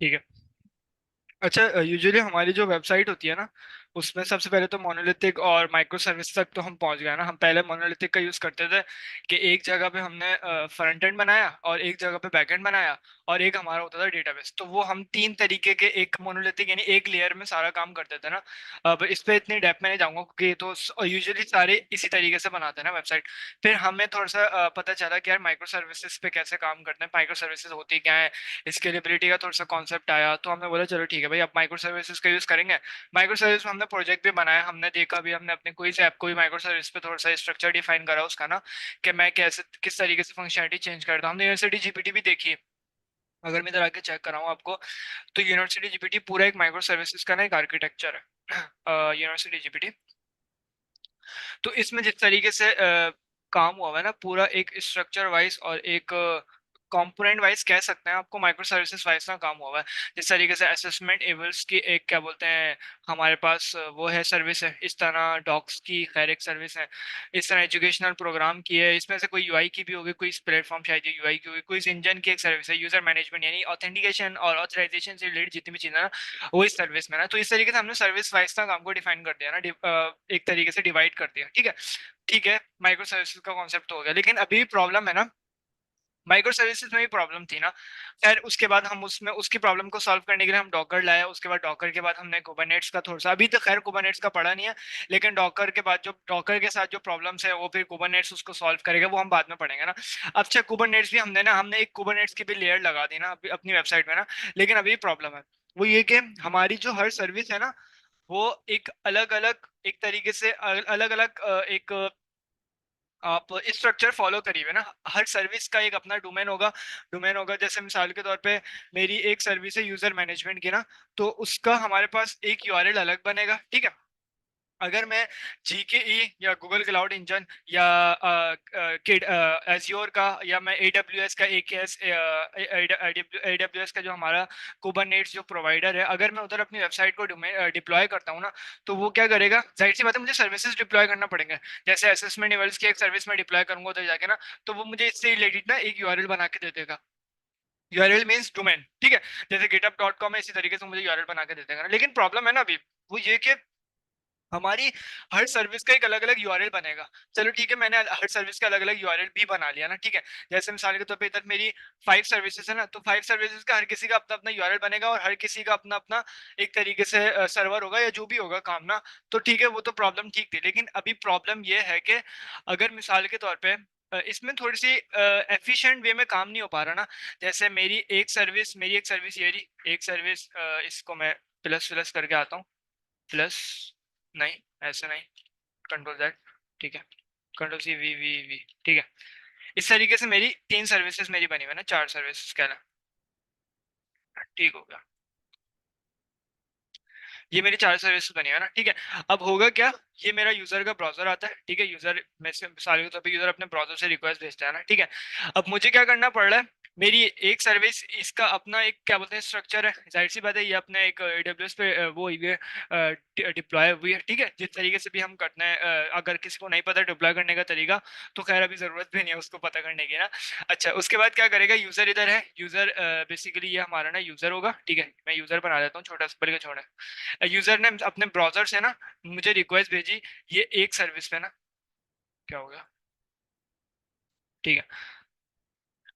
ठीक है। अच्छा, यूजुअली हमारी जो वेबसाइट होती है ना, उसमें सबसे पहले तो मोनोलिथिक और माइक्रो सर्विस तक तो हम पहुंच गए ना। हम पहले मोनोलिथिक का यूज करते थे कि एक जगह पे हमने फ्रंट एंड बनाया और एक जगह पे बैक एंड बनाया और एक हमारा होता था डेटाबेस। तो वो हम तीन तरीके के एक मोनोलिथिक यानी एक लेयर में सारा काम करते थे ना। अब इस पे इतनी डेप्थ में नहीं जाऊंगा क्योंकि ये तो यूजुअली सारे इसी तरीके से बनाते हैं ना वेबसाइट। फिर हमें थोड़ा सा पता चला कि यार माइक्रो सर्विसेज पे कैसे काम करते हैं, माइक्रो सर्विसेज होती क्या है, स्केलेबिलिटी का थोड़ा सा कॉन्सेप्ट आया। तो हमने बोला चलो ठीक है भाई, अब माइक्रो सर्विसेज का यूज करेंगे। माइक्रो सर्विस में हमने प्रोजेक्ट भी बनाया, हमने देखा भी, हमने अपने कोई से ऐप को भी माइक्रो सर्विस पे थोड़ा सा स्ट्रक्चर डिफाइन करा उसका ना, कि मैं कैसे किस तरीके से फंक्शनलिटी चेंज करता हूँ। हमने यूनिवर्सिटी जीपीटी भी देखी है। अगर मैं इधर आके चेक कराऊँ आपको, तो यूनिवर्सिटी जीपीटी पूरा एक माइक्रो सर्विसेज का ना एक आर्किटेक्चर है यूनिवर्सिटी जीपीटी। तो इसमें जिस तरीके से काम हुआ है ना पूरा एक स्ट्रक्चर वाइज और एक कंपोनेंट वाइज कह सकते हैं आपको, माइक्रो सर्विसेज वाइज ना काम हुआ है। जिस तरीके से असेसमेंट एबल्स की एक क्या बोलते हैं हमारे पास वो है सर्विस है, इस तरह डॉक्स की खैर एक सर्विस है, इस तरह एजुकेशनल प्रोग्राम की है, इसमें से कोई यूआई की भी होगी, कोई इस प्लेटफॉर्म शायद यूआई की होगी, कोई इस इंजन की एक सर्विस है, यूजर मैनेजमेंट यानी ऑथेंटिकेशन और ऑथराइजेशन से रिलेटेड जितनी भी चीजें ना वो इस सर्विस में ना। तो इस तरीके से हमने सर्विस वाइज ना काम को डिफाइन कर दिया ना, एक तरीके से डिवाइड कर दिया। ठीक है। ठीक है, माइक्रो सर्विसेज का कॉन्सेप्ट तो हो गया, लेकिन अभी प्रॉब्लम है ना, माइक्रो सर्विसेज में भी प्रॉब्लम थी ना। खैर उसके बाद हम उसमें उसकी प्रॉब्लम को सॉल्व करने के लिए हम डॉकर लाए, उसके बाद डॉकर के बाद हमने कुबरनेट्स का थोड़ा सा, अभी तो खैर कुबरनेट्स का पढ़ा नहीं है, लेकिन डॉकर के बाद जो डॉकर के साथ जो प्रॉब्लम्स है वो फिर कुबरनेट्स उसको सॉल्व करेगा, वो हम बाद में पढ़ेंगे ना। अब अच्छा कुबरनेट्स भी हमने एक कुबरनेट्स की भी लेयर लगा दी ना अपनी वेबसाइट में ना। लेकिन अभी प्रॉब्लम है वो ये कि हमारी जो हर सर्विस है ना, वो एक अलग अलग एक तरीके से अलग अलग एक आप स्ट्रक्चर फॉलो करिए ना। हर सर्विस का एक अपना डोमेन होगा। जैसे मिसाल के तौर पे मेरी एक सर्विस है यूजर मैनेजमेंट की ना, तो उसका हमारे पास एक यूआरएल अलग बनेगा। ठीक है। अगर मैं जीकेई या गूगल क्लाउड इंजन या एज्योर का या मैं एडब्ल्यूएस का एकेएस एडब्ल्यूएस का जो हमारा कुबरनेट्स जो प्रोवाइडर है, अगर मैं उधर अपनी वेबसाइट को डिप्लॉय करता हूँ ना, तो वो क्या करेगा, जाहिर सी बात है मुझे सर्विसेज डिप्लॉय करना पड़ेंगे। जैसे असेसमेंट लेवल्स की एक सर्विस में डिप्लॉय करूंगा उधर जाके ना, तो वो मुझे इससे रिलेटेड ना एक यूआरएल बना के दे देगा। URL means domain. ठीक है। जैसे github.com है, इसी तरीके से मुझे यूआरएल बना के दे देगा ना। लेकिन प्रॉब्लम है ना अभी वो ये कि हमारी हर सर्विस का एक अलग अलग यूआरएल बनेगा। चलो ठीक है, मैंने हर सर्विस का अलग अलग यूआरएल भी बना लिया ना। ठीक है। जैसे मिसाल के तौर पे इधर मेरी 5 सर्विसेज है ना, तो 5 सर्विसेज का हर किसी का अपना अपना यूआरएल बनेगा और हर किसी का अपना अपना एक तरीके से सर्वर होगा या जो भी होगा काम ना। तो ठीक है, वो तो प्रॉब्लम ठीक थी, लेकिन अभी प्रॉब्लम ये है कि अगर मिसाल के तौर पे इसमें थोड़ी सी एफिशिएंट वे में काम नहीं हो पा रहा ना। जैसे मेरी एक सर्विस ये रही, एक सर्विस इसको मैं प्लस प्लस करके आता हूँ। प्लस नहीं, ऐसे नहीं, कंट्रोल जेड। ठीक है। Control C V V V. ठीक है। इस तरीके से मेरी 3 सर्विसेज मेरी बनी हुई है ना, 4 सर्विसेज कह रहा। ठीक हो गया। ये मेरी 4 सर्विसेज बनी है ना। ठीक है। अब होगा क्या, ये मेरा यूजर का ब्राउजर आता है। ठीक है। यूजर में से मिसाल के तौर पे यूजर अपने ब्राउजर से रिक्वेस्ट भेजता है ना। ठीक है। अब मुझे क्या करना पड़ रहा है, मेरी एक सर्विस इसका अपना एक क्या बोलते हैं स्ट्रक्चर है, जाहिर सी बात है ये अपने एक एडब्ल्यूएस पे वो हुई है, डिप्लॉय हुई है। ठीक है। जिस तरीके से भी हम करते हैं, अगर किसी को नहीं पता डिप्लॉय करने का तरीका, तो खैर अभी जरूरत भी नहीं है उसको पता करने की ना। अच्छा, उसके बाद क्या करेगा, यूजर इधर है, यूजर बेसिकली ये हमारा ना यूजर होगा। ठीक है। मैं यूजर बना देता हूँ छोटा सा, बल्कि छोटा, यूजर ने अपने ब्राउजर से ना मुझे रिक्वेस्ट भेजी ये एक सर्विस पे ना। क्या हो गया। ठीक है।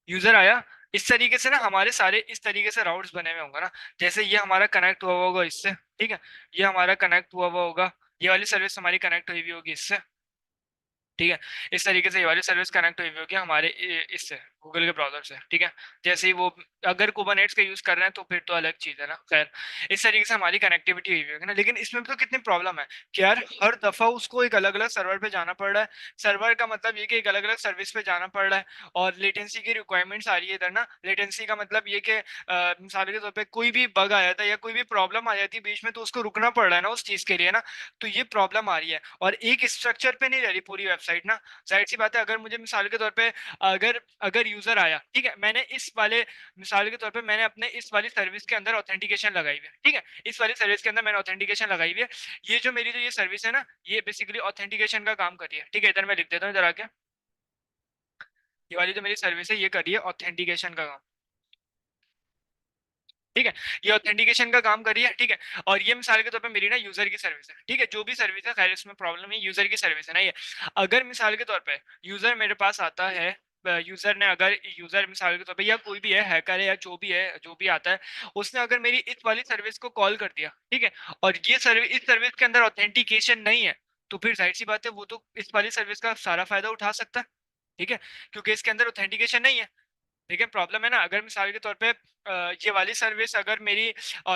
यूजर आया, इस तरीके से ना हमारे सारे इस तरीके से राउट्स बने हुए होंगे ना। जैसे ये हमारा कनेक्ट हुआ हुआ होगा इससे। ठीक है। ये हमारा कनेक्ट हुआ हुआ होगा, ये वाली सर्विस हमारी कनेक्ट हुई हुई होगी इससे। ठीक है। इस तरीके से ये वाली सर्विस कनेक्ट हुई हुई होगी हमारे इससे गूगल के ब्राउजर से। ठीक है। जैसे ही वो अगर कुबरनेट्स का यूज कर रहे हैं तो फिर तो अलग चीज है ना। खैर इस तरीके से हमारी कनेक्टिविटी हुई हुई है ना। लेकिन इसमें भी तो कितनी प्रॉब्लम है कि यार हर दफा उसको एक अलग अलग सर्वर पे जाना पड़ रहा है। सर्वर का मतलब ये कि एक अलग अलग सर्विस पे जाना पड़ रहा है, और लेटेंसी की रिक्वायरमेंट्स आ रही है इधर ना। लेटेंसी का मतलब ये कि मिसाल के तौर पे कोई भी बग आ जाता है या कोई भी प्रॉब्लम आ जाती है बीच में, तो उसको रुकना पड़ रहा है ना उस चीज के लिए ना। तो ये प्रॉब्लम आ रही है, और एक स्ट्रक्चर पे नहीं रह रही पूरी वेबसाइट ना। जाहिर सी बात है, अगर मुझे मिसाल के तौर पे अगर अगर यूजर आया, ठीक है, मैंने इस वाले मिसाल के तौर पे मैंने अपने इस वाली सर्विस के अंदर ऑथेंटिकेशन लगाई हुई है। ठीक है। इस वाली सर्विस के अंदर मैंने ऑथेंटिकेशन लगाई हुई है। ये जो मेरी जो ये सर्विस है ना, ये बेसिकली ऑथेंटिकेशन का काम कर रही है। ठीक है। इधर मैं लिख देता हूँ इधर आके, ये वाली जो मेरी सर्विस है ये कर रही है ऑथेंटिकेशन का काम। ठीक है। ये ऑथेंटिकेशन का काम कर रही है, ठीक है। और ये मिसाल के तौर पे मेरी ना यूजर की सर्विस है, ठीक है। जो भी सर्विस है, खैर इसमें प्रॉब्लम है, यूजर की सर्विस है ना ये। अगर मिसाल के तौर पे यूजर मेरे पास आता है, यूजर ने अगर, यूजर मिसाल के तौर पे या कोई भी है, हैकर है या जो भी है, जो भी आता है, उसने अगर मेरी इस वाली सर्विस को कॉल कर दिया, ठीक है, और ये सर्विस, इस सर्विस के अंदर ऑथेंटिकेशन नहीं है, तो फिर जाहिर सी बात है वो तो इस वाली सर्विस का सारा फायदा उठा सकता है, ठीक है, क्योंकि इसके अंदर ऑथेंटिकेशन नहीं है। देखिए प्रॉब्लम है ना, अगर मिसाल के तौर पे ये वाली सर्विस अगर मेरी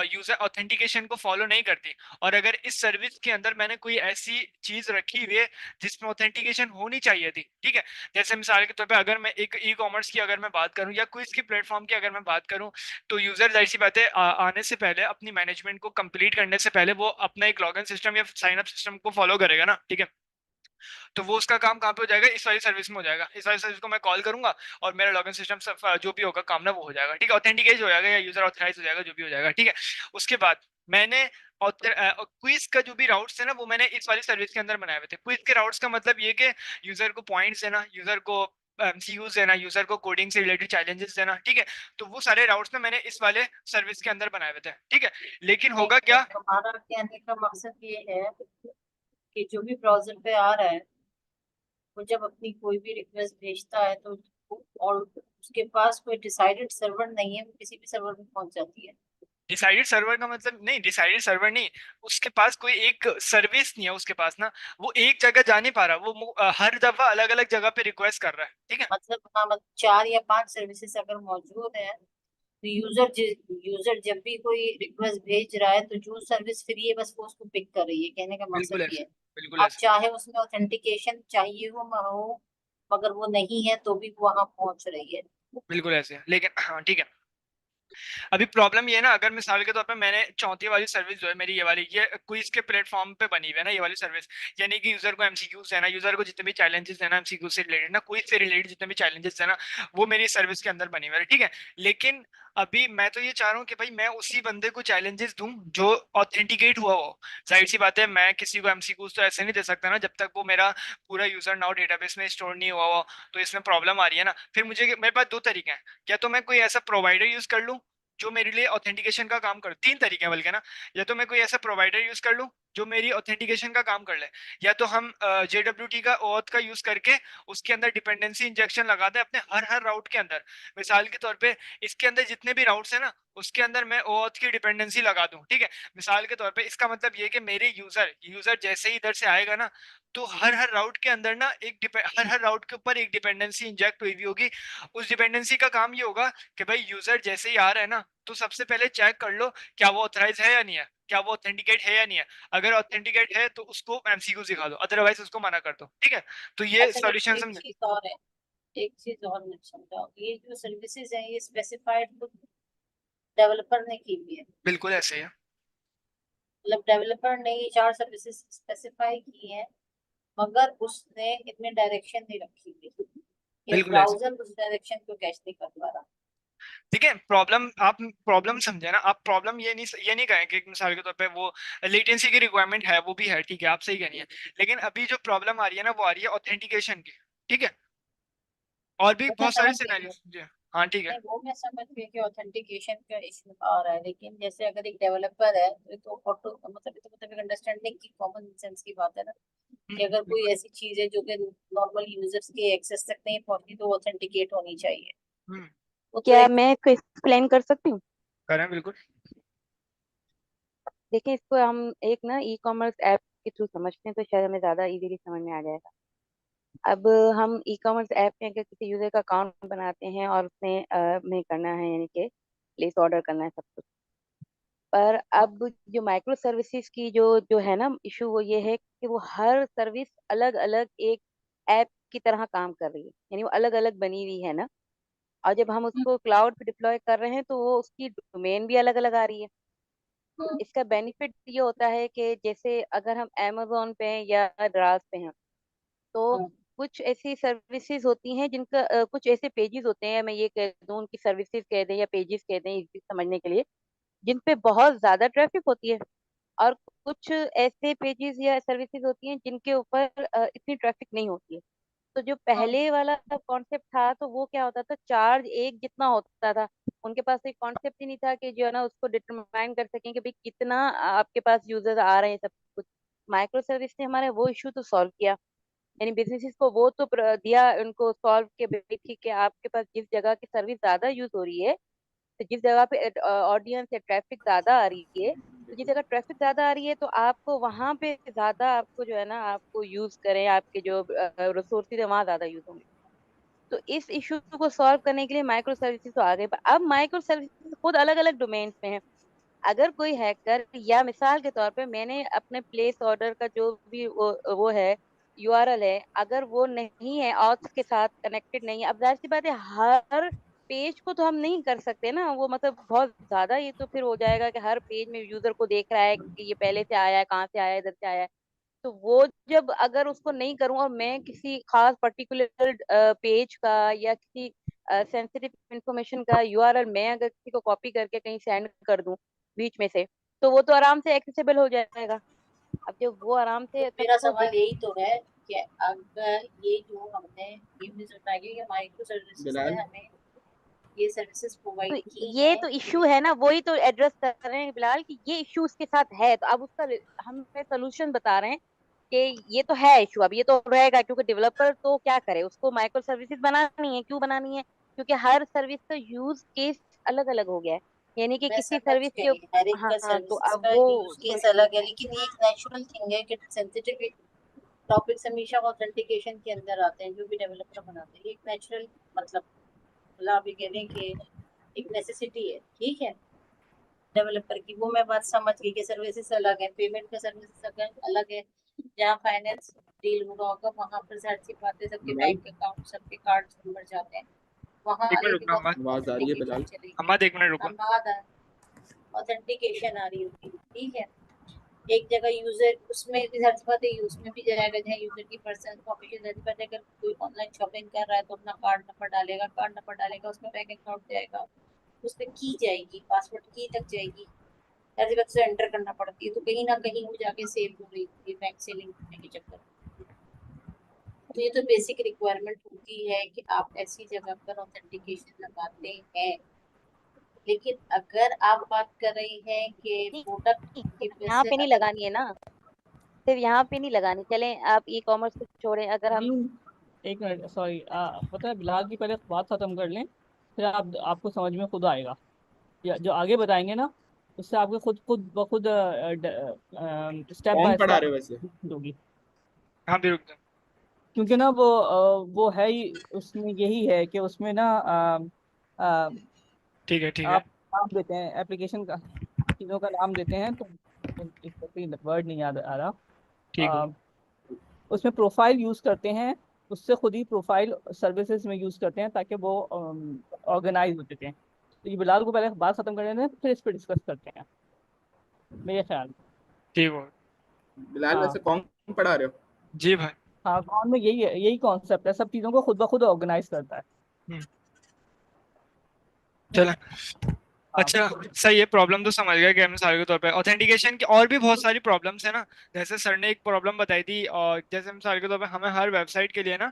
यूजर ऑथेंटिकेशन को फॉलो नहीं करती, और अगर इस सर्विस के अंदर मैंने कोई ऐसी चीज रखी हुई है जिसमें ऑथेंटिकेशन होनी चाहिए थी, ठीक है। जैसे मिसाल के तौर पे अगर मैं एक ई कॉमर्स की अगर मैं बात करूं या कोई इसकी प्लेटफॉर्म की अगर मैं बात करूं, तो यूजर जाहिर सी बात है आने से पहले, अपनी मैनेजमेंट को कंप्लीट करने से पहले वो अपना एक लॉगिन सिस्टम या साइन अप सिस्टम को फॉलो करेगा ना, ठीक है। तो वो उसका काम कहाँ पे हो जाएगा, इस वाली सर्विस में हो जाएगा। इस वाली सर्विस को मैं कॉल करूंगा और मेरा लॉगिन सिस्टम सब जो भी होगा काम ना वो हो जाएगा, ठीक है। ऑथेंटिकेट हो जाएगा या यूजर ऑथराइज हो जाएगा, जो भी हो जाएगा, ठीक है। उसके बाद मैंने क्विज का जो भी राउट्स है ना, वो मैंने इस वाली सर्विस के अंदर बनाए हुए थे। क्विज के राउट्स का मतलब ये कि यूजर को पॉइंट्स देना, यूजर को एमसीक्यूज देना, यूजर को कोडिंग से रिलेटेड चैलेंजेस देना, ठीक है। तो वो सारे राउट्स ना मैंने इस वाले सर्विस के अंदर बनाए हुए थे, ठीक है। लेकिन नहीं, होगा क्या, हमारा कहने का मकसद ये है कि जो भी ब्राउजर पे आ रहा है, वो जब अपनी कोई भी रिक्वेस्ट भेजता है तो और उसके पास कोई डिसाइडेड सर्वर नहीं है, वो किसी भी सर्वर में पहुंच जाती है। डिसाइडेड सर्वर का मतलब नहीं, डिसाइडेड सर्वर नहीं, उसके पास कोई एक सर्विस नहीं है उसके पास ना, वो एक जगह जा नहीं पा रहा, वो हर दफा अलग अलग जगह पे रिक्वेस्ट कर रहा है, ठीक है। मतलब हाँ, मतलब 4 या 5 सर्विसेज अगर मौजूद है, तो यूजर जब भी कोई रिक्वेस्ट भेज रहा है तो जो सर्विस फ्री है बस वो उसको पिक कर रही है, कहने का मकसद बिल्कुल ये ऐसे, है। बिल्कुल आप ऐसे, चाहे उसमें ऑथेंटिकेशन चाहिए हो ना हो, मगर वो नहीं है तो भी वो वहां पहुंच रही है। बिल्कुल ऐसे, लेकिन हाँ ठीक है। अभी प्रॉब्लम ये है ना, अगर मिसाल के तौर पे मैंने चौथी वाली सर्विस जो है मेरी, ये क्विज के प्लेटफॉर्म पे बनी हुई है ना ये वाली सर्विस, यानी कि यूजर को एमसीक्यूज देना, यूजर को जितने भी चैलेंजेस देना एमसीक्यू से रिलेटेड ना, क्विज से रिलेटेड जितने भी चैलेंजेस देना, वो मेरी सर्विस के अंदर बनी हुई है, ठीक है। लेकिन अभी मैं तो ये चाह रहा हूँ कि भाई मैं उसी बंदे को चैलेंजेस दूं जो ऑथेंटिकेट हुआ हो। जाहिर सी बात है मैं किसी को एमसीक्यूज तो ऐसे नहीं दे सकता ना जब तक वो मेरा पूरा यूजर नाउ डेटाबेस में स्टोर नहीं हुआ हो। तो इसमें प्रॉब्लम आ रही है ना, फिर मुझे, मेरे पास दो तरीके हैं, या तो मैं कोई ऐसा प्रोवाइडर यूज कर लूं जो मेरे लिए ऑथेंटिकेशन का काम कर, तीन तरीके हैं बल्कि ना, या तो मैं कोई ऐसा प्रोवाइडर यूज कर लूं जो मेरी ऑथेंटिकेशन का काम कर ले, या तो हम JWT का OAuth का यूज करके उसके अंदर डिपेंडेंसी इंजेक्शन लगा दें अपने हर हर राउट के अंदर। मिसाल के तौर पे इसके अंदर जितने भी राउट्स हैं ना, उसके अंदर मैं OAuth की डिपेंडेंसी लगा दूं, ठीक है। मिसाल के तौर पे इसका मतलब ये कि मेरे यूजर यूजर जैसे ही इधर से आएगा ना, तो हर हर राउट के अंदर ना हर हर राउट के ऊपर एक डिपेंडेंसी इंजेक्ट हुई हुई होगी। उस डिपेंडेंसी का काम ये होगा कि भाई यूजर जैसे ही आ रहा है ना, तो सबसे पहले चेक कर लो क्या वो ऑथराइज है या नहीं है, क्या वो ऑथेंटिकेट है या नहीं है। अगर ऑथेंटिकेट है तो उसको एमसीक्यू सिखा दो, अदरवाइज उसको मना कर दो, ठीक है। तो ये अच्छा, लेकिन सॉल्यूशन एक समझे। चीज और है, एक चीज और मैं समझाऊँ, ये जो सर्विसेज है ये स्पेसिफाइड डेवलपर ने की हुई है। बिल्कुल ऐसे ही है। मतलब डेवलपर ने ये 4 सर्विसेज स्पेसिफाई की है, मगर उसने इनमें डायरेक्शन नहीं रखी हुई, ये बिल्कुल ऐसे, ब्राउजर उस डायरेक्शन को कैच नहीं कर पा रहा। ठीक है। प्रॉब्लम आप प्रॉब्लम समझे ना, आप प्रॉब्लम ये नहीं कहें कि मिसाल के तौर पे वो लेटेंसी की रिक्वायरमेंट है, वो भी है, ठीक है, आप सही कह रही है। लेकिन अभी जो प्रॉब्लम आ रही है ना, वो आ रही है ऑथेंटिकेशन की, ठीक है। और भी वो मैं बहुत सारे समझ गई, सिनेरियोस, जी हाँ ठीक है। नहीं वो मैं समझ गई कि ऑथेंटिकेशन का इशू आ रहा है, लेकिन जैसे अगर एक डेवलपर है तो ये तो ऑटो मतलब ये तो मतलब एक अंडरस्टैंडिंग की कॉमन सेंस की बात है ना, कि अगर कोई बिल्कुल। ऐसी चीज है जो कि नॉर्मल यूजर्स के एक्सेस तक नहीं पहुंचती तो ऑथेंटिकेट होनी चाहिए। हम्म। वो तो क्या एक, मैं इसको एक्सप्लेन कर सकती हूँ? करें बिल्कुल। देखिए, इसको हम एक ना ई कॉमर्स ऐप के थ्रू समझते हैं तो शायद हमें ज्यादा इजीली समझ में आ जाएगा। अब हम ई कॉमर्स ऐप में अगर किसी यूजर का अकाउंट बनाते हैं और उसने में करना है, यानी कि प्लेस ऑर्डर करना है सब कुछ। पर अब जो माइक्रो सर्विसेज की जो जो है ना इशू, वो ये है कि वो हर सर्विस अलग अलग एक ऐप की तरह काम कर रही है, यानी वो अलग अलग बनी हुई है ना। और जब हम उसको क्लाउड पे डिप्लॉय कर रहे हैं तो वो उसकी डोमेन भी अलग अलग आ रही है। इसका बेनिफिट ये होता है कि जैसे अगर हम amazon पे हैं या द्रास पे हैं, तो कुछ ऐसी सर्विसेज होती हैं जिनका कुछ ऐसे पेजेस होते हैं, मैं ये कह दूं उनकी सर्विसेज कह दें या पेजेस कह दें इजी समझने के लिए, जिन पे बहुत ज्यादा ट्रैफिक होती है। और कुछ ऐसे पेजेस या सर्विसेज होती हैं जिनके ऊपर इतनी ट्रैफिक नहीं होती है। तो जो पहले वाला कॉन्सेप्ट था तो वो क्या होता था, चार्ज एक जितना होता था। उनके पास एक कॉन्सेप्ट ही नहीं था कि जो है ना उसको डिटरमाइन कर सकें कि भाई कितना आपके पास यूजर्स आ रहे हैं सब कुछ। माइक्रो सर्विस ने हमारे वो इशू तो सॉल्व किया, यानी बिजनेसेस को वो तो दिया उनको सॉल्व के भाई ठीक है, आपके पास जिस जगह की सर्विस ज्यादा यूज हो रही है, तो जिस जगह पे ऑडियंस या ट्रैफिक ज्यादा आ रही है, तो जिस जगह ट्रैफिक ज्यादा आ रही है तो आपको वहां पे ज्यादा, आपको जो है ना आपको यूज करें, आपके जो रिसोर्सेज है वहां ज्यादा यूज होंगे। तो इस इशू को सॉल्व करने के लिए माइक्रो सर्विसेज तो आ गए, पर अब माइक्रो सर्विसेज खुद अलग अलग डोमेन्स में है। अगर कोई हैकर, या मिसाल के तौर पे मैंने अपने प्लेस ऑर्डर का जो भी वो है, यूआरएल है, अगर वो नहीं है ऑथ्स के साथ कनेक्टेड नहीं है, अब जाहिर सी बात है हर पेज को तो हम नहीं कर सकते ना, वो मतलब बहुत ज्यादा ये तो फिर हो जाएगा कि हर पेज में यूजर को देख रहा है कि ये पहले से आया है, कहाँ से आया है, इधर से आया है। तो वो जब अगर उसको नहीं करूँ और मैं किसी खास पर्टिकुलर पेज का या किसी सेंसिटिव इंफॉर्मेशन का यूआरएल मैं अगर किसी को कॉपी करके कहीं सेंड कर दूं बीच में से, तो वो तो आराम से एक्सेसिबल हो जाएगा। अब जब वो आराम तो से मेरा सबको सवाल यही तो है कि अगर ये जो हमने ये भी सुना कि माइक्रो सर्विसेज ने बिलाल हमें ये सर्विसेज तो प्रोवाइड की ये हैं, तो इश्यू है ना, वही तो एड्रेस कर रहे हैं बिलाल कि ये इश्यू उसके साथ है, तो अब उसका हमें सोल्यूशन बता रहे हैं कि ये तो है इशू, अब ये तो रहेगा क्योंकि डेवलपर तो क्या करे, उसको माइक्रो सर्विसेज बनानी है। क्यों बनानी है? क्योंकि हर सर्विस का यूज केस अलग अलग हो गया है, यानी कि मैं किसी समझ सर्विस के। गई हर एक हाँ का हाँ, तो सर्विसेज अब का वो यूज केस अलग है, लेकिन ये एक नेचुरल थिंग है कि सेंसिटिव टॉपिक्स हमेशा ऑथेंटिकेशन के अंदर आते हैं जो भी डेवलपर बनाते हैं। ये एक नेचुरल मतलब आप ये कह रहे हैं कि एक नेसेसिटी है, ठीक है डेवलपर की, वो मैं बात समझ गई कि सर्विसेज अलग है, पेमेंट का सर्विसेज अलग है। जहाँ फाइनेंस डील हुआ होगा वहां पर जाहिर सी बात है सबके बिलाल बैंक अकाउंट सबके कार्ड नंबर जाते हैं, वहाँ एक मिनट अलग रुकना अम्मा। आवाज आ रही है ऑथेंटिकेशन बिलाल? चलेगी। अम्मा एक मिनट रुको। हम बाद ऑथेंटिकेशन आ रही होगी, ठीक है। एक जगह यूजर उसमें भी हर बात है, उसमें भी जाएगा जहाँ यूजर की पर्सनल इन्फॉर्मेशन हर बात है। अगर कोई ऑनलाइन शॉपिंग कर रहा है तो अपना कार्ड नंबर डालेगा, उसमें बैंक अकाउंट जाएगा, उसमें की जाएगी, पासवर्ड की तक जाएगी, हर जगह से एंटर करना पड़ती है, तो कहीं ना कहीं वो जाके सेव हो रही है बैंक से लिंक होने के चक्कर में। तो ये तो बेसिक रिक्वायरमेंट होती है कि आप ऐसी जगह पर ऑथेंटिकेशन लगाते हैं। लेकिन अगर आप बात कर रही हैं कि नहीं, प्रोडक्ट की वजह यहाँ से पे नहीं अगर लगानी है ना, सिर्फ यहाँ पे नहीं लगानी। चलें आप ई कॉमर्स को छोड़ें, अगर हम। नहीं, एक मिनट, सॉरी, पता है बिलाल की पहले बात खत्म कर लें, फिर आपको समझ में खुद आएगा, या जो आगे बताएंगे ना उससे आपको खुद खुद ब खुद स्टेप कौन बाय पढ़ा स्टेप रहे हो वैसे? होगी। हाँ भी रुक जाओ। क्योंकि ना वो है ही, उसमें यही है कि उसमें ना ठीक है ठीक है। आप नाम देते हैं एप्लीकेशन का, चीज़ों का नाम देते हैं, तो वर्ड नहीं याद आ रहा। ठीक है। अ, उसमें प्रोफाइल यूज करते हैं, उससे खुद ही प्रोफाइल सर्विसेज में यूज करते हैं ताकि वो ऑर्गेनाइज हो सकें। तो ये बिलाल को पहले बात खत्म कर लेते हैं, फिर इस पर डिस्कस करते हैं, मेरे ख्याल में। ठीक हो। बिलाल हाँ वैसे कौन पढ़ा रहे हो? जी भाई। हाँ, कौन में यही है, यही कॉन्सेप्ट है, सब चीज़ों को खुद ब खुद ऑर्गेनाइज करता है। हम्म, चलो। हाँ अच्छा, सही है। प्रॉब्लम तो समझ गया कि मिसाल के तौर पे ऑथेंटिकेशन की और भी बहुत सारी प्रॉब्लम्स है ना। जैसे सर ने एक प्रॉब्लम बताई थी, और जैसे मिसाल के तौर पे हमें हर वेबसाइट के लिए ना,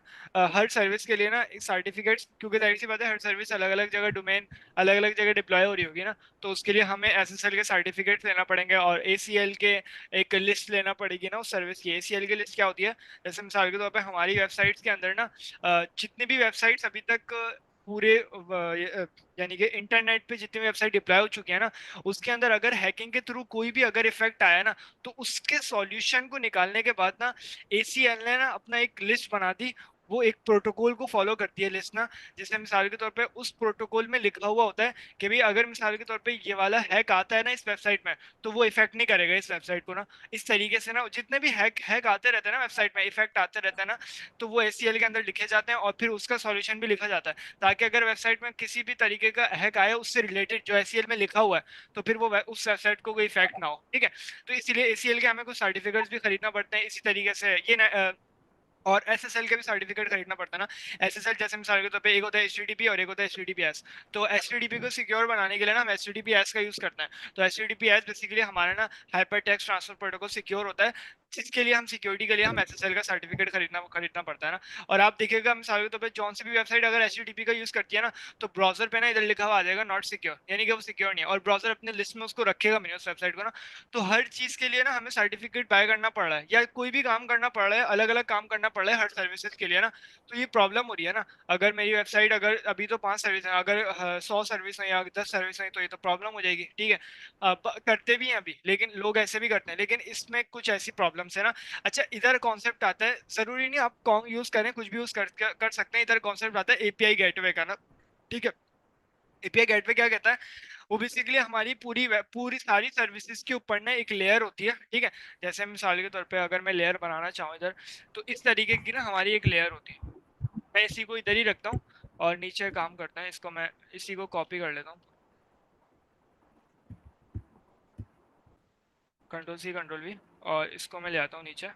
हर सर्विस के लिए ना एक सर्टिफिकेट्स, क्योंकि जाहिर सी बात है हर सर्विस अलग अलग जगह डोमेन अलग अलग जगह डिप्लॉय हो रही होगी ना, तो उसके लिए हमें एसएसएल के सर्टिफिकेट्स लेना पड़ेंगे और एसीएल के एक लिस्ट लेना पड़ेगी ना उस सर्विस की। एसीएल की लिस्ट क्या होती है? जैसे मिसाल के तौर पे हमारी वेबसाइट्स के अंदर ना, जितनी भी वेबसाइट्स अभी तक पूरे यानी कि इंटरनेट पे जितनी वेबसाइट डिप्लॉय हो चुकी है ना, उसके अंदर अगर हैकिंग के थ्रू कोई भी अगर इफेक्ट आया ना, तो उसके सॉल्यूशन को निकालने के बाद ना एसीएल ने ना अपना एक लिस्ट बना दी। वो एक प्रोटोकॉल को फॉलो करती है लिस्ट ना, जिसमें मिसाल के तौर पे उस प्रोटोकॉल में लिखा हुआ होता है कि भाई अगर मिसाल के तौर पे ये वाला हैक आता है ना इस वेबसाइट में, तो वो इफेक्ट नहीं करेगा इस वेबसाइट को ना। इस तरीके से ना जितने भी हैक हैक आते रहते हैं ना वेबसाइट में, इफेक्ट आते रहते हैं ना, तो वो एसीएल के अंदर लिखे जाते हैं और फिर उसका सॉल्यूशन भी लिखा जाता है, ताकि अगर वेबसाइट में किसी भी तरीके का हैक आया उससे रिलेटेड जो एसीएल में लिखा हुआ है, तो फिर वो उस वेबसाइट को कोई इफेक्ट ना हो। ठीक है। तो इसीलिए एसीएल के हमें कुछ सर्टिफिकेट्स भी खरीदना पड़ते हैं इसी तरीके से ये और एसएसएल के भी सर्टिफिकेट खरीदना पड़ता है ना। एसएसएल जैसे मिसाल के तौर पे एक होता है एचटीटीपी और एक होता है एचटीटीपीएस। तो एचटीटीपी को सिक्योर बनाने के लिए ना हम एचटीटीपीएस का यूज करते हैं। तो एचटीटीपीएस बेसिकली हमारा ना hyper text transfer protocol secure होता है, चीज के लिए हम सिक्योरिटी के लिए हम एसएसएल का सर्टिफिकेट खरीदना पड़ता है ना। और आप देखिएगा मिसाल के तौर पे जौन सी भी वेबसाइट अगर एचटीटीपी का यूज करती है ना, तो ब्राउजर पे ना इधर लिखा हुआ आ जाएगा नॉट सिक्योर, यानी कि वो सिक्योर नहीं है, और ब्राउजर अपने लिस्ट में उसको रखेगा भी नहीं उस वेबसाइट को ना। तो हर चीज के लिए ना हमें सर्टिफिकेट बाय करना पड़ रहा है, या कोई भी काम करना पड़ रहा है, अलग अलग काम करना पड़ रहा है हर सर्विसेज के लिए ना। तो ये प्रॉब्लम हो रही है ना। अगर मेरी वेबसाइट, अगर अभी तो 5 सर्विस है, अगर 100 सर्विस है या 10 सर्विस है, तो ये तो प्रॉब्लम हो जाएगी, ठीक है। करते भी हैं अभी, लेकिन लोग ऐसे भी करते हैं, लेकिन इसमें कुछ ऐसी प्रॉब्लम्स है ना। अच्छा, इधर कॉन्सेप्ट आता है, जरूरी नहीं आप कॉन्ग यूज करें, कुछ भी यूज कर सकते हैं। इधर कॉन्सेप्ट आता है एपीआई गेटवे का ना, ठीक है। एपीआई गेटवे क्या कहता है, वो बेसिकली हमारी पूरी सारी सर्विसेज के ऊपर ना एक लेयर होती है, ठीक है। जैसे मिसाल के तौर पे अगर मैं लेयर बनाना चाहूँ इधर, तो इस तरीके की ना हमारी एक लेयर होती है। मैं इसी को इधर ही रखता हूँ, और नीचे काम करता है, इसको मैं इसी को कॉपी कर लेता हूँ, कंट्रोल सी कंट्रोल वी, और इसको मैं ले आता हूँ नीचे,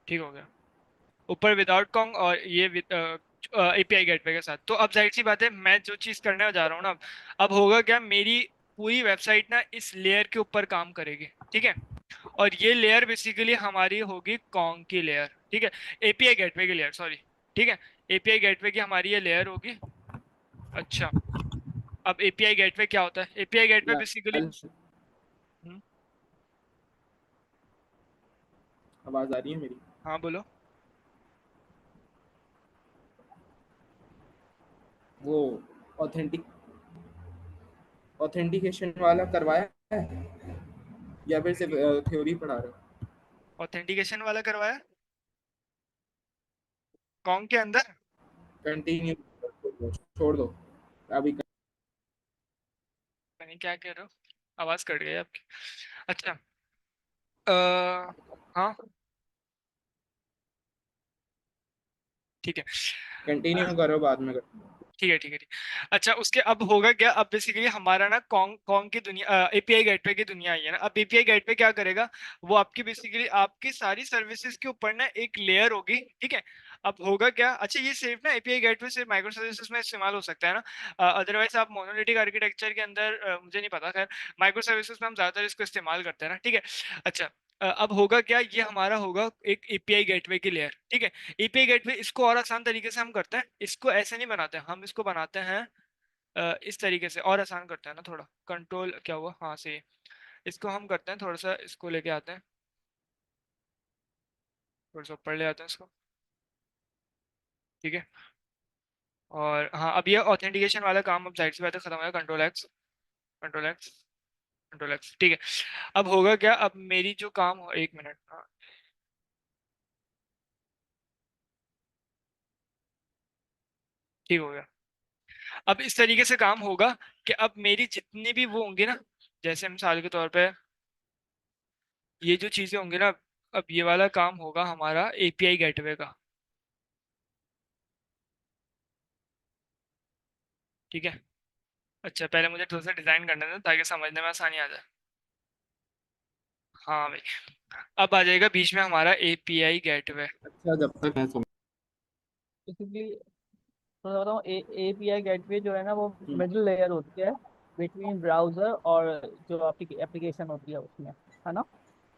ठीक हो गया। ऊपर विदाउट कॉन्ग, और ये एपीआई गेटवे के साथ। तो अब जाहिर सी बात है, मैं जो चीज करने जा रहा हूँ ना, अब होगा क्या, मेरी पूरी वेबसाइट ना इस लेयर के ऊपर काम करेगी, ठीक है। और ये लेयर बेसिकली हमारी होगी कॉन्ग की लेयर, ठीक है, एपीआई गेटवे की लेयर, सॉरी, ठीक है। एपीआई गेटवे की हमारी ये लेयर होगी। अच्छा, अब एपीआई गेटवे क्या होता है, एपीआई गेटवे बेसिकली, बिलाल, आवाज आ रही है मेरी? हाँ बोलो। वो ऑथेंटिक ऑथेंटिकेशन वाला करवाया है या फिर सिर्फ थ्योरी पढ़ा रहे हो? ऑथेंटिकेशन वाला करवाया कॉन्ग के अंदर। कंटिन्यू, छोड़ दो अभी। मैंने क्या कह रहे हो, आवाज कट गई आपकी। अच्छा, अ, हाँ, ठीक है। कंटिन्यू करो, बाद में करो। ठीक है, ठीक है, ठीक। अच्छा, उसके अब होगा क्या, अब बेसिकली हमारा ना कॉन्ग कॉन्ग की दुनिया, एपीआई गेटवे की दुनिया आई है ना। अब एपीआई गेटवे क्या करेगा, वो आपकी बेसिकली आपकी सारी सर्विसेज के ऊपर ना एक लेयर होगी, ठीक है। अब होगा क्या, अच्छा ये सिर्फ ना एपीआई गेटवे सिर्फ माइक्रो सर्विसेज में इस्तेमाल हो सकता है ना, अदरवाइज आप मोनोलिथिक आर्किटेक्चर के अंदर, मुझे नहीं पता, खैर माइक्रो सर्विसेज में हम ज्यादातर इसको इस्तेमाल करते हैं ना, ठीक है। अच्छा, अब होगा क्या, ये हमारा होगा एक एपीआई गेटवे की लेयर, ठीक है। एपीआई गेटवे इसको और आसान तरीके से हम करते हैं, इसको ऐसे नहीं बनाते हम, इसको बनाते हैं इस तरीके से, और आसान करते हैं ना थोड़ा। कंट्रोल क्या हुआ, हाँ सही। इसको हम करते हैं थोड़ा सा, इसको लेके आते हैं, थोड़ा सा ऊपर ले आते हैं इसको, ठीक है। और हाँ, अब ये ऑथेंटिकेशन वाला काम अब साइड से पहले खत्म हो गया, control x, control x, control x, ठीक है। अब होगा क्या, अब मेरी जो काम हो, 1 मिनट, हाँ, ठीक हो गया। अब इस तरीके से काम होगा कि अब मेरी जितनी भी वो होंगी ना, जैसे मिसाल के तौर पे ये जो चीजें होंगी ना, अब ये वाला काम होगा हमारा एपीआई गेटवे का, ठीक है। अच्छा, पहले मुझे थोड़ा सा डिजाइन करने दें ताकि समझने में आसानी आ जाए। हाँ भाई, अब आ जाएगा बीच में हमारा एपीआई गेटवे। अच्छा, जब तक मैं बेसिकली तो मैं बताऊँ, एपीआई गेटवे जो है ना, वो मिडिल लेयर होती है बिटवीन ब्राउजर और जो आपकी एप्लीकेशन होती है उसमें, है ना।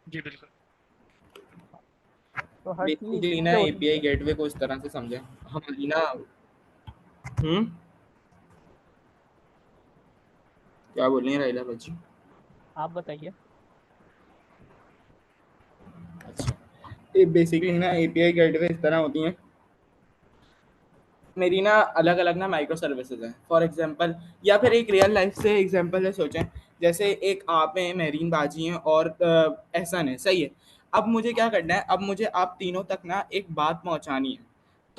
जी बिल्कुल। तो हर चीज बेसिकली ना इससे होती एपीआई है। गेटवे को इस तरह से समझे हमारी ना। हम्म क्या बोल रही है राइला बच्ची? आप बताइए। अच्छा, ये बेसिकली ना एपीआई गेटवे इस तरह होती हैं। मेरी ना अलग अलग ना माइक्रो सर्विसेज हैं फॉर एग्जांपल, या फिर एक रियल लाइफ से एग्जांपल है, सोचें। जैसे एक आप हैं, मेहरीन बाजी हैं, और एहसन है, सही है। अब मुझे क्या करना है, अब मुझे आप तीनों तक ना एक बात पहुंचानी है।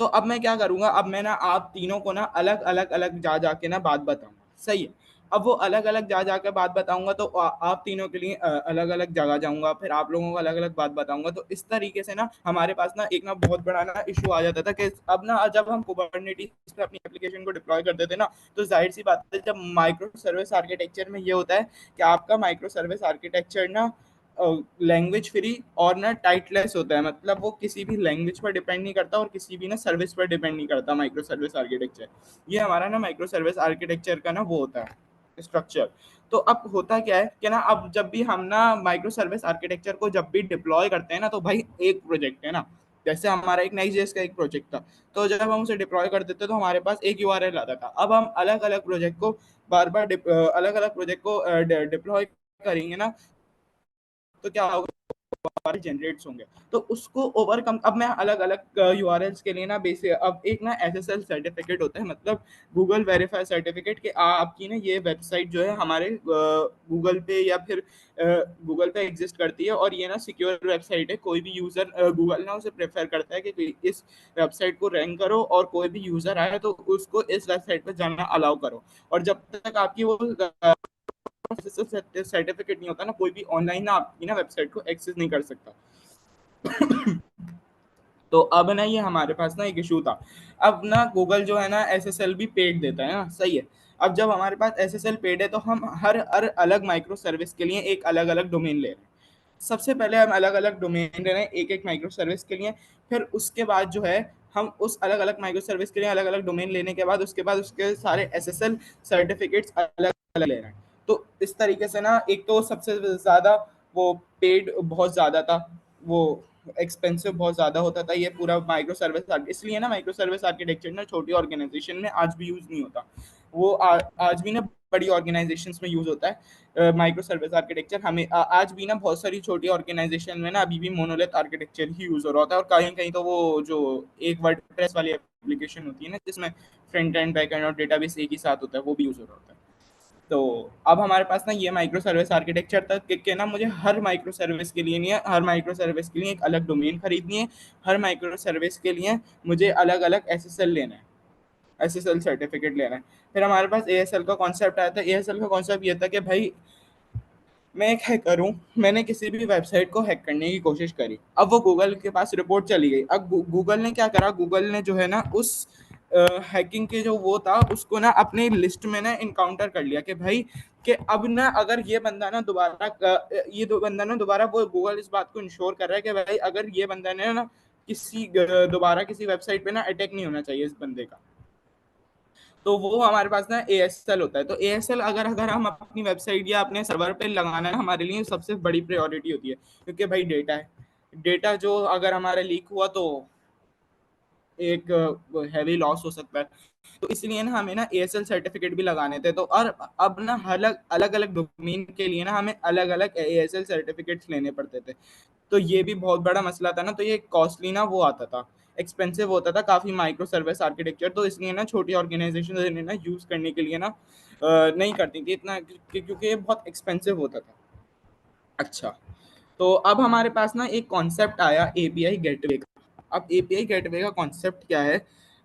तो अब मैं क्या करूंगा, अब मैं ना आप तीनों को ना अलग अलग अलग जा जाके ना बात बताऊंगा, सही है। अब वो अलग अलग जा जाकर बात बताऊंगा, तो आप तीनों के लिए अलग अलग जगह जाऊंगा, फिर आप लोगों को अलग अलग बात बताऊंगा। तो इस तरीके से ना हमारे पास ना एक ना बहुत बड़ा ना इशू आ जाता था कि अब ना जब हम कुबरनेटिस पे अपनी एप्लीकेशन को डिप्लॉय करते थे ना, तो जाहिर सी बात है, जब माइक्रो सर्विस आर्किटेक्चर में ये होता है कि आपका माइक्रो सर्विस आर्किटेक्चर ना लैंग्वेज फ्री और ना टाइटलेस होता है, मतलब वो किसी भी लैंग्वेज पर डिपेंड नहीं करता और किसी भी ना सर्विस पर डिपेंड नहीं करता माइक्रो सर्विस आर्किटेक्चर। ये हमारा ना माइक्रो सर्विस आर्किटेक्चर का ना वो होता है। स्ट्रक्चर। तो अब होता क्या है कि ना, अब जब भी हम ना माइक्रो सर्विस आर्किटेक्चर को जब भी डिप्लॉय करते हैं ना, तो भाई एक प्रोजेक्ट है ना, जैसे हमारा एक Next.js का एक प्रोजेक्ट था, तो जब हम उसे डिप्लॉय कर देते तो हमारे पास एक यूआरएल आता था। अब हम अलग अलग प्रोजेक्ट को बार बार अलग अलग प्रोजेक्ट को डिप्लॉय करेंगे ना, तो क्या होगा, जनरेट्स होंगे। तो उसको ओवरकम, अब मैं अलग अलग यूआरएल्स के लिए ना बेसिक, अब एक ना एसएसएल सर्टिफिकेट होता है, मतलब गूगल वेरीफाई सर्टिफिकेट, कि आपकी ना ये वेबसाइट जो है हमारे गूगल पे या फिर गूगल पे एग्जिस्ट करती है, और ये ना सिक्योर वेबसाइट है। कोई भी यूजर, गूगल ना उसे प्रेफर करता है कि इस वेबसाइट को रैंक करो, और कोई भी यूजर आए तो उसको इस वेबसाइट पर जाना अलाउ करो। और जब तक आपकी वो सर्टिफिकेट नहीं होता ना, कोई भी ऑनलाइन ना आपकी ना वेबसाइट को एक्सेस नहीं कर सकता। तो अब ना ये हमारे पास ना एक इशू था। अब ना गूगल जो है ना एसएसएल भी पेड देता है ना, सही है। अब जब हमारे पास एसएसएल पेड है, तो हम हर अलग माइक्रो सर्विस के लिए एक अलग अलग डोमेन ले रहे हैं। सबसे पहले हम अलग अलग डोमेन ले रहे हैं एक एक माइक्रो सर्विस के लिए। फिर उसके बाद जो है हम उस अलग अलग माइक्रो सर्विस के लिए अलग अलग डोमेन लेने के बाद उसके सारे एसएसएल सर्टिफिकेट्स अलग अलग ले रहे हैं। तो इस तरीके से ना, एक तो सबसे ज्यादा वो पेड बहुत ज्यादा था, वो एक्सपेंसिव बहुत ज्यादा होता था ये पूरा माइक्रो सर्विस। इसलिए ना माइक्रो सर्विस आर्किटेक्चर ना छोटी ऑर्गेनाइजेशन में आज भी यूज नहीं होता। वो आज भी ना बड़ी ऑर्गेनाइजेशंस में यूज होता है माइक्रो सर्विस आर्किटेक्चर। हमें आज भी ना बहुत सारी छोटी ऑर्गेनाइजेशन में ना अभी भी मोनोलिथ आर्किटेक्चर ही यूज हो रहा होता है। और कहीं कहीं तो वो जो एक वर्डप्रेस वाली एप्लीकेशन होती है ना, जिसमें फ्रंट एंड बैक एंड और डेटाबेस एक ही साथ होता है, वो भी यूज हो रहा होता है। तो अब हमारे पास ना ये माइक्रो सर्विस आर्किटेक्चर तक के ना, मुझे हर माइक्रो सर्विस के लिए नहीं है, हर माइक्रो सर्विस के लिए एक अलग डोमेन खरीदनी है। हर माइक्रो सर्विस के लिए मुझे अलग अलग एसएसएल लेना है, एसएसएल सर्टिफिकेट लेना है। फिर हमारे पास एएसएल का कॉन्सेप्ट आया था। एएसएल का कॉन्सेप्ट ये था कि भाई मैं एक हैकर हूँ, मैंने किसी भी वेबसाइट को हैक करने की कोशिश करी, अब वो गूगल के पास रिपोर्ट चली गई। अब गूगल ने क्या करा, गूगल ने जो है ना उस हैकिंग के जो वो था उसको ना अपनी लिस्ट में ना इनकाउंटर कर लिया कि भाई, कि अब ना अगर ये बंदा ना दोबारा ये दो बंदा ना दोबारा, वो गूगल इस बात को इंश्योर कर रहा है कि भाई अगर ये बंदा ने ना किसी दोबारा किसी वेबसाइट पे ना अटैक नहीं होना चाहिए इस बंदे का। तो वो हमारे पास ना एएसएल होता है। तो एएसएल अगर अगर हम अपनी वेबसाइट या अपने सर्वर पे लगाना है, हमारे लिए सबसे बड़ी प्रायोरिटी होती है, क्योंकि भाई डेटा है। डेटा जो अगर हमारा लीक हुआ तो एक हैवी लॉस हो सकता है। तो इसलिए ना हमें ना एएसएल सर्टिफिकेट भी लगाने थे। तो और अब ना अलग अलग अलग डोमेन के लिए ना हमें अलग अलग एएसएल सर्टिफिकेट्स लेने पड़ते थे। तो ये भी बहुत बड़ा मसला था ना, तो ये कॉस्टली ना वो आता था, एक्सपेंसिव होता था काफी माइक्रो सर्विस आर्किटेक्चर। तो इसलिए ना छोटी ऑर्गेनाइजेशन ना यूज करने के लिए ना नहीं करती थी इतना, क्योंकि ये बहुत एक्सपेंसिव होता था। अच्छा, तो अब हमारे पास ना एक कॉन्सेप्ट आया एपीआई गेटवे का। अब एपीआई गेटवे का कॉन्सेप्ट क्या है,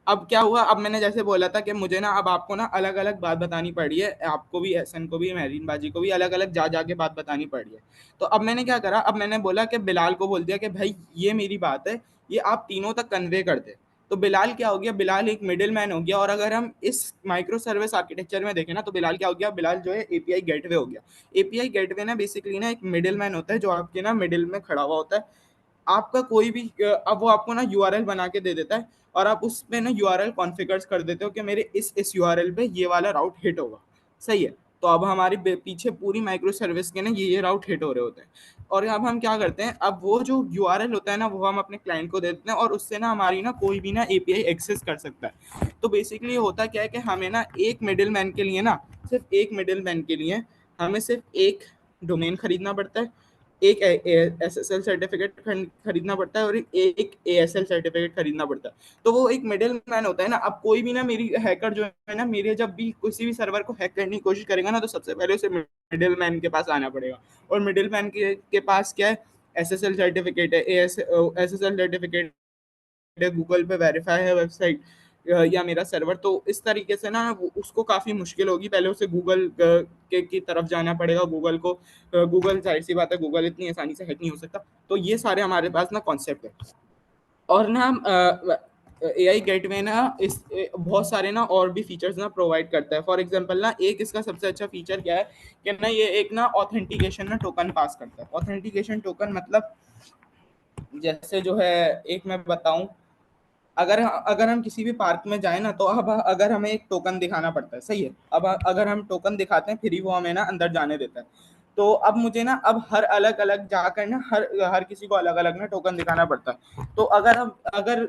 अब क्या हुआ, अब मैंने जैसे बोला था कि मुझे ना अब आपको ना अलग अलग बात बतानी पड़ी है, आपको भी, एहसन को भी, महरीन बाजी को भी अलग अलग जा जाके बात बतानी पड़ी है। तो अब मैंने क्या करा, अब मैंने बोला कि बिलाल को बोल दिया कि भाई ये मेरी बात है, ये आप तीनों तक कन्वे कर दे। तो बिलाल क्या हो गया, बिलाल एक मिडिल मैन हो गया। और अगर हम इस माइक्रो सर्विस आर्किटेक्चर में देखें ना, तो बिलाल क्या हो गया, बिलाल जो है एपीआई गेटवे हो गया। एपीआई गेटवे ना बेसिकली ना एक मिडिल मैन होता है, जो आपके ना मिडिल में खड़ा हुआ होता है। आपका कोई भी अब वो आपको ना यूआरएल बना के दे देता है, और आप उस पे ना यूआरएल कॉन्फ़िगर कर देते हो कि मेरे इस यूआरएल पे ये वाला राउट हिट होगा, सही है। तो अब हमारी पीछे पूरी माइक्रो सर्विस के ना ये राउट हिट हो रहे होते हैं। और अब हम क्या करते हैं, अब वो जो यूआरएल होता है ना, वो हम अपने क्लाइंट को दे देते हैं, और उससे ना हमारी ना कोई भी ना एपीआई एक्सेस कर सकता है। तो बेसिकली होता क्या है कि हमें ना एक मिडिल मैन के लिए ना, सिर्फ एक मिडिल मैन के लिए हमें सिर्फ एक डोमेन खरीदना पड़ता है, एक एसएसएल सर्टिफिकेट खरीदना पड़ता है, और एक एएसएल सर्टिफिकेट खरीदना पड़ता है। तो वो एक मिडिल मैन होता है ना। अब कोई भी ना, मेरी हैकर जो है ना, मेरे जब भी किसी भी सर्वर को हैक करने की कोशिश करेगा ना, तो सबसे पहले उसे मिडिल मैन के पास आना पड़ेगा। और मिडिल मैन के पास क्या है, एसएसएल सर्टिफिकेट है, एसएसएल सर्टिफिकेट है, गूगल पे वेरीफाई है वेबसाइट या मेरा सर्वर। तो इस तरीके से ना उसको काफ़ी मुश्किल होगी, पहले उसे गूगल की तरफ जाना पड़ेगा। गूगल को, गूगल जाहिर सी बात है, गूगल इतनी आसानी से हैक नहीं हो सकता। तो ये सारे हमारे पास ना कॉन्सेप्ट है। और ना एआई गेटवे ना बहुत सारे ना और भी फीचर्स ना प्रोवाइड करता है। फॉर एग्जांपल ना, एक इसका सबसे अच्छा फीचर क्या है कि ना ये एक ना ऑथेंटिकेशन ना टोकन पास करता है। ऑथेंटिकेशन टोकन मतलब, जैसे जो है, एक मैं बताऊं, अगर अगर हम किसी भी पार्क में जाए ना, तो अब अगर हमें एक टोकन दिखाना पड़ता है, सही है। अब अगर हम टोकन दिखाते हैं, फिर ही वो हमें ना अंदर जाने देता है। तो अब मुझे ना अब हर अलग अलग जाकर ना हर हर किसी को अलग अलग ना टोकन दिखाना पड़ता है। तो अगर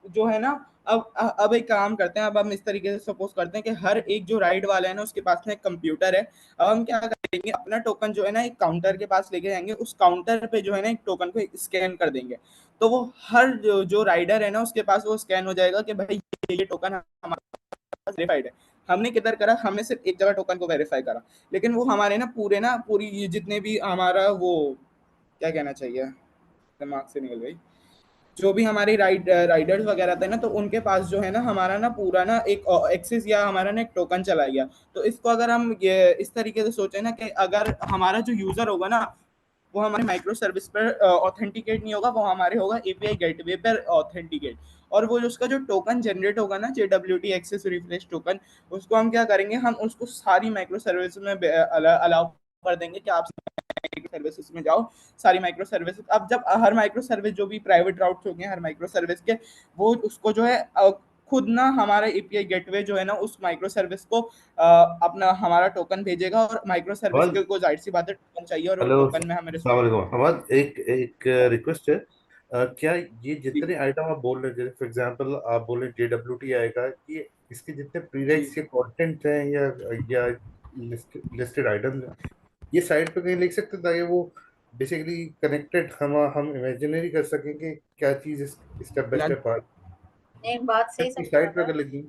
जो है ना, अब एक काम करते हैं, अब हम इस तरीके से सपोज करते हैं कि हर एक जो राइड वाला है ना, उसके पास में एक कंप्यूटर है। अब हम क्या करेंगे, अपना टोकन जो है ना एक काउंटर के पास लेके जाएंगे, उस काउंटर पे जो है ना एक टोकन को स्कैन कर देंगे। तो वो हर जो राइडर है ना, उसके पास वो स्कैन हो जाएगा कि भाई ये टोकन हमारे पास वेरीफाइड है। हमने किधर करा, हमने सिर्फ एक जगह टोकन को वेरीफाई करा, लेकिन वो हमारे ना पूरी ये जितने भी हमारा वो क्या कहना चाहिए, दिमाग से निकल गई, जो भी हमारी राइडर्स वगैरह थे ना, तो उनके पास जो है ना हमारा ना पूरा ना एक एक्सेस या हमारा ना एक टोकन चला गया। तो इसको अगर हम ये इस तरीके से सोचें ना, कि अगर हमारा जो यूजर होगा ना, वो हमारे माइक्रो सर्विस पर ऑथेंटिकेट नहीं होगा, वो हमारे होगा एपीआई गेटवे पर ऑथेंटिकेट। और वो जो उसका जो टोकन जनरेट होगा ना, JWT एक्सेस रिफ्रेश टोकन, उसको हम क्या करेंगे, हम उसको सारी माइक्रो सर्विस में अलाउ कर देंगे कि आप माइक्रो सर्विसेज में जाओ। सारी माइक्रो सर्विस, अब जब हर माइक्रो सर्विस जो भी प्राइवेट राउट्स हो गए हर माइक्रो सर्विस के, वो उसको जो है खुद ना हमारा एपीआई गेटवे जो है ना, उस माइक्रो सर्विस को अपना हमारा टोकन भेजेगा, और माइक्रो सर्विस अमन, को जाहिर सी बात है टोकन चाहिए, और वो हेलो, टोकन में हमें अस्सलाम वालेकुम। अमन, एक एक रिक्वेस्ट है। क्या ये जी जितने आइटम आप बोल रहे हैं, जैसे फॉर एग्जांपल आप बोल रहे हैं JWT आएगा, ये इसके जितने जी प्रीरेक्स के कंटेंट हैं या लिस्टेड आइटम्स हैं, ये साइट पे कहीं लिख सकते हैं ताकि वो बेसिकली कनेक्टेड हम इमेजिनरी कर सकें कि क्या चीज़ स्टेप बाय बिलाल, स्टेप आ नहीं, बात सही सब कर साइट पे रहा अगर है। लिखी।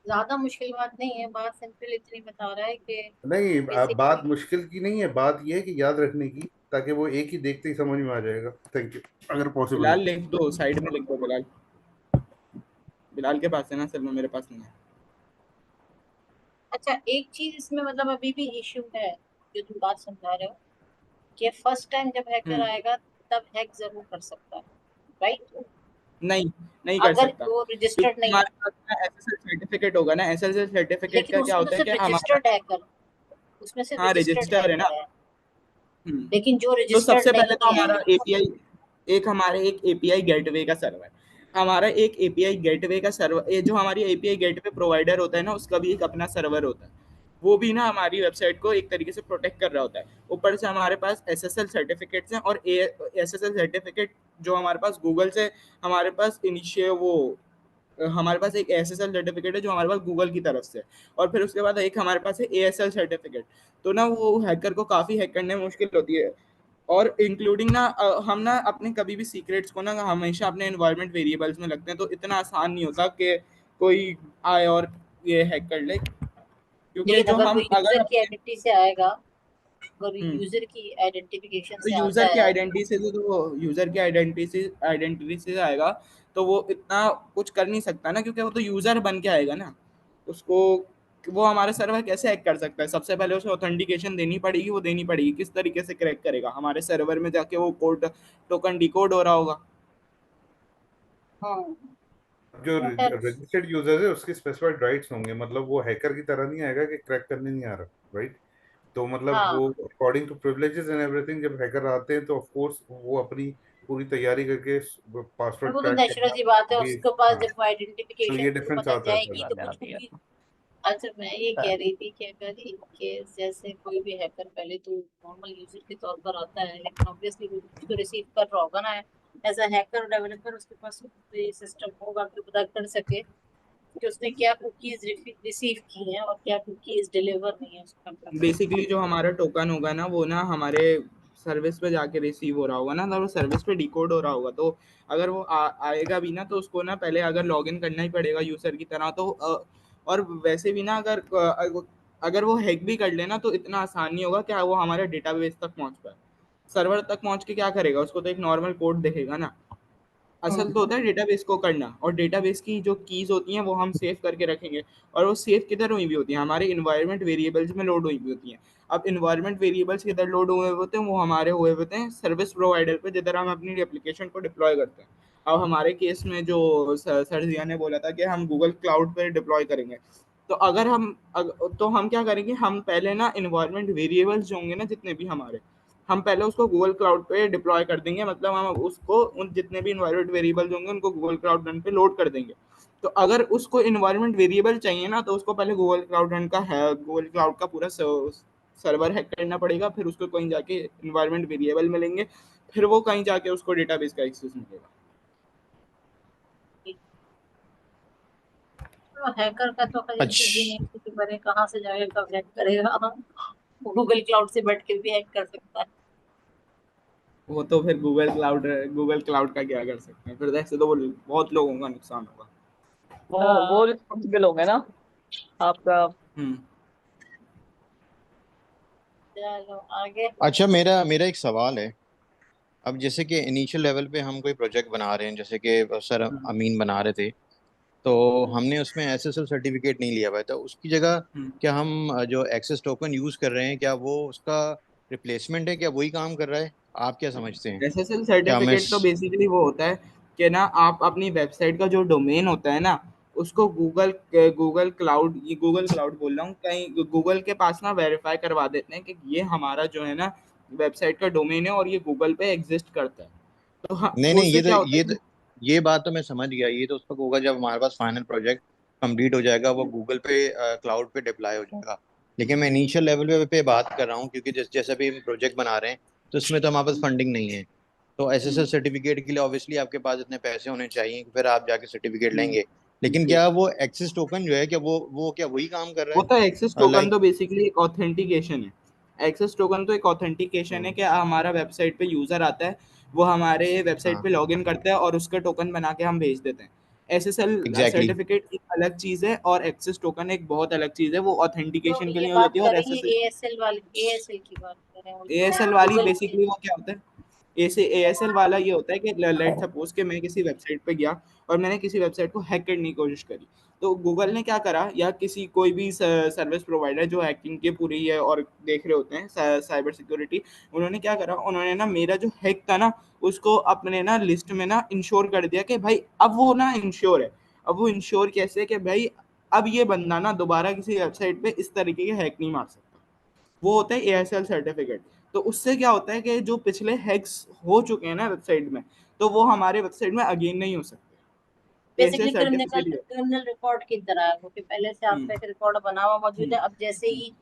ज्यादा मुश्किल बात नहीं है, बात सिंपल इतनी बता रहा है कि नहीं, बात बेसिकली मुश्किल की नहीं है, बात ये है कि याद रखने की, ताकि वो एक ही देखते ही समझ में आ जाएगा। थैंक यू, अगर पॉसिबल हो बिलाल तो। लिख दो, साइड में लिख दो बिलाल। बिलाल के पास है ना, असल में मेरे पास नहीं है। अच्छा, एक चीज इसमें मतलब अभी भी इश्यू है जो तुम बात समझा रहे हो, कि फर्स्ट टाइम जब हैकर हम्म, आएगा तब हैक जरूर कर सकता है, राइट? नहीं, नहीं कर अगर सकता, वो क्योंकि रजिस्टर्ड नहीं है। हमारे पास ना एसएसएल सर्टिफिकेट होगा ना। एसएसएल सर्टिफिकेट लेकिन का क्या उसमें तो होता है सिर्फ कि हमारा, रजिस्टर्ड हैकर, उसमें सिर्फ हाँ रजिस्टर्ड रजिस्टर है ना। हैकर है। लेकिन जो तो रजिस्टर्ड सबसे पहले नहीं तो है, हमारा एपीआई, एक एपीआई गेटवे का सर्वर, हमारा एक एपीआई गेटवे का सर्वर, ये जो हमारी एपीआई गेटवे प्रोवाइडर होता है ना, उसका भी एक अपना सर्वर होता है। वो भी ना हमारी वेबसाइट को एक तरीके से प्रोटेक्ट कर रहा होता है। ऊपर से हमारे पास एसएसएल सर्टिफिकेट्स हैं, और एसएसएल सर्टिफिकेट जो हमारे पास गूगल से, हमारे पास इनिशिए वो हमारे पास एक एसएसएल सर्टिफिकेट है जो हमारे पास गूगल की तरफ से है। और फिर उसके बाद एक हमारे पास है एएसएल सर्टिफिकेट। तो ना वो हैकर को काफ़ी हैक करने में मुश्किल होती है। और इंक्लूडिंग ना हम ना अपने कभी भी सीक्रेट्स को ना हमेशा अपने एनवायरनमेंट वेरिएबल्स में लगते हैं, तो इतना आसान नहीं होता कि कोई आए और ये हैक कर ले, क्योंकि लेकिन जो अगर वो हम अगर यूजर की अपने, आइडेंटिटी से आएगा, अगर हम्म, यूजर की आइडेंटिफिकेशन तो से आता है। यूजर की आइडेंटिटी से आएगा, तो वो इतना कुछ कर नहीं सकता ना, क्योंकि वो तो यूजर बन के आएगा ना। उसको वो हमारे सर्वर कैसे हैक कर सकता है? सबसे पहले उसे ऑथेंटिकेशन देनी पड़ेगी, वो देनी पड़ेगी। किस तरीके से क्रैक करेगा? हमारे सर्वर में जाके वो कोड टोकन डिकोड हो रहा होगा। हाँ, जो खैर, रजिस्टर्ड यूजर्स है उसके स्पेसिफाइड राइट्स होंगे, मतलब वो हैकर की तरह नहीं आएगा कि क्रैक करने नहीं आ रहा, राइट? तो मतलब हाँ, वो according to privileges and everything, जब हैकर आते हैं तो ऑफ कोर्स वो अपनी पूरी तैयारी करके और पासवर्ड वो तो क्रैक नेचुरल करना सी बात है, भी। उसके पास हाँ, जब वो तो आइडेंटिफिकेशन ये उसको डिफरेंस पता आता है फिर। जाएगी तो कुछ भी। अच्छा, मैं ये कह रही थी कि अगर इन केस जैसे कोई भी हैकर पहले तो नॉर्मल यूजर के तौर पर आता है, लेकिन ऑब्वियसली वो उसको रिसीव कर रहा होगा ना, एज अ हैकर डेवलपर उसके पास ये सिस्टम होगा कि पता कर सके कि उसने क्या कुकीज रिसीव की हैं और क्या कुकीज डिलीवर नहीं है उसका प्रेफरेंस। बेसिकली जो हमारा टोकन होगा ना, वो ना हमारे सर्विस पे जाके रिसीव हो रहा होगा ना, तो वो सर्विस पे डिकोड हो रहा होगा। तो अगर वो आएगा भी ना, तो उसको ना पहले अगर लॉगिन करना ही पड़ेगा यूजर की तरह। तो और वैसे भी ना, अगर वो हैक भी कर लेना, तो इतना आसान नहीं होगा कि वो हमारे डेटाबेस तक पहुंच पाए। सर्वर तक पहुंच के क्या करेगा? उसको तो एक नॉर्मल कोड दिखेगा ना। असल तो होता है डेटाबेस को करना, और डेटाबेस की जो कीज होती हैं वो हम सेव करके रखेंगे। और वो सेव किधर हुई भी होती हैं? हमारे इन्वायरमेंट वेरिएबल्स में लोड हुई भी होती हैं। अब इन्वायरमेंट वेरिएबल्स किधर लोड हुए होते हैं? वो हमारे हुए होते हैं सर्विस प्रोवाइडर पे, जिधर हम अपनी एप्लीकेशन को डिप्लॉय करते हैं। अब हमारे केस में जो सर जिया ने बोला था कि हम गूगल क्लाउड पर डिप्लॉय करेंगे, तो तो हम क्या करेंगे, हम पहले ना इन्वायरमेंट वेरिएबल्स जो होंगे ना जितने भी हमारे, हम पहले उसको गूगल क्लाउड पे डिप्लॉय कर देंगे, मतलब हम उसको उन जितने भी इन्वायरमेंट वेरिएबल्स होंगे उनको गूगल क्लाउड रन पे लोड कर देंगे। तो अगर उसको इन्वायरमेंट वेरिएबल चाहिए ना, तो उसको पहले गूगल क्लाउड रन का है, गूगल क्लाउड का पूरा सर्वर हैक करना पड़ेगा, फिर उसको कहीं जाके इन्वायरमेंट वेरिएबल मिलेंगे, फिर वो कहीं जाके उसको डेटाबेस का एक्सेस मिलेगा। तो हैकर का तो खैर कुछ भी नहीं, अच्छा क्योंकि बड़े कहाँ से जाएगा, कब हैक करेगा। गूगल क्लाउड से बैठ के भी हैक कर सकता है। वो तो फिर गूगल क्लाउड का क्या कर सकते हैं, फिर ऐसे तो बहुत लोगों का नुकसान होगा। वो रिस्पॉन्सिबल हो गए ना आपका। हम्म। चलो आगे। अच्छा, मेरा मेरा एक सवाल है। अब जैसे कि इनिशियल लेवल पे हम कोई प्रोजेक्ट बना रहे हैं, जैसे कि सर हम्म। अमीन बना रहे थे, तो हमने उसमें एसएसएल सर्टिफिकेट नहीं लिया हुआ था, उसकी जगह हम्म। क्या हम जो एक्सेस टोकन यूज कर रहे हैं, क्या वो उसका रिप्लेसमेंट है, क्या वही काम कर रहा है? आप क्या समझते हैं? एसएसएल क्या हमें सर्टिफिकेट तो बेसिकली वो होता है कि ना, आप अपनी वेबसाइट का जो डोमेन होता है ना, उसको गूगल क्लाउड, ये गूगल क्लाउड बोल रहा हूँ, कहीं गूगल के पास ना वेरीफाई करवा देते हैं कि ये हमारा जो है ना वेबसाइट का डोमेन है और ये गूगल पे एग्जिस्ट करता है। तो हाँ, नहीं नहीं, उससे क्या होता है ये बात तो मैं समझ गया। ये तो उसका होगा जब हमारे पास फाइनल प्रोजेक्ट कंप्लीट हो जाएगा, वो गूगल पे क्लाउड पे डिप्लॉय हो जाएगा। लेकिन मैं इनिशियल लेवल पे बात कर रहा हूँ, क्योंकि जैसे भी हम प्रोजेक्ट बना रहे हैं, तो इसमें तो हमारे पास फंडिंग नहीं है। तो एसएसएल सर्टिफिकेट के लिए ऑब्वियसली आपके पास इतने पैसे होने चाहिए कि फिर आप जाके सर्टिफिकेट लेंगे। लेकिन जी, क्या वो एक्सेस टोकन जो है, क्या वो क्या वही काम कर रहा वो तो एक्सेस है? टोकन तो बेसिकली एक ऑथेंटिकेशन है। एक्सेस टोकन तो एक ऑथेंटिकेशन है हम्म, कि हमारा वेबसाइट पे यूजर आता है, वो हमारे वेबसाइट हाँ, पे लॉगिन करता है और उसका टोकन बना के हम भेज देते हैं। SSL exactly. सर्टिफिकेट एक अलग चीज है और एक्सेस टोकन एक बहुत अलग चीज है, वो तो ऑथेंटिकेशन के ये लिए हो बात जाती है। और करेंगे एसएसएल एएसएल वाली, एएसएल की बात करें एएसएल वाली गूगल की। बेसिकली वो क्या होता है, ऐसे एएसएल वाला ये होता है कि लेट सपोज कि मैं किसी वेबसाइट पे गया और मैंने किसी वेबसाइट को हैक करने की कोशिश करी, तो गूगल ने क्या करा, या किसी कोई भी सर्विस प्रोवाइडर जो हैकिंग के पूरी है और देख रहे होते हैं साइबर सिक्योरिटी, उन्होंने क्या करा, उन्होंने ना मेरा जो हैक था ना उसको अपने ना लिस्ट में ना इंश्योर कर दिया कि भाई अब वो ना इंश्योर है। अब वो इंश्योर कैसे कि भाई अब ये बंदा ना दोबारा किसी वेबसाइट पे इस तरीके के हैक नहीं मार सकता। वो होता है एएसएल सर्टिफिकेट। तो उससे क्या होता है कि जो पिछले हैक्स हो चुके हैं ना वेबसाइट में, तो वो हमारे वेबसाइट में अगेन नहीं हो सकते। ऐसे बेसिकली क्रिमिनल सर्टिफिकेट ही होता क्रिमिनल रिकॉर्ड की तरह है वो, कि पहले से है। आपका एक रिकॉर्ड बना हुआ मौजूद है, अब जैसे हम्म। ही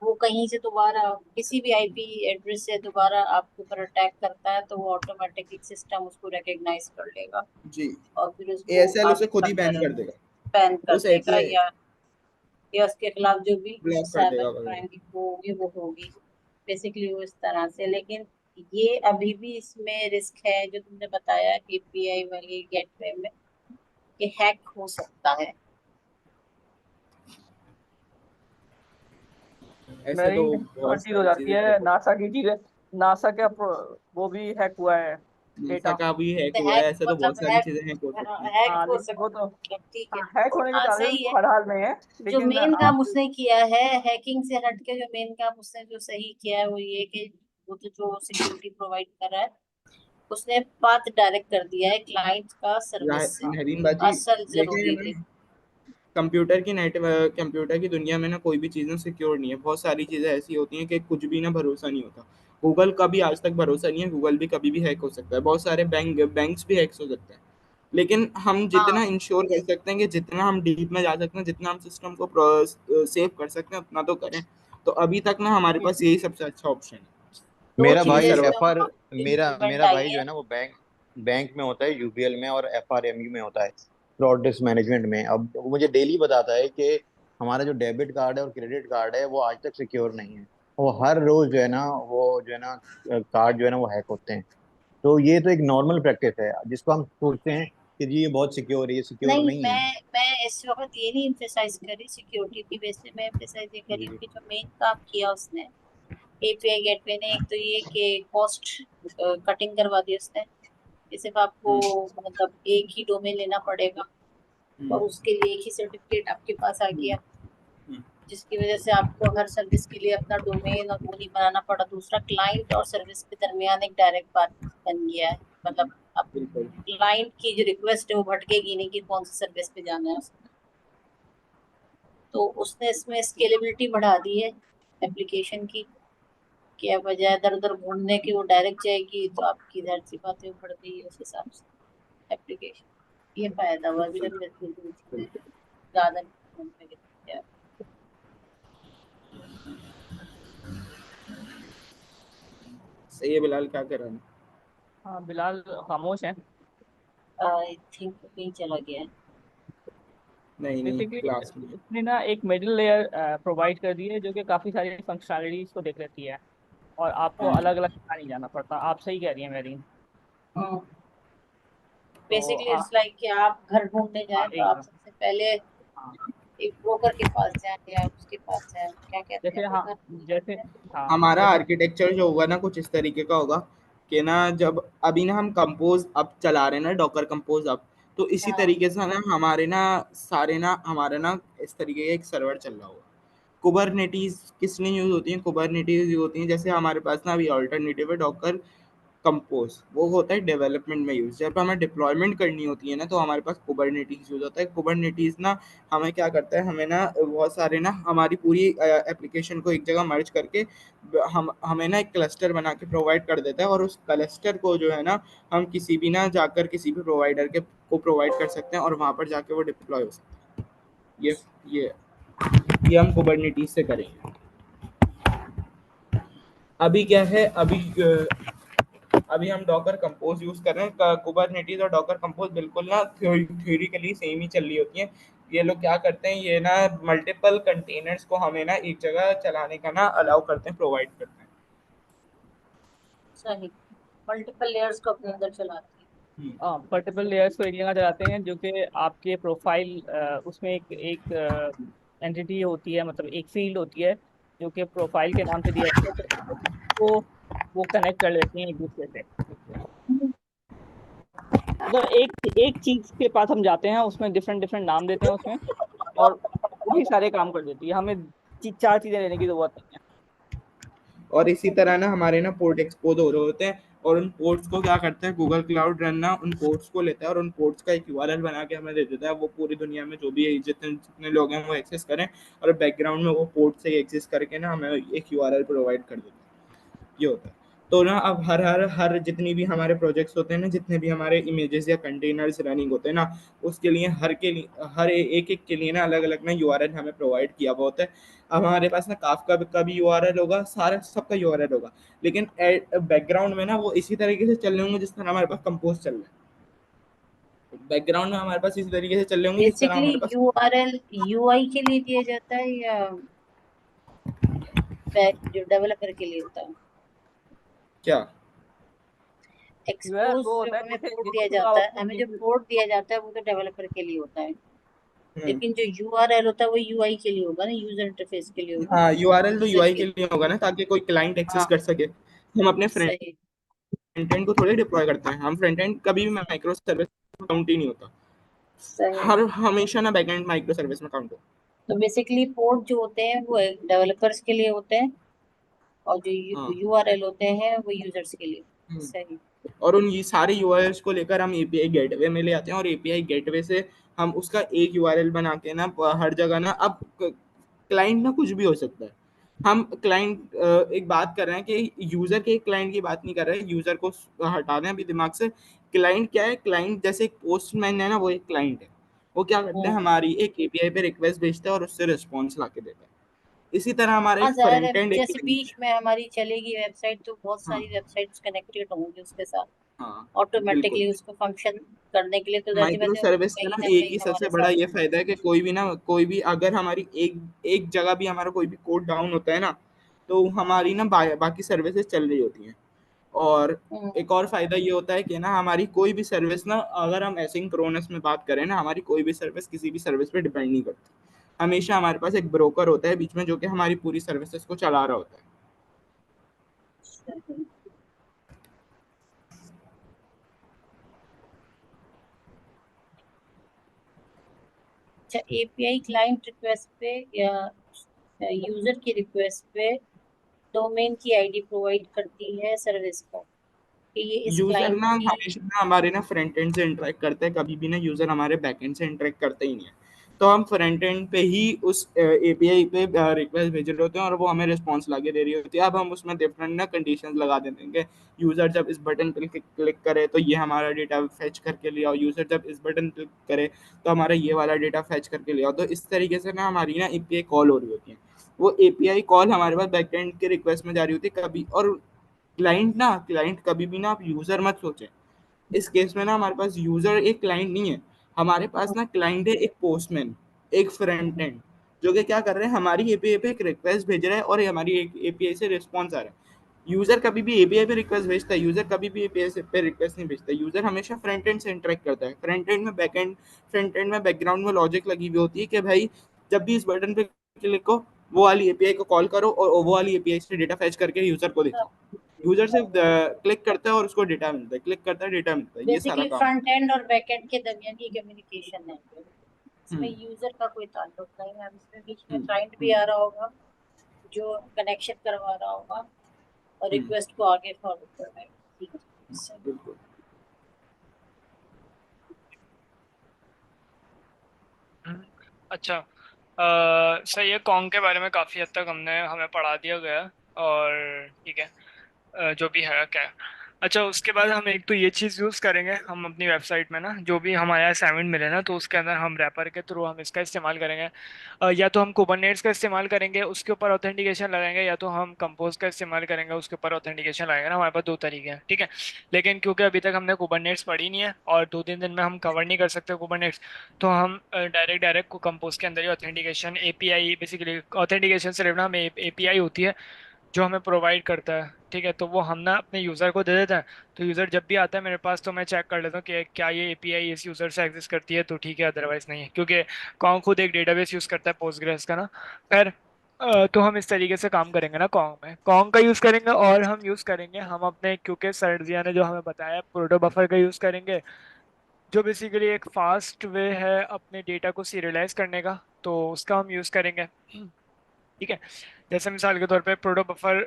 वो कहीं से दोबारा किसी भी आईपी एड्रेस से दोबारा आपके ऊपर अटैक करता है, तो वो ऑटोमेटिकली सिस्टम उसको रिकॉग्नाइज कर लेगा जी, और फिर उसको एएसएल उसे आगे खुद ही करता बैन कर रहेगा, देगा, बैन कर उस ऐप देगा, से या उसके खिलाफ जो भी ब्लॉक कर साइबर देगा वगैरह। क्राइम की वो होगी वो होगी। बेसिकली वो इस तरह से, लेकिन ये अभी भी इसमें रिस्क है जो तुमने बताया एपीआई वाली गेटवे में, कि हैक हो सकता है। ऐसे तो मेरी बहुत चीज हो सारी जाती चीजें है, हैक हो नासा की चीज, नासा का वो भी हैक हुआ है सकती हैं, डेटा। का भी हैक तो हुआ है, हैक ऐसे तो बहुत मतलब सारी हैक, चीजें हैक हो सकती हैं। हैक हाँ हो लेकिन वो सकता तो, है, ठीक है। हाँ, हैक होने के हाँ चांसेस सही है। तो हर हाल में है। जो लेकिन मेन आप, काम उसने किया है, हैकिंग से हटके जो मेन काम उसने जो सही किया है वो ये कि वो तो जो सिक्योरिटी प्रोवाइड कर रहा है, उसने पाथ डायरेक्ट कर दिया है क्लाइंट का सर्विस से। नरीन बाजी, असल देखें जरूरी ना, थी। कंप्यूटर की दुनिया में ना कोई भी चीज़ें सिक्योर नहीं है। बहुत सारी चीज़ें ऐसी होती हैं कि कुछ भी ना भरोसा नहीं होता। गूगल का भी आज तक भरोसा नहीं है, गूगल भी कभी भी हैक हो सकता है, बहुत सारे बैंक्स भी हैक हो सकते हैं। लेकिन हम जितना हाँ इंश्योर कर सकते हैं कि जितना हम डीप में जा सकते हैं, जितना हम सिस्टम को सेव कर सकते हैं उतना तो करें। तो अभी तक ना हमारे पास यही सबसे अच्छा ऑप्शन है। दो मेरा हमें भाई चीजें सर्वर इसमें एफ आर मेरा इम्प्रूवमेंट मेरा आई भाई जो है। है ना, वो बैंक बैंक में होता है, यूबीएल में, और एफआरएमयू में होता है, फ्रॉड रिस्क मैनेजमेंट में। अब वो मुझे डेली बताता है कि हमारा जो डेबिट कार्ड है और क्रेडिट कार्ड है, वो आज तक सिक्योर नहीं है। वो हर रोज जो है ना, वो जो है ना, कार्ड जो है ना वो हैक होते हैं। तो ये तो एक नॉर्मल प्रैक्टिस है जिसको हम सोचते हैं कि जी ये बहुत सिक्योर है, ये सिक्योर नहीं, नहीं है। मैं इस वक्त ये नहीं इम्फेसाइज कर रही सिक्योरिटी की बेस पे, मैं इम्फेसाइज ये कर रही हूँ जी कि जो मेन काम किया उसने एपीआई गेटवे ने, एक तो ये कि कॉस्ट कटिंग करवा दी उसने, कि सिर्फ आपको हम्म। मतलब एक ही डोमेन लेना पड़ेगा हम्म। और उसके लिए एक ही सर्टिफिकेट आपके पास आ हम्म। गया, हम्म। जिसकी वजह से आपको हर सर्विस के लिए अपना डोमेन और वो नहीं बनाना पड़ा। दूसरा, क्लाइंट और सर्विस के दरमियान एक डायरेक्ट बात बन गया है, मतलब अब बिल्कुल। क्लाइंट की जो रिक्वेस्ट है वो भटकेगी नहीं कि कौन सी सर्विस पे जाना है उसको। तो उसने इसमें स्केलेबिलिटी बढ़ा दी है एप्लीकेशन की, क्या बजाय इधर उधर ढूंढने की वो डायरेक्ट जाएगी, तो आपकी जाहिर सी बात है बढ़ गई है उस हिसाब से एप्लीकेशन। ये फायदा हुआ अभी तक मेरे को जो चीजें ज्यादा ढूंढने के लिए। सही है। बिलाल क्या कर रहा है? हाँ, बिलाल खामोश है। आई थिंक कहीं चला गया है। नहीं नहीं, बेसिकली क्लास में। इसने ना एक मिडिल लेयर प्रोवाइड कर दी है जो कि काफ़ी सारी फंक्शनैलिटीज को देख लेती है, और आपको हाँ अलग अलग जगह नहीं जाना पड़ता। आप सही कह रही हैं मेरीन। तो बेसिकली इट्स लाइक कि आप घर ढूंढने हाँ, जाएं तो आप एकदम। सबसे पहले हाँ, एक ब्रोकर के पास जाएं या उसके पास जाएं, क्या कहते हैं जैसे हाँ, ब्रोकर जैसे कहते हैं। हाँ, हमारा जैसे आर्किटेक्चर जो होगा ना कुछ इस तरीके का होगा कि ना, जब अभी ना हम कंपोज अब चला रहे हैं ना, डॉकर कंपोज अब, तो इसी हाँ तरीके से ना हमारे ना सारे ना हमारे ना इस तरीके का एक सर्वर चल रहा होगा। कुबरनेटीज किस लिए यूज होती है? कुबरनेटीज यूज होती हैं जैसे हमारे पास ना अभी ऑल्टरनेटिव है डॉकर कंपोज, वो होता है डेवलपमेंट में यूज। जब हमें डिप्लॉयमेंट करनी होती है ना तो हमारे पास कुबरनेटीज यूज होता है। कुबरनेटीज ना हमें क्या करता है, हमें ना बहुत सारे ना हमारी पूरी एप्लीकेशन को एक जगह मर्ज करके हम हमें ना एक क्लस्टर बना के प्रोवाइड कर देता है, और उस क्लस्टर को जो है ना हम किसी भी ना जाकर किसी भी प्रोवाइडर के को प्रोवाइड कर सकते हैं, और वहां पर जाके वो डिप्लॉय हो सकता है। ये ये ये हम कुबरनेटीज से करेंगे। अभी क्या है, अभी हम डॉकर कंपोज यूज कर रहे हैं। कुबरनेटीज और डॉकर कंपोज बिल्कुल ना थ्योरिटिकली सेम ही चल रही होती हैं। ये लोग क्या करते हैं, ये ना मल्टीपल कंटेनर्स को हमें ना एक जगह चलाने का ना अलाउ करते हैं, प्रोवाइड करते हैं। सही, मल्टीपल लेयर्स को अपने अंदर चलाती हाँ, मल्टीपल लेयर्स को एक जगह चलाते हैं, जो कि आपके प्रोफाइल उसमें एक एक एंटिटी होती है, मतलब एक फील्ड होती है जो कि प्रोफाइल के नाम से दिया जाता है, तो वो कनेक्ट कर लेते हैं एक दूसरे से। है। मतलब एक एक चीज के पास हम जाते हैं, उसमें डिफरेंट डिफरेंट नाम देते हैं उसमें, और वही सारे काम कर देती है। हमें चार चीजें लेने की जरूरत नहीं है। और इसी तरह ना हमारे ना पोर्ट एक्सपोज हो रहे होते हैं, और उन पोर्ट्स को क्या करता है गूगल क्लाउड रन ना उन पोर्ट्स को लेता है और उन पोर्ट्स का एक यूआरएल बना के हमें दे देता है। वो पूरी दुनिया में जो भी है, जितने जितने लोग हैं वो एक्सेस करें, और बैकग्राउंड में वो पोर्ट से एक्सेस करके ना हमें एक यूआरएल प्रोवाइड कर देता है। ये होता है। तो ना अब हर जितनी भी हमारे प्रोजेक्ट्स होते हैं ना, जितने भी हमारे इमेजेस या कंटेनर्स रनिंग होते हैं ना, उसके लिए एक एक के लिए ना अलग अलग ना यूआरएल हमें प्रोवाइड किया हुआ होता है। अब हमारे पास ना काफका का भी यूआरएल होगा, सारा सबका यूआरएल होगा, लेकिन बैकग्राउंड में ना वो इसी तरीके से चल रहे होंगे जिस तरह हमारे पास कंपोज चल रहा है। बैकग्राउंड में हमारे पास इसी तरीके से चल रहे होंगे जिस तरह बेसिकली हमारे पास। यूआरएल यूआई के लिए दिया जाता है या बैक जो डेवलपर के लिए होता है। क्या? यूआरएल एक्सपोज वो जो होता है हमें जैसे पोर्ट दिया जिसको आप जाता है, अपने हमें जो पोर्ट दिया जाता है वो तो डेवलपर के लिए होता है, हम्म। लेकिन जो यूआरएल होता है वो यूआई के लिए होगा ना, यूजर इंटरफेस के लिए होगा, हाँ, यूआरएल तो यूजर यूआई के के लिए। लिए होगा ना, ताकि कोई क्लाइंट एक्सेस हाँ कर सके। हम अपने सही फ्रंट एंड को थोड़ी डिप्लॉय करते हैं। हम फ्रंट एंड कभी भी माइक्रो सर्विस काउंट ही नहीं होता। सही। हर हमेशा ना बैकएंड माइक्रो सर्विस में काउंट हो। तो बेसिकली पोर्ट जो होते हैं वो डेवलपर्स के लिए होते हैं, और जो हाँ। यूआरएल होते हैं वो यूजर्स के लिए। हम्म। सही। और उन ये सारे यूआरएल्स को लेकर हम एपीआई गेटवे में ले आते हैं, और एपीआई गेटवे से हम उसका एक यूआरएल बना के ना हर जगह ना, अब क्लाइंट ना कुछ भी हो सकता है। हम क्लाइंट एक बात कर रहे हैं कि यूजर के क्लाइंट की बात नहीं कर रहे हैं, यूजर को हटा दें अभी दिमाग से। क्लाइंट क्या है? क्लाइंट जैसे एक पोस्टमैन है ना, वो एक क्लाइंट है। वो क्या करता है, हम्म। हमारी एक एपीआई पे रिक्वेस्ट भेजता है और उससे रिस्पॉन्स ला के देता है। इसी तरह हमारा हाँ एक जाहिर है, फ्रंट एंड एक जैसे क्लाइंट बीच है। में हमारी चलेगी वेबसाइट तो बहुत हाँ सारी वेबसाइट्स कनेक्टेड होंगी उसके साथ, हाँ, बिल्कुल। ऑटोमेटिकली उसको फंक्शन करने के लिए, तो जाहिर सी माइक्रो बात है वो सर्विस का कहीं ना ना एक कहीं ही सबसे हमारे बड़ा साथ। ये फायदा है कि कोई भी अगर हमारी एक एक जगह भी हमारा कोई भी कोड डाउन होता है ना, तो हमारी ना बाकी सर्विसेज चल रही होती हैं। और हम्म। एक और फायदा ये होता है कि ना हमारी कोई भी सर्विस ना, अगर हम एसिंक्रोनस में बात करें ना, हमारी कोई भी सर्विस किसी भी सर्विस पे डिपेंड नहीं करती। हमेशा हमारे पास एक ब्रोकर होता है बीच में, जो कि हमारी पूरी सर्विसेज को चला रहा होता है। सही। अच्छा, एपीआई क्लाइंट रिक्वेस्ट पे या यूजर की रिक्वेस्ट पे डोमेन की आईडी प्रोवाइड करती है सर्विस को, कि ये इस यूजर क्लाइंट ना की। हमेशा ना हमारे ना फ्रंट एंड से इंटरेक्ट करते हैं, कभी भी ना यूजर हमारे बैक एंड से इंटरेक्ट करते ही नहीं है। तो हम फ्रंट एंड पे ही उस एपीआई पे रिक्वेस्ट भेज रहे होते हैं और वो हमें रिस्पॉन्स लाके दे रही होती है। अब हम उसमें डिफरेंट ना कंडीशंस लगा देते हैं कि यूज़र जब इस बटन पर क्लिक करे तो ये हमारा डेटा फेच करके ले आओ, यूज़र जब इस बटन क्लिक करे तो हमारा ये वाला डेटा फेच करके ले आओ। तो इस तरीके से ना हमारी ना एपीआई कॉल हो रही होती है, वो एपीआई कॉल हमारे पास बैकएंड के रिक्वेस्ट में जा रही होती है कभी। और क्लाइंट कभी भी ना, आप यूज़र मत सोचें, इस केस में ना हमारे पास यूजर एक क्लाइंट नहीं है, हमारे पास ना क्लाइंट है एक पोस्टमैन, एक फ्रंट एंड, जो कि क्या कर रहे हैं, हमारी एपीआई पे एक रिक्वेस्ट भेज रहा है और हमारी एपीआई से रिस्पॉन्स आ रहा है। यूजर कभी भी एपीआई पे रिक्वेस्ट भेजता है, यूजर कभी भी एपीआई पे रिक्वेस्ट नहीं भेजता। यूजर हमेशा फ्रंट एंड से इंटरेक्ट करता है। फ्रंट एंड में बैकग्राउंड में लॉजिक लगी हुई होती है कि भाई जब भी इस बटन पे क्लिक हो, वो वाली एपीआई को कॉल करो और वो वाली एपीआई से डेटा फैच करके यूजर को दिखाओ। यूजर से क्लिक करता है और उसको डेटा मिलता है, क्लिक करता है डेटा मिलता है, ये सारा बेसिकली काम। फ्रंट एंड और बैक एंड के दरमियान की कम्युनिकेशन है, इसमें हम्म यूजर का कोई ताल्लुक नहीं है। अब इसमें बीच में हम्म क्लाइंट भी आ रहा होगा जो कनेक्शन करवा रहा होगा और हम्म, रिक्वेस्ट को आगे फॉरवर्ड करवाएगा। ठीक है, इससे बिल्कुल। हम्म, अच्छा। सही है, कॉन्ग के बारे में काफी हद तक हमें पढ़ा दिया गया। और ठीक है, जो भी है क्या है। अच्छा, उसके बाद हम एक तो ये चीज़ यूज़ करेंगे, हम अपनी वेबसाइट में ना जो भी हमारे असाइनमेंट मिले ना, तो उसके अंदर हम रैपर के थ्रू हम इसका इस्तेमाल करेंगे। या तो हम कुबरनेट्स का इस्तेमाल करेंगे, उसके ऊपर ऑथेंटिकेशन लगाएंगे, या तो हम कंपोज का इस्तेमाल करेंगे, उसके ऊपर ऑथेंटिकेशन लगाएंगे ना। हमारे पास दो तरीके हैं, ठीक है। लेकिन क्योंकि अभी तक हमने कुबरनेट्स पढ़ी नहीं है और 2-3 दिन में हम कवर नहीं कर सकते कुबरनेट्स, तो हम डायरेक्ट डायरेक्ट कंपोज के अंदर ही ऑथेंटिकेशन एपीआई, बेसिकली ऑथेंटिकेशन सिर्फ ना हमें एपीआई होती है जो हमें प्रोवाइड करता है, ठीक है। तो वो हम ना अपने यूज़र को दे देते हैं। तो यूज़र जब भी आता है मेरे पास, तो मैं चेक कर लेता हूँ कि क्या ये एपीआई इस यूज़र से एग्जिस्ट करती है, तो ठीक है, अदरवाइज नहीं है, क्योंकि कॉन्ग खुद एक डेटाबेस यूज़ करता है पोस्टग्रेस का ना। खैर, तो हम इस तरीके से काम करेंगे ना कॉन्ग में, कॉन्ग का यूज़ करेंगे। और हम यूज़ करेंगे हम अपने, क्योंकि सर्जिया ने जो हमें बताया, प्रोटो बफर का यूज़ करेंगे, जो बेसिकली एक फास्ट वे है अपने डेटा को सीरियलाइज करने का, तो उसका हम यूज़ करेंगे, ठीक है। जैसे मिसाल के तौर पे प्रोटो बफर,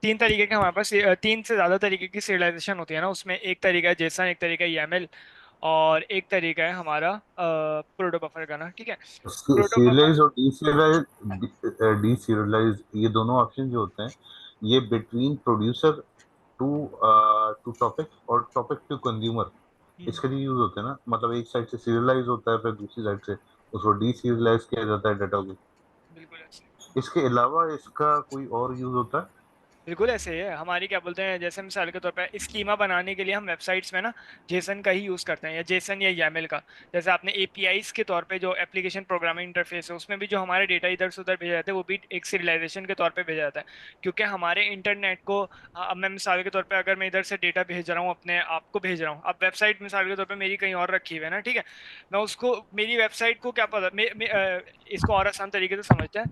3 तरीके के हमारे पास, 3 से ज़्यादा तरीके की सीरियलाइजेशन होती है ना उसमें। एक तरीका है जेसन, एक तरीका है YAML, और एक तरीका है हमारा प्रोटो बफर का ना, ठीक है। प्रोटो बफर, सीरियलाइज और डी सीरियलाइज, ये दोनों ऑप्शन जो होते हैं, ये between producer to to topic और टॉपिक टू कंज्यूमर, इसके लिए यूज होते हैं ना। मतलब एक साइड से सीरियलाइज होता है, फिर दूसरी साइड से उसको डी सीरियलाइज किया जाता है डाटा को। बिल्कुल ऐसे, इसके अलावा इसका कोई और यूज होता है? बिल्कुल ऐसे ही है हमारी, क्या बोलते हैं, जैसे मिसाल के तौर पे स्कीमा बनाने के लिए हम वेबसाइट्स में ना जेसन का ही यूज़ करते हैं, या जेसन या YAML का। जैसे आपने एपीआईज के तौर पे जो एप्लीकेशन प्रोग्रामिंग इंटरफेस है, उसमें भी जो हमारे डेटा इधर से उधर भेजा जाता है, वो भी एक सीरियलाइजेशन के तौर पे भेजा जाता है। क्योंकि हमारे इंटरनेट को, अब मैं मिसाल के तौर पे अगर मैं इधर से डेटा भेज रहा हूँ, अपने आप को भेज रहा हूँ, अब वेबसाइट मिसाल के तौर पे मेरी कहीं और रखी हुई है ना, ठीक है। मैं उसको, मेरी वेबसाइट को क्या पता, इसको और आसान तरीके से समझते हैं।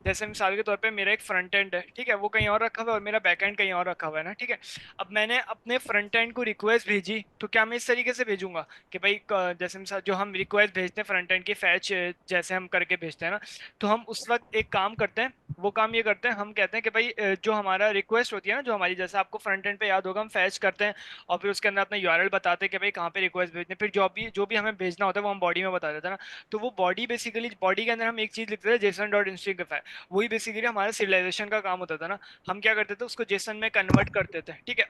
जैसे मिसाल के तौर पे मेरा एक फ्रंट एंड है, ठीक है, वो कहीं और रखा हुआ है, और मेरा बैक एंड कहीं और रखा हुआ है ना, ठीक है। अब मैंने अपने फ्रंट एंड को रिक्वेस्ट भेजी, तो क्या मैं इस तरीके से भेजूंगा कि भाई, जैसे मिसाल जो हम रिक्वेस्ट भेजते हैं फ्रंट एंड की फैच, जैसे हम करके भेजते हैं ना, तो हम उस वक्त एक काम करते हैं। वो काम ये करते हैं, हम कहते हैं कि भाई, जो हमारा रिक्वेस्ट होती है ना, जो हमारी, जैसे आपको फ्रंट एंड पे याद होगा, हम फैच करते हैं और फिर उसके अंदर अपना यूआरएल बताते हैं कि भाई कहाँ पे रिक्वेस्ट भेजनी है, फिर जो भी हमें भेजना होता है वो हम बॉडी में बता देते हैं ना। तो वो बॉडी, बेसिकली बॉडी के अंदर हम एक चीज लिखते थे, जेसन डॉट इंस्टिंग, वही बेसिकली हमारा सिविलाइजेशन का काम होता था ना। हम क्या करते थे, उसको जेसन में कन्वर्ट करते थे, ठीक है,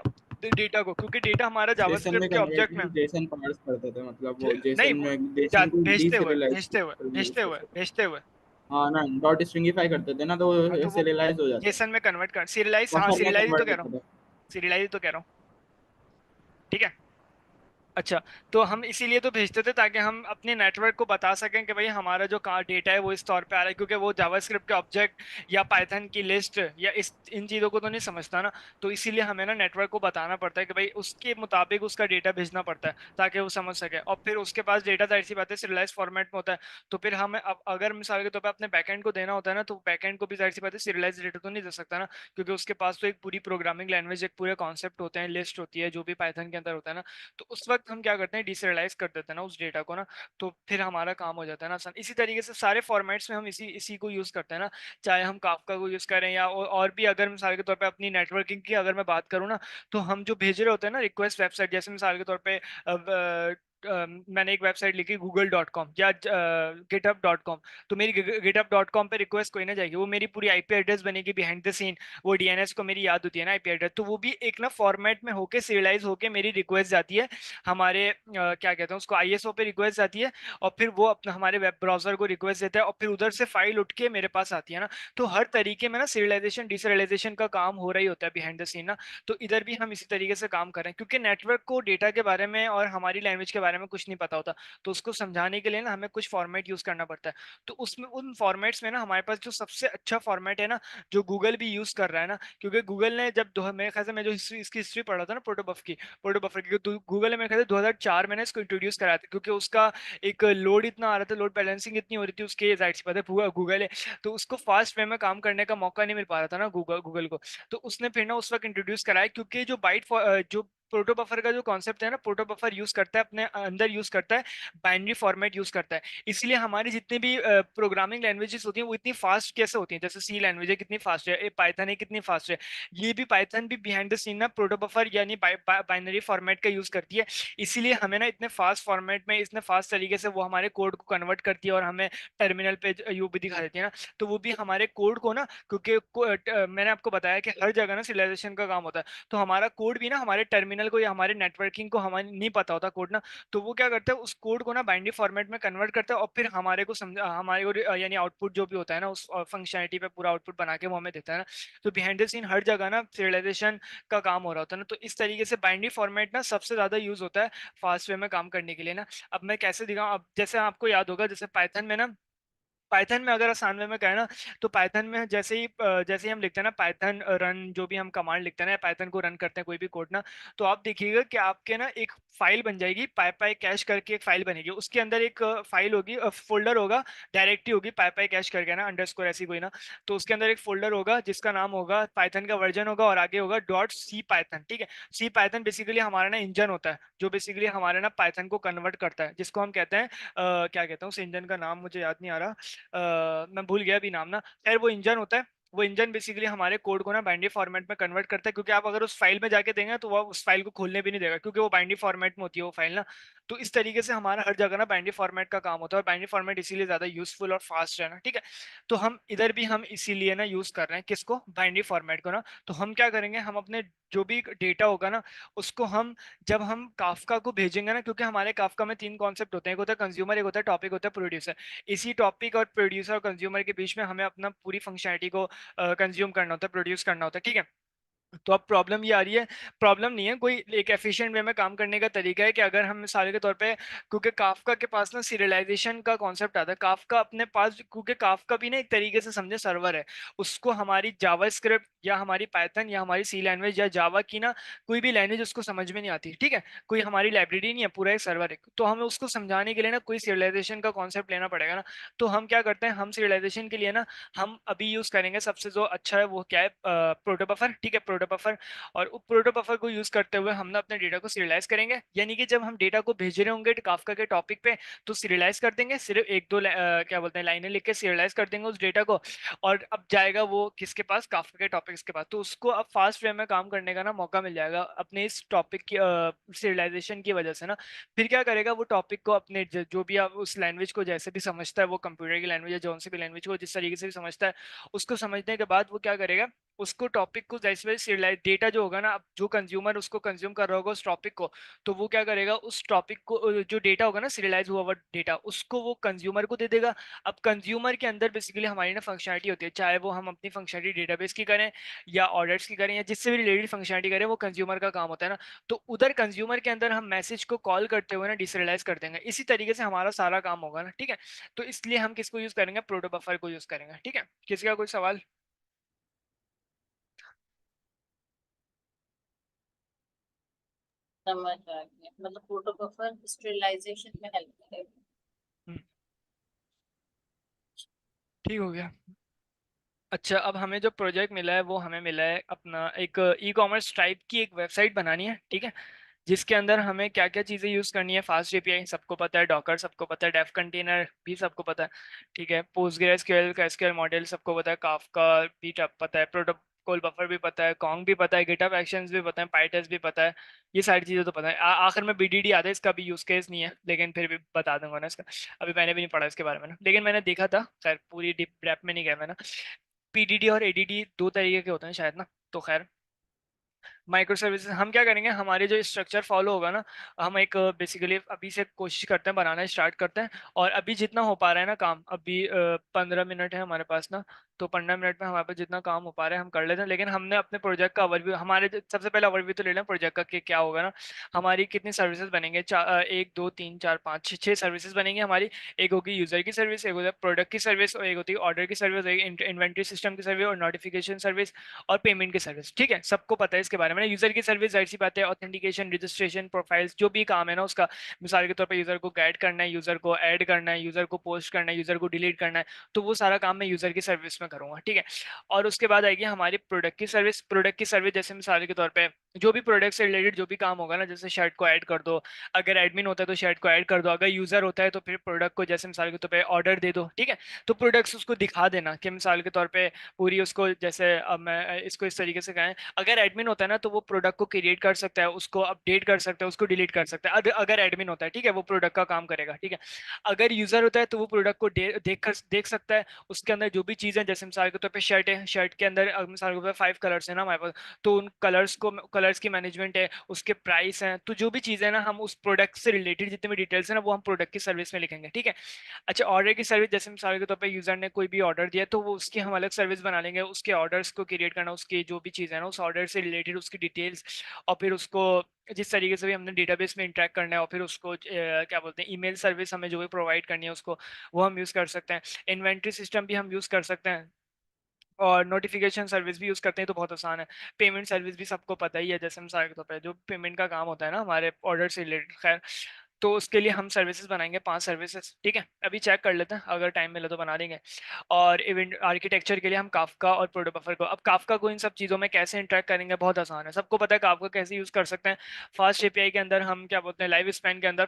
डेटा को, क्योंकि डेटा हमारा जेसन में जावास्क्रिप्ट के कन्वर्ट ऑब्जेक्ट में, नहीं, जेसन पार्स करते थे, मतलब वो नहीं जेसन वो में जेसन को भेजते हुए डीसीरियलाइज भेजते हुए यूज भेजते हुए करते थे। भेजते हुए हाँ ना, डॉट स्ट्रिंगिफाई करते थे ना, तो हाँ, वो तो वो सीरियलाइज हो जाता था, जेसन में कन्वर्ट कर, सीरियलाइज, हाँ, बफर में सीरियलाइज ही तो कन्वर्ट कह रहा हूँ, होता था। सीरियलाइज ही तो कह रहा हूँ, ठीक है। अच्छा, तो हम इसीलिए तो भेजते थे ताकि हम अपने नेटवर्क को बता सकें कि भाई हमारा जो कार डेटा है वो इस तौर पे आ रहा है, क्योंकि वो जावास्क्रिप्ट के ऑब्जेक्ट या पाइथन की लिस्ट या इस इन चीज़ों को तो नहीं समझता ना। तो इसीलिए हमें ना नेटवर्क को बताना पड़ता है कि भाई उसके मुताबिक उसका डेटा भेजना पड़ता है ताकि वो समझ सके। और फिर उसके पास डेटा, जाहिर सी बात है, सीरियलाइज फॉर्मेट में होता है। तो फिर हमें, अब अगर मिसाल के तौर पर अपने बैकएंड को देना होता है ना, तो बैकएंड को भी जाहिर सी बात है सीरियलाइज डेटा तो नहीं दे सकता ना, क्योंकि उसके पास तो एक पूरी प्रोग्रामिंग लैंग्वेज, एक पूरे कॉन्सेप्ट होते हैं, लिस्ट होती है, जो भी पाइथन के अंदर होता है ना। तो उस वक्त हम क्या करते हैं, डिसरियलाइज कर देते हैं ना उस डेटा को ना। तो फिर हमारा काम हो जाता है ना आसान। इसी तरीके से सारे फॉर्मेट्स में हम इसी इसी को यूज़ करते हैं ना, चाहे हम काफका को यूज़ करें या और भी। अगर मिसाल के तौर पे अपनी नेटवर्किंग की अगर मैं बात करूँ ना, तो हम जो भेज रहे होते हैं ना रिक्वेस्ट वेबसाइट, जैसे मिसाल के तौर पे मैंने एक वेबसाइट लिखी google.com या github.com, तो मेरी github.com पे रिक्वेस्ट कोई ना जाएगी, वो मेरी पूरी आईपी एड्रेस बनेगी बिहाइंड द सीन, वो डीएनएस को मेरी याद होती है ना आईपी एड्रेस, तो वो भी एक ना फॉर्मेट में होके सीरियलाइज होके मेरी रिक्वेस्ट जाती है हमारे क्या कहते हैं उसको आईएसओ पे रिक्वेस्ट जाती है, और फिर वो अपना हमारे वेब ब्राउजर को रिक्वेस्ट देता है, और फिर उधर से फाइल उठ के मेरे पास आती है ना। तो हर तरीके में ना सीरियलाइजेशन डिसरियलाइजेशन का काम हो रही होता है बिहाइंड द सीन ना। तो इधर भी हम इसी तरीके से काम कर रहे हैं, क्योंकि नेटवर्क को डेटा के बारे में और हमारी लैंग्वेज के बारे में कुछ नहीं पता होता, तो उसको समझाने के लिए ना हमें कुछ फॉर्मेट यूज करना पड़ता है। तो उसमें उन फॉर्मेट्स में ना हमारे पास जो सबसे अच्छा फॉर्मेट है ना, जो गूगल भी यूज कर रहा है ना, क्योंकि गूगल ने जब मेरे ख्याल से मैं जो इसकी हिस्ट्री पढ़ रहा था ना प्रोटोबफर की, तो गूगल ने मेरे ख्याल से 2004 में ना इसको इंट्रोड्यूस कराया था, क्योंकि उसका एक लोड इतना आ रहा था, लोड बैलेंसिंग इतनी हो रही थी उसके, जाहिर सी बात है गूगल है, तो उसको फास्ट वे में काम करने का मौका नहीं मिल पा रहा था ना गूगल को। तो उसने फिर ना उस वक्त इंट्रोड्यूस कराया, क्योंकि जो जो प्रोटोबफर का जो कॉन्सेप्ट है ना, प्रोटोबफर यूज करता है अपने अंदर, यूज करता है बाइनरी फॉर्मेट यूज करता है, इसलिए हमारी जितनी भी प्रोग्रामिंग लैंग्वेजेस होती हैं वो इतनी फास्ट कैसे होती हैं, जैसे सी लैंग्वेज है कितनी फास्ट है, पाइथन है कितनी फास्ट है, ये भी पाइथन भी बिहाइंड द सीन ना प्रोटोबफर यानी बाइनरी फॉर्मेट का यूज करती है, इसीलिए हमें ना इतने फास्ट फॉर्मेट में इतने फास्ट तरीके से वो हमारे कोड को कन्वर्ट करती है और हमें टर्मिनल पे यू भी दिखा देती है ना। तो वो भी हमारे कोड को ना, क्योंकि मैंने आपको बताया कि हर जगह ना सिविलाइजेशन का काम होता है, तो हमारा कोड भी ना हमारे टर्मिनल को या हमारे नेटवर्किंग को हमारे नहीं पता होता कोड ना, तो वो क्या करता है उस कोड को ना बाइनरी फॉर्मेट में कन्वर्ट करता है, और फिर हमारे को समझा हमारे को यानी आउटपुट जो भी होता है ना उस फंक्शनलिटी पे पूरा आउटपुट बना के वो हमें देता है ना। तो बिहाइंड द सीन हर जगह ना सिविलाइजेशन का काम हो रहा होता है ना, तो इस तरीके से बाइनरी फॉर्मेट ना सबसे ज्यादा यूज होता है फास्ट वे में काम करने के लिए ना। अब मैं कैसे दिखाऊं, अब जैसे आपको याद होगा जैसे पाइथन में ना, पाइथन में अगर आसान वे में कहें ना, तो पाइथन में जैसे ही हम लिखते हैं ना पाइथन रन, जो भी हम कमांड लिखते हैं ना पाइथन को रन करते हैं कोई भी कोड ना, तो आप देखिएगा कि आपके ना एक फाइल बन जाएगी, पाई पाई कैश करके एक फाइल बनेगी, उसके अंदर एक फाइल होगी, फोल्डर होगा, डायरेक्टरी होगी पाई पाई कैश करके ना अंडरस्कोर ऐसी कोई ना, तो उसके अंदर एक फोल्डर होगा जिसका नाम होगा पाइथन का वर्जन होगा, और आगे होगा डॉट सी पाइथन, ठीक है। सी पाइथन बेसिकली हमारा ना इंजन होता है, जो बेसिकली हमारे ना पाइथन को कन्वर्ट करता है, जिसको हम कहते हैं क्या कहते हैं उस इंजन का नाम मुझे याद नहीं आ रहा, मैं भूल गया अभी नाम ना, खैर वो इंजन होता है, वो इंजन बेसिकली हमारे कोड को ना बाइनरी फॉर्मेट में कन्वर्ट करता है, क्योंकि आप अगर उस फाइल में जाके देंगे तो वो उस फाइल को खोलने भी नहीं देगा, क्योंकि वो बाइनरी फॉर्मेट में होती है वो फाइल ना। तो इस तरीके से हमारा हर जगह ना बाइनरी फॉर्मेट का काम होता है, और बाइनरी फॉर्मेट इसीलिए ज्यादा यूजफुल और फास्ट है ना, ठीक है। तो हम इधर भी हम इसीलिए ना यूज कर रहे हैं किसको, बाइनरी फॉर्मेट को ना। तो हम क्या करेंगे, हम अपने जो भी डेटा होगा ना उसको हम, जब हम काफका को भेजेंगे ना, क्योंकि हमारे काफका में तीन कॉन्सेप्ट होते हैं, एक होता है कंज्यूमर, एक होता है टॉपिक, होता है प्रोड्यूसर, इसी टॉपिक और प्रोड्यूसर और कंज्यूमर के बीच में हमें अपना पूरी फंक्शनलिटी को कंज्यूम करना होता है, प्रोड्यूस करना होता है, ठीक है। तो अब प्रॉब्लम ये आ रही है, प्रॉब्लम नहीं है कोई, एक एफिशिएंट वे में काम करने का तरीका है कि अगर हम मिसाल के तौर पे, क्योंकि काफका के पास ना सीरियलाइजेशन का कॉन्सेप्ट आता है, काफका अपने पास, क्योंकि काफका भी ना एक तरीके से समझे सर्वर है, उसको हमारी जावा स्क्रिप्ट या हमारी पाइथन या हमारी सी लैंग्वेज या जावा की ना कोई भी लैंग्वेज उसको समझ में नहीं आती, ठीक है, कोई हमारी लाइब्रेरी नहीं है, पूरा एक सर्वर है, तो हमें उसको समझाने के लिए ना कोई सीरियलाइजेशन का कॉन्सेप्ट लेना पड़ेगा ना। तो हम क्या करते हैं, हम सीरियलाइजेशन के लिए ना हम अभी यूज करेंगे सबसे जो अच्छा है वो क्या है, प्रोटोबफर, ठीक है, प्रोटोबफर। और प्रोटोबफर को यूज करते हुए हम ना अपने डेटा को सीरियलाइज करेंगे, यानी कि जब हम डेटा को भेज रहे होंगे काफका के टॉपिक पे, तो सीरियलाइज कर देंगे, सिर्फ एक दो क्या बोलते हैं लाइनें लिख के सीरियलाइज कर देंगे उस डेटा को, और अब जाएगा वो किसके पास, काफका के टॉपिक्स के पास, तो उसको अब फास्ट वे में काम करने का ना मौका मिल जाएगा अपने इस टॉपिक की सीरियलाइजेशन की वजह से ना। फिर क्या करेगा वो टॉपिक को अपने जो भी आप उस लैंग्वेज को जैसे भी समझता है, वो कंप्यूटर की लैंग्वेज है, जो सी भी लैंग्वेज को जिस तरीके से भी समझता है, उसको समझने के बाद वो क्या करेगा, उसको टॉपिक को जैसे वैसे सीरियलाइज, डेटा जो होगा ना, अब जो कंज्यूमर उसको कंज्यूम कर रहा होगा उस टॉपिक को, तो वो क्या करेगा उस टॉपिक को, जो डेटा होगा ना सीरियलाइज हुआ हुआ डेटा, उसको वो कंज्यूमर को दे देगा। अब कंज्यूमर के अंदर बेसिकली हमारी ना फंक्शनलिटी होती है, चाहे वो हम अपनी फंक्शनलिटी डेटाबेस की करें या ऑर्डर्स की करें या जिससे भी रिलेटेड फंक्शनलिटी करें, वो कंज्यूमर का काम होता है ना। तो उधर कंज्यूमर के अंदर हम मैसेज को कॉल करते हुए ना डिसरियलाइज कर देंगे, इसी तरीके से हमारा सारा काम होगा ना, ठीक है। तो इसलिए हम किसको यूज करेंगे, प्रोटोबफर को यूज करेंगे, ठीक है। किसी का कोई सवाल? समझ आ गया, मतलब प्रोटोबफर स्टेरिलाइजेशन में हेल्प करेगा। हम्म, ठीक हो गया। अच्छा, अब हमें जो प्रोजेक्ट मिला है वो हमें मिला है अपना एक ई कॉमर्स टाइप की एक वेबसाइट बनानी है, ठीक है, जिसके अंदर हमें क्या क्या चीज़ें यूज़ करनी है, फास्ट एपीआई सबको पता है, डॉकर सबको पता है, डेफ कंटेनर भी सबको पता है, ठीक है, पोस्टग्रेसक्यूएल का एसक्यूएल मॉडल सबको पता है, काफका भी पता है, कोल बफर भी पता है, कॉन्ग भी पता है, गिटहब एक्शंस भी पता है, पाइटेस्ट भी पता है, ये सारी चीज़ें तो पता है। आखिर में बीडीडी आता है, इसका भी यूज़ केस नहीं है लेकिन फिर भी बता दूंगा ना इसका। अभी मैंने भी नहीं पढ़ा इसके बारे में ना, लेकिन मैंने देखा था, खैर पूरी डीप डेप्थ में नहीं गया मैं ना। पीडीडी और एडीडी दो तरीके के होते हैं शायद ना, तो खैर माइक्रो सर्विसेज हम क्या करेंगे, हमारे जो स्ट्रक्चर फॉलो होगा ना, हम एक बेसिकली अभी से कोशिश करते हैं, बनाना स्टार्ट करते हैं। और अभी जितना हो पा रहा है ना काम, अभी 15 मिनट है हमारे पास ना, तो 15 मिनट में हमारे पास जितना काम हो पा रहा है हम कर लेते हैं। लेकिन हमने अपने प्रोजेक्ट का ओवरव्यू, सबसे पहले ओवरव्यू तो ले लें प्रोजेक्ट का कि क्या होगा ना। हमारी कितनी सर्विसेज बनेंगे, 1 2 3 4 5 6 सर्विसेज बनेंगी हमारी। एक होगी यूजर की सर्विस, एक होगी प्रोडक्ट की सर्विस, और एक होती है ऑर्डर की सर्विस, एक इन्वेंट्री सिस्टम की सर्विस, और नोटिफिकेशन सर्विस, और पेमेंट की सर्विस। ठीक है, सबको पता है इसके बारे में। यूजर की सर्विस जाहिर सी बात है, ऑथेंटिकेशन, रजिस्ट्रेशन, प्रोफाइल्स, जो भी काम है ना उसका, मिसाल के तौर पर यूजर को गाइड करना है, यूजर को ऐड करना है, यूजर को पोस्ट करना है, यूजर को डिलीट करना है, तो वो सारा काम मैं यूजर की सर्विस में करूंगा। ठीक है, और उसके बाद आएगी हमारी प्रोडक्ट की सर्विस। प्रोडक्ट की सर्विस जैसे मिसाल के तौर पे जो भी प्रोडक्ट से रिलेटेड जो भी काम होगा ना, जैसे शर्ट को ऐड कर दो, अगर एडमिन होता है तो शर्ट को ऐड कर दो, अगर यूजर होता है तो फिर प्रोडक्ट को जैसे मिसाल के तौर पे ऑर्डर दे दो। ठीक है, तो प्रोडक्ट्स उसको दिखा देना कि मिसाल के तौर पे पूरी उसको, जैसे अब मैं इसको इस तरीके से कहें, अगर एडमिन होता है ना तो वो प्रोडक्ट को क्रिएट कर सकता है, उसको अपडेट कर सकता है, उसको डिलीट कर सकता है। अगर एडमिन होता है, ठीक है, वो प्रोडक्ट का काम करेगा। ठीक है, अगर यूजर होता है तो वो प्रोडक्ट को देख सकता है, उसके अंदर जो भी चीज़ें, जैसे मिसाल के तौर पे शर्ट है, शर्ट के अंदर मिसाल के तौर पे 5 कलर्स है ना हमारे पास, तो उन कलर्स की मैनेजमेंट है, उसके प्राइस हैं, तो जो भी चीज़ें ना हम उस प्रोडक्ट से रिलेटेड जितने भी डिटेल्स है ना, वो हम प्रोडक्ट की सर्विस में लिखेंगे। ठीक है, अच्छा, ऑर्डर की सर्विस जैसे मिसाल के तौर पे यूजर ने कोई भी ऑर्डर दिया तो वो उसकी हम अलग सर्विस बना लेंगे, उसके ऑर्डर्स को क्रिएट करना, उसकी जो भी चीज़ है ना उस ऑर्डर से रिलेटेड उसकी डिटेल्स, और फिर उसको जिस तरीके से भी हमने डेटाबेस में इंटरेक्ट करना है, और फिर उसको क्या बोलते हैं, ईमेल सर्विस हमें जो भी प्रोवाइड करनी है उसको, वो हम यूज़ कर सकते हैं। इन्वेंट्री सिस्टम भी हम यूज़ कर सकते हैं, और नोटिफिकेशन सर्विस भी यूज़ करते हैं, तो बहुत आसान है। पेमेंट सर्विस भी सबको पता ही है, जैसे मिसाल के तौर पे जो पेमेंट का काम होता है ना हमारे ऑर्डर से रिलेटेड, खैर तो उसके लिए हम सर्विसेज बनाएंगे 5 सर्विसेज। ठीक है, अभी चेक कर लेते हैं, अगर टाइम मिले तो बना देंगे। और इवेंट आर्किटेक्चर के लिए हम काफका और प्रोटोबफर को, अब काफका को इन सब चीज़ों में कैसे इंटरेक्ट करेंगे, बहुत आसान है, सबको पता है काफका कैसे यूज़ कर सकते हैं। फास्ट एपीआई के अंदर हम क्या बोलते हैं, लाइव स्पैन के अंदर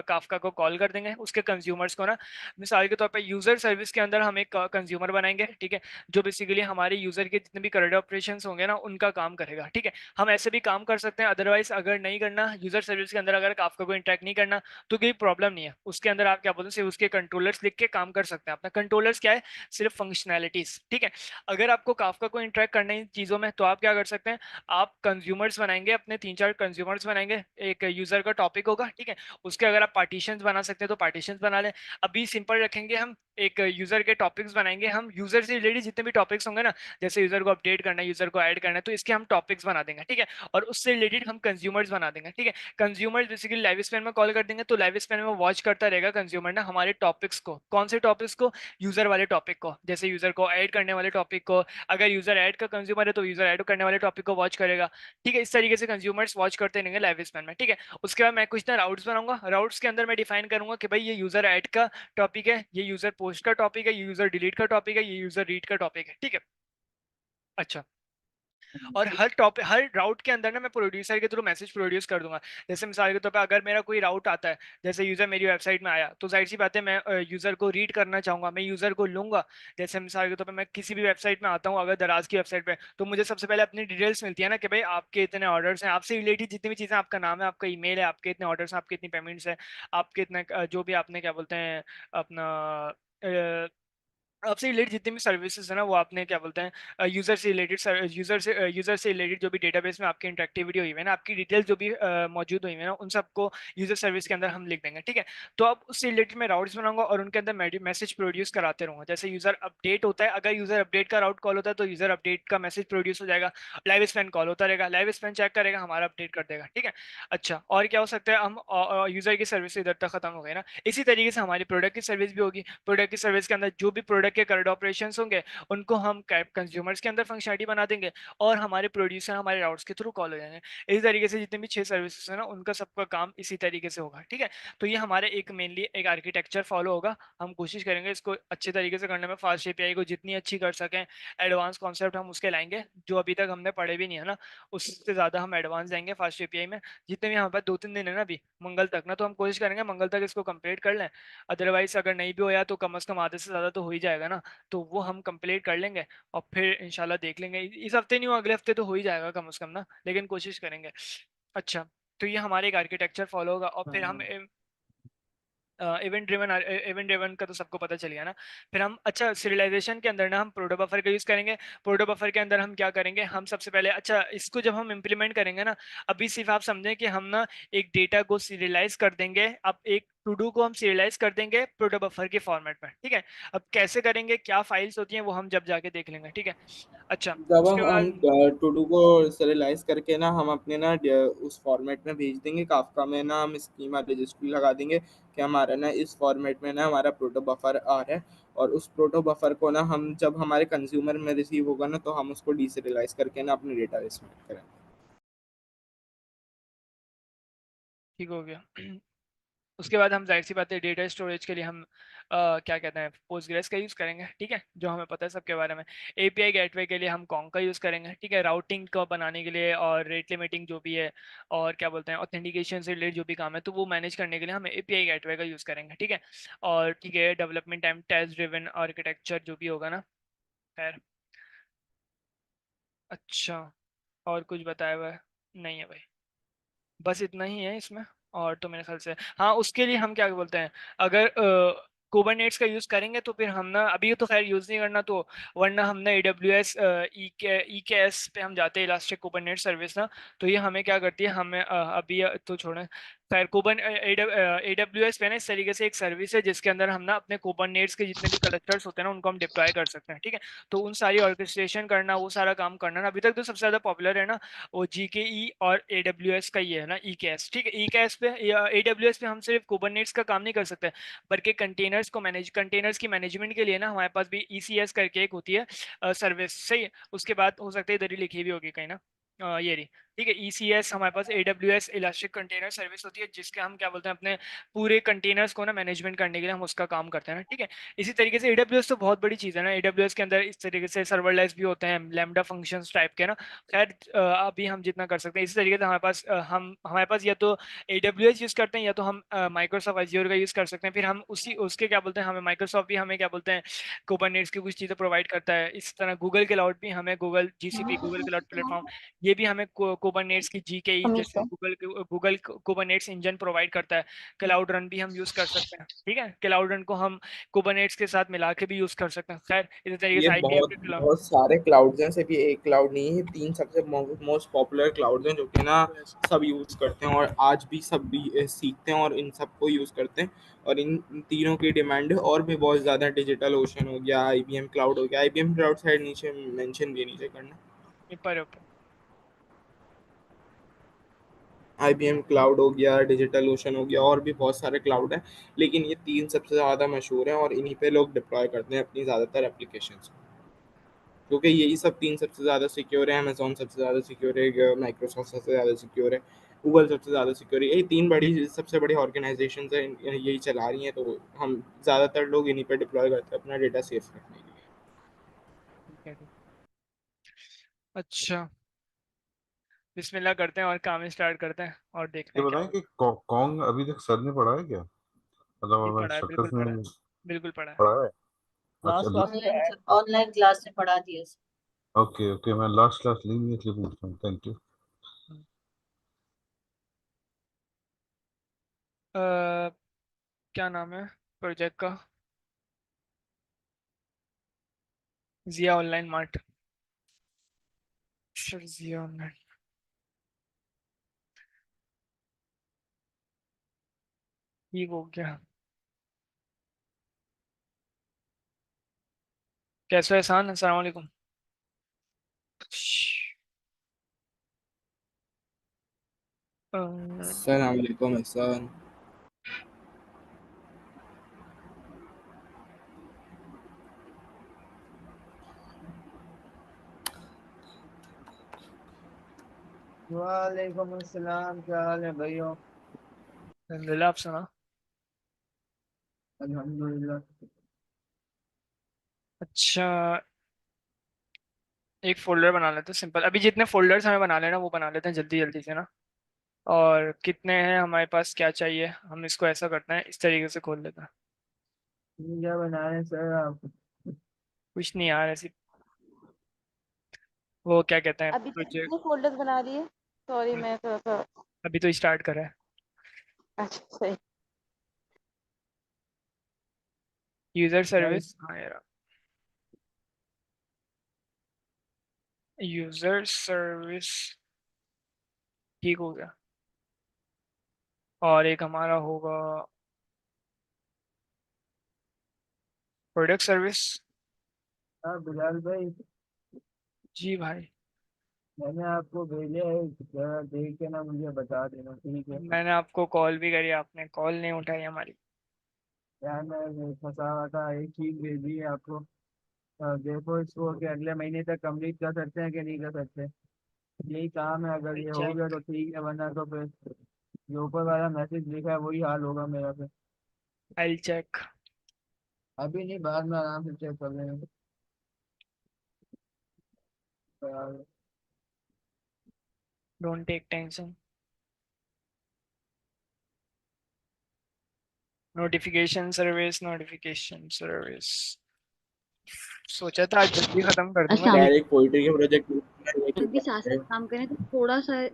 काफका को कॉल कर देंगे, उसके कंज्यूमर्स को ना, मिसाल के तौर पर यूजर सर्विस के अंदर हम एक कंज्यूमर बनाएंगे। ठीक है, जो बेसिकली हमारे यूजर के जितने भी करंट ऑपरेशंस होंगे ना उनका काम करेगा। ठीक है, हम ऐसे भी काम कर सकते हैं, अदरवाइज अगर नहीं करना यूजर सर्विस के अंदर, अगर काफका को इंटरेक्ट नहीं करना तो कोई प्रॉब्लम नहीं है, उसके अंदर आप क्या बोलते हैं सिर्फ उसके कंट्रोलर्स लिख के काम कर सकते हैं। अपना कंट्रोलर्स क्या है, सिर्फ फंक्शनैलिटीज। ठीक है, अगर आपको काफका को इंटरेक्ट करना है इन चीज़ों में तो आप क्या कर सकते हैं, आप कंज्यूमर्स बनाएंगे, अपने 3 4 कंज्यूमर्स बनाएंगे, एक यूजर का टॉपिक होगा। ठीक है, उसके अगर आप पार्टीशंस बना सकते हैं तो पार्टीशंस बना लें। अभी सिंपल रखेंगे, हम एक यूजर के टॉपिक्स बनाएंगे, हम यूजर से रिलेटेड जितने भी टॉपिक्स होंगे ना, जैसे यूजर को अपडेट करना है, यूजर को ऐड करना है, तो इसके हम टॉपिक्स बना देंगे। ठीक है, और उससे रिलेटेड हम कंज्यूमर्स बना देंगे। ठीक है, कंज्यूमर्स बेसिकली लाइव स्पैन में कॉल कर देंगे, तो लाइव स्पैन में वॉच करता रहेगा कंज्यूमर ना हमारे टॉपिक्स को। कौन से टॉपिक्स को, यूजर वाले टॉपिक को, जैसे यूजर को ऐड करने वाले टॉपिक को, अगर यूजर ऐड का कंज्यूमर है तो यूजर ऐड करने वाले टॉपिक को वॉच करेगा। ठीक है, इस तरीके से कंज्यूमर्स वॉच करते रहेंगे लाइव स्पैन में। ठीक है, उसके बाद मैं कुछ ना राउट्स बनाऊंगा, राउट्स के अंदर मैं डिफाइन करूंगा कि भाई ये यूजर ऐड का टॉपिक है, ये यूजर पोस्ट का टॉपिक है, ये यूजर डिलीट का टॉपिक है, ये यूजर रीड का टॉपिक है। ठीक है, अच्छा, और हर राउट के अंदर ना मैं प्रोड्यूसर के थ्रू मैसेज प्रोड्यूस कर दूंगा। जैसे मिसाल के तौर पे अगर मेरा कोई राउट आता है, जैसे यूजर मेरी वेबसाइट में आया, तो जाहिर सी बात है मैं यूजर को रीड करना चाहूंगा, मैं यूजर को लूंगा। जैसे मिसाल के तौर पे मैं किसी भी वेबसाइट में आता हूँ, अगर दराज की वेबसाइट पे, तो मुझे सबसे पहले अपनी डिटेल्स मिलती है ना कि भाई आपके इतने ऑर्डर्स हैं, आपसे रिलेटेड जितनी भी चीज़ें, आपका नाम है, आपका ईमेल है, आपके इतने ऑर्डर्स हैं, आपके इतनी पेमेंट्स है, आपके इतने जो भी आपने क्या बोलते हैं अपना आपसे रिलेटेड जितनी भी सर्विसेज है ना, वो आपने क्या बोलते हैं यूजर से रिलेटेड, यूजर से रिलेटेड जो भी डेटाबेस में आपकी इंटरेक्टिविटी हुई है ना, आपकी डिटेल्स जो भी मौजूद हुई है ना, उन सबको यूजर सर्विस के अंदर हम लिख देंगे। ठीक है, तो अब उससे रिलेटेड मैं राउट्स बनाऊंगा और उनके अंदर मैसेज प्रोड्यूस कराते रहूंगा। जैसे यूजर अपडेट होता है, अगर यूजर अपडेट का राउट कॉल होता है तो यूजर अपडेट का मैसेज प्रोड्यूस हो जाएगा। लाइव स्पैन कॉल होता रहेगा, लाइव स्पैन चेक करेगा, हमारा अपडेट कर देगा। ठीक है, अच्छा, और क्या हो सकता है, हम यूजर की सर्विस इधर तक खत्म हो गई ना, इसी तरीके से हमारी प्रोडक्ट की सर्विस भी होगी। प्रोडक्ट की सर्विस के अंदर जो भी प्रोडक्ट के करंट ऑपरेशंस होंगे उनको हम कंज्यूमर्स के अंदर फंक्शनलिटी बना देंगे, और हमारे प्रोड्यूसर हमारे राउट्स के थ्रू कॉल हो जाएंगे। इसी तरीके से जितने भी 6 सर्विसेज है ना, उनका सबका काम इसी तरीके से होगा। ठीक है, तो ये हमारे एक मेनली एक आर्किटेक्चर फॉलो होगा। हम कोशिश करेंगे इसको अच्छे तरीके से करने में, फास्ट एपीआई को जितनी अच्छी कर सकें, एडवांस कॉन्सेप्ट हम उसके लाएंगे जो अभी तक हमने पढ़े भी नहीं है ना, उससे ज़्यादा हम एडवांस जाएंगे फास्ट एपीआई में। जितने भी हमारे पास 2 3 दिन है ना अभी मंगल तक ना, तो हम कोशिश करेंगे मंगल तक इसको कंप्लीट कर लें। अदरवाइज अगर नहीं भी होया तो कम अज़ कम आधे से ज़्यादा तो हो ही जाएगा। जाएगा ना, तो वो हम कंप्लीट कर लेंगे और फिर इंशाल्लाह देख लेंगे। इस हफ्ते नहीं हो अगले हफ्ते तो हो ही जाएगा कम से कम ना, लेकिन कोशिश करेंगे। अच्छा, तो ये हमारे एक आर्किटेक्चर फॉलो होगा और फिर हम इवेंट ड्रिवन का तो सबको पता चल गया ना। फिर हम अच्छा सीरियलाइजेशन के अंदर ना हम प्रोटो बफर का यूज करेंगे। प्रोटो बफर के अंदर हम क्या करेंगे, हम सबसे पहले अच्छा इसको जब हम इम्प्लीमेंट करेंगे ना, अभी सिर्फ आप समझें कि हम ना एक डेटा को सीरियलाइज कर देंगे, अब एक टू डू को हम सीरियलाइज कर देंगे प्रोटो बफर के फॉर्मेट में, ठीक है। अब कैसे करेंगे, क्या फाइल्स होती हैं वो हम जब जाके देख लेंगे, ठीक है। अच्छा जब उसके हम बाद टू डू को serialize करके ना हम अपने ना उस फॉर्मेट में भेज देंगे, काफका में ना हम स्कीमा रजिस्ट्री लगा देंगे कि हमारा ना इस फॉर्मेट में ना हमारा प्रोटो बफर आ रहा है, और उस प्रोटो बफर को ना हम जब हमारे कंज्यूमर में रिसीव होगा ना तो हम उसको डीसीरियलाइज करके ना अपने डेटाबेस में ऐड करेंगे। ठीक हो गया। उसके बाद हम जाहिर सी बात है डेटा स्टोरेज के लिए हम क्या कहते हैं पोस्टग्रेस का यूज़ करेंगे, ठीक है, जो हमें पता है सबके बारे में। एपीआई गेटवे के लिए हम कॉन्ग का यूज़ करेंगे, ठीक है, राउटिंग को बनाने के लिए और रेट लिमिटिंग जो भी है और क्या बोलते हैं ऑथेंटिकेशन से रिलेटेड जो भी काम है तो वो मैनेज करने के लिए हम एपीआई गेटवे का यूज़ करेंगे, ठीक है। और ठीक है, development time test driven architecture जो भी होगा ना, खैर। अच्छा, और कुछ बताया हुआ है? नहीं है भाई, बस इतना ही है इसमें। और तो मेरे ख्याल से हाँ, उसके लिए हम क्या बोलते हैं, अगर कुबरनेट्स का यूज़ करेंगे तो फिर हम ना अभी तो खैर यूज़ नहीं करना, तो वरना हम ना AWS EKS पे हम जाते हैं, इलास्टिक कुबरनेट सर्विस ना। तो ये हमें क्या करती है, हमें अभी तो छोड़ें, खैर AWS पे ना इस तरीके से एक सर्विस है जिसके अंदर हम ना अपने कुबरनेट्स के जितने भी क्लस्टर्स होते हैं ना उनको हम डिप्लॉय कर सकते हैं, ठीक है। तो उन सारी ऑर्केस्ट्रेशन करना, वो सारा काम करना ना, अभी तक तो सबसे ज़्यादा पॉपुलर है ना वो GKE और AWS का ही है ना, EKS, ठीक है। EKS पे या AWS पे हम सिर्फ कुबरनेट्स का काम नहीं कर सकते, बल्कि कंटेनर्स की मैनेजमेंट के लिए ना हमारे पास भी ECS करके एक होती है सर्विस, सही है। उसके बाद हो सकता है इधर ही लिखी भी होगी कहीं ना, ये रही, ठीक है। ECS हमारे पास AWS इलास्टिक कंटेनर सर्विस होती है, जिसके हम क्या बोलते हैं अपने पूरे कंटेनर्स को ना मैनेजमेंट करने के लिए हम उसका काम करते हैं ना, ठीक है। इसी तरीके से AWS तो बहुत बड़ी चीज़ है ना, AWS के अंदर इस तरीके से सर्वरलेस भी होते हैं, लैम्डा फंक्शंस टाइप के ना। खैर अभी हम जितना कर सकते हैं इसी तरीके से हमारे पास या तो AWS यूज़ करते हैं या तो हम माइक्रोसॉफ्ट अज्योर का यूज़ कर सकते हैं। फिर हम उसी उसके क्या बोलते हैं, हमें माइक्रोसॉफ्ट भी हमें क्या बोलते हैं कुबरनेट्स की कुछ चीज़ें प्रोवाइड करता है। इस तरह गूगल क्लाउड भी हमें Google GCP Google cloud platform, ये भी हमें कुबरनेट्स की GKE जैसे गूगल कुबरनेट्स इंजन प्रोवाइड करता है। क्लाउड रन भी हम यूज़ कर सकते हैं, ठीक है। क्लाउड रन को हम कुबरनेट्स के साथ मिला के भी यूज़ कर सकते हैं। खैर इसी तरीके ये से IBM बहुत के क्लाउड, बहुत सारे क्लाउड्स हैं, सिर्फ ये एक क्लाउड नहीं है, तीन सबसे मोस्ट पॉपुलर क्लाउड्स हैं जो कि ना सब यूज़ करते हैं और आज भी सब भी सीखते हैं और इन सबको यूज़ करते हैं। और इन तीनों की डिमांड है, और भी बहुत ज़्यादा, डिजिटल ओशन हो गया, IBM क्लाउड हो गया, IBM क्लाउड शायद नीचे मेंशन भी नीचे करना, ऊपर ऊपर। IBM क्लाउड हो गया, डिजिटल ओशन हो गया, और भी बहुत सारे क्लाउड हैं, लेकिन ये तीन सबसे ज़्यादा मशहूर हैं और इन्हीं पे लोग डिप्लॉय करते हैं अपनी ज़्यादातर एप्लीकेशंस, क्योंकि यही सब तीन सबसे ज़्यादा सिक्योर है। अमेजोन सबसे ज़्यादा सिक्योर है, माइक्रोसॉफ्ट सबसे ज़्यादा सिक्योर है, गूगल सबसे ज़्यादा सिक्योर है। यही तीन बड़ी सबसे बड़ी ऑर्गेनाइजेशन है, यही चला रही हैं, तो हम ज़्यादातर लोग इन्हीं पे डिप्लॉय करते हैं अपना डेटा सेफ रखने के लिए। ठीक है, ठीक। अच्छा, बिस्मिल्लाह करते हैं और काम स्टार्ट करते हैं और देखते ये हैं क्या बताएं होता कि कॉन्ग अभी तक सर ने पढ़ा है क्या, है। ये मतलब पढ़ा है, बिल्कुल स्ट्रक्चर्स पढ़ा है, में बिल्कुल पढ़ा है। पढ़ा है? अच्छा, लास्ट क्लास में ऑनलाइन ऑनलाइन क्लास से पढ़ा दिया सर। ओके ओके, मैं लास्ट क्लास ली नहीं इसलिए पूछता हूँ, थैंक यू। हम्म। अ, क्या नाम है प्रोजेक्ट का? जिया ऑनलाइन मार्ट, सर जिया ऑनलाइन, ठीक हो गया। कैसे हो एहसान, अस्सलाम वालेकुम। अ, अस्सलाम वालेकुम एहसान। वालेकुम अस्सलाम, क्या हाल है भाइयों? अल्हम्दुलिल्लाह, आप सुना? अल्हम्दुलिल्लाह। अच्छा, एक फोल्डर बना लेते हैं सिंपल, अभी जितने फोल्डर्स हमें बना लेना वो बना लेते हैं जल्दी जल्दी से ना। और कितने हैं हमारे पास, क्या चाहिए, हम इसको ऐसा करते हैं इस तरीके से खोल लेते हैं। क्या बना रहे हैं सर आप? कुछ नहीं यार, ऐसी वो क्या कहते हैं अभी तक प्रोजेक्ट, कितने फोल्डर्स बना दिए? सॉरी, मैं थोड़ा सा। अभी तो स्टार्ट करा है। अच्छा, सही। यूजर सर्विस, हाँ यार, यूजर सर्विस ठीक हो गया। और एक हमारा होगा प्रोडक्ट सर्विस। हाँ बिलाल भाई, जी भाई, मैंने आपको भेजा है, जरा देख के ना मुझे बता देना, ठीक है? मैंने आपको कॉल भी करी, आपने कॉल नहीं उठाई हमारी। यार मैं फंसा हुआ था, एक चीज भेजी है आपको। देखो इसको कि अगले महीने तक कंप्लीट कर सकते हैं कि नहीं कर सकते। यही काम है, अगर ये हो गया चेक, तो ठीक है, वरना तो फिर जो ऊपर वाला मैसेज लिखा है वही हाल होगा मेरा फिर। I check. अभी नहीं, बाद में आराम से चेक कर लेंगे। यार, don't take tension. Notification service, notification service, सोचा था आज जल्दी खत्म कर दूंगा अच्छा, हम यार लेकिन एक पोइट्री के प्रोजेक्ट लोग भी साथ साथ काम करें तो थोड़ा सा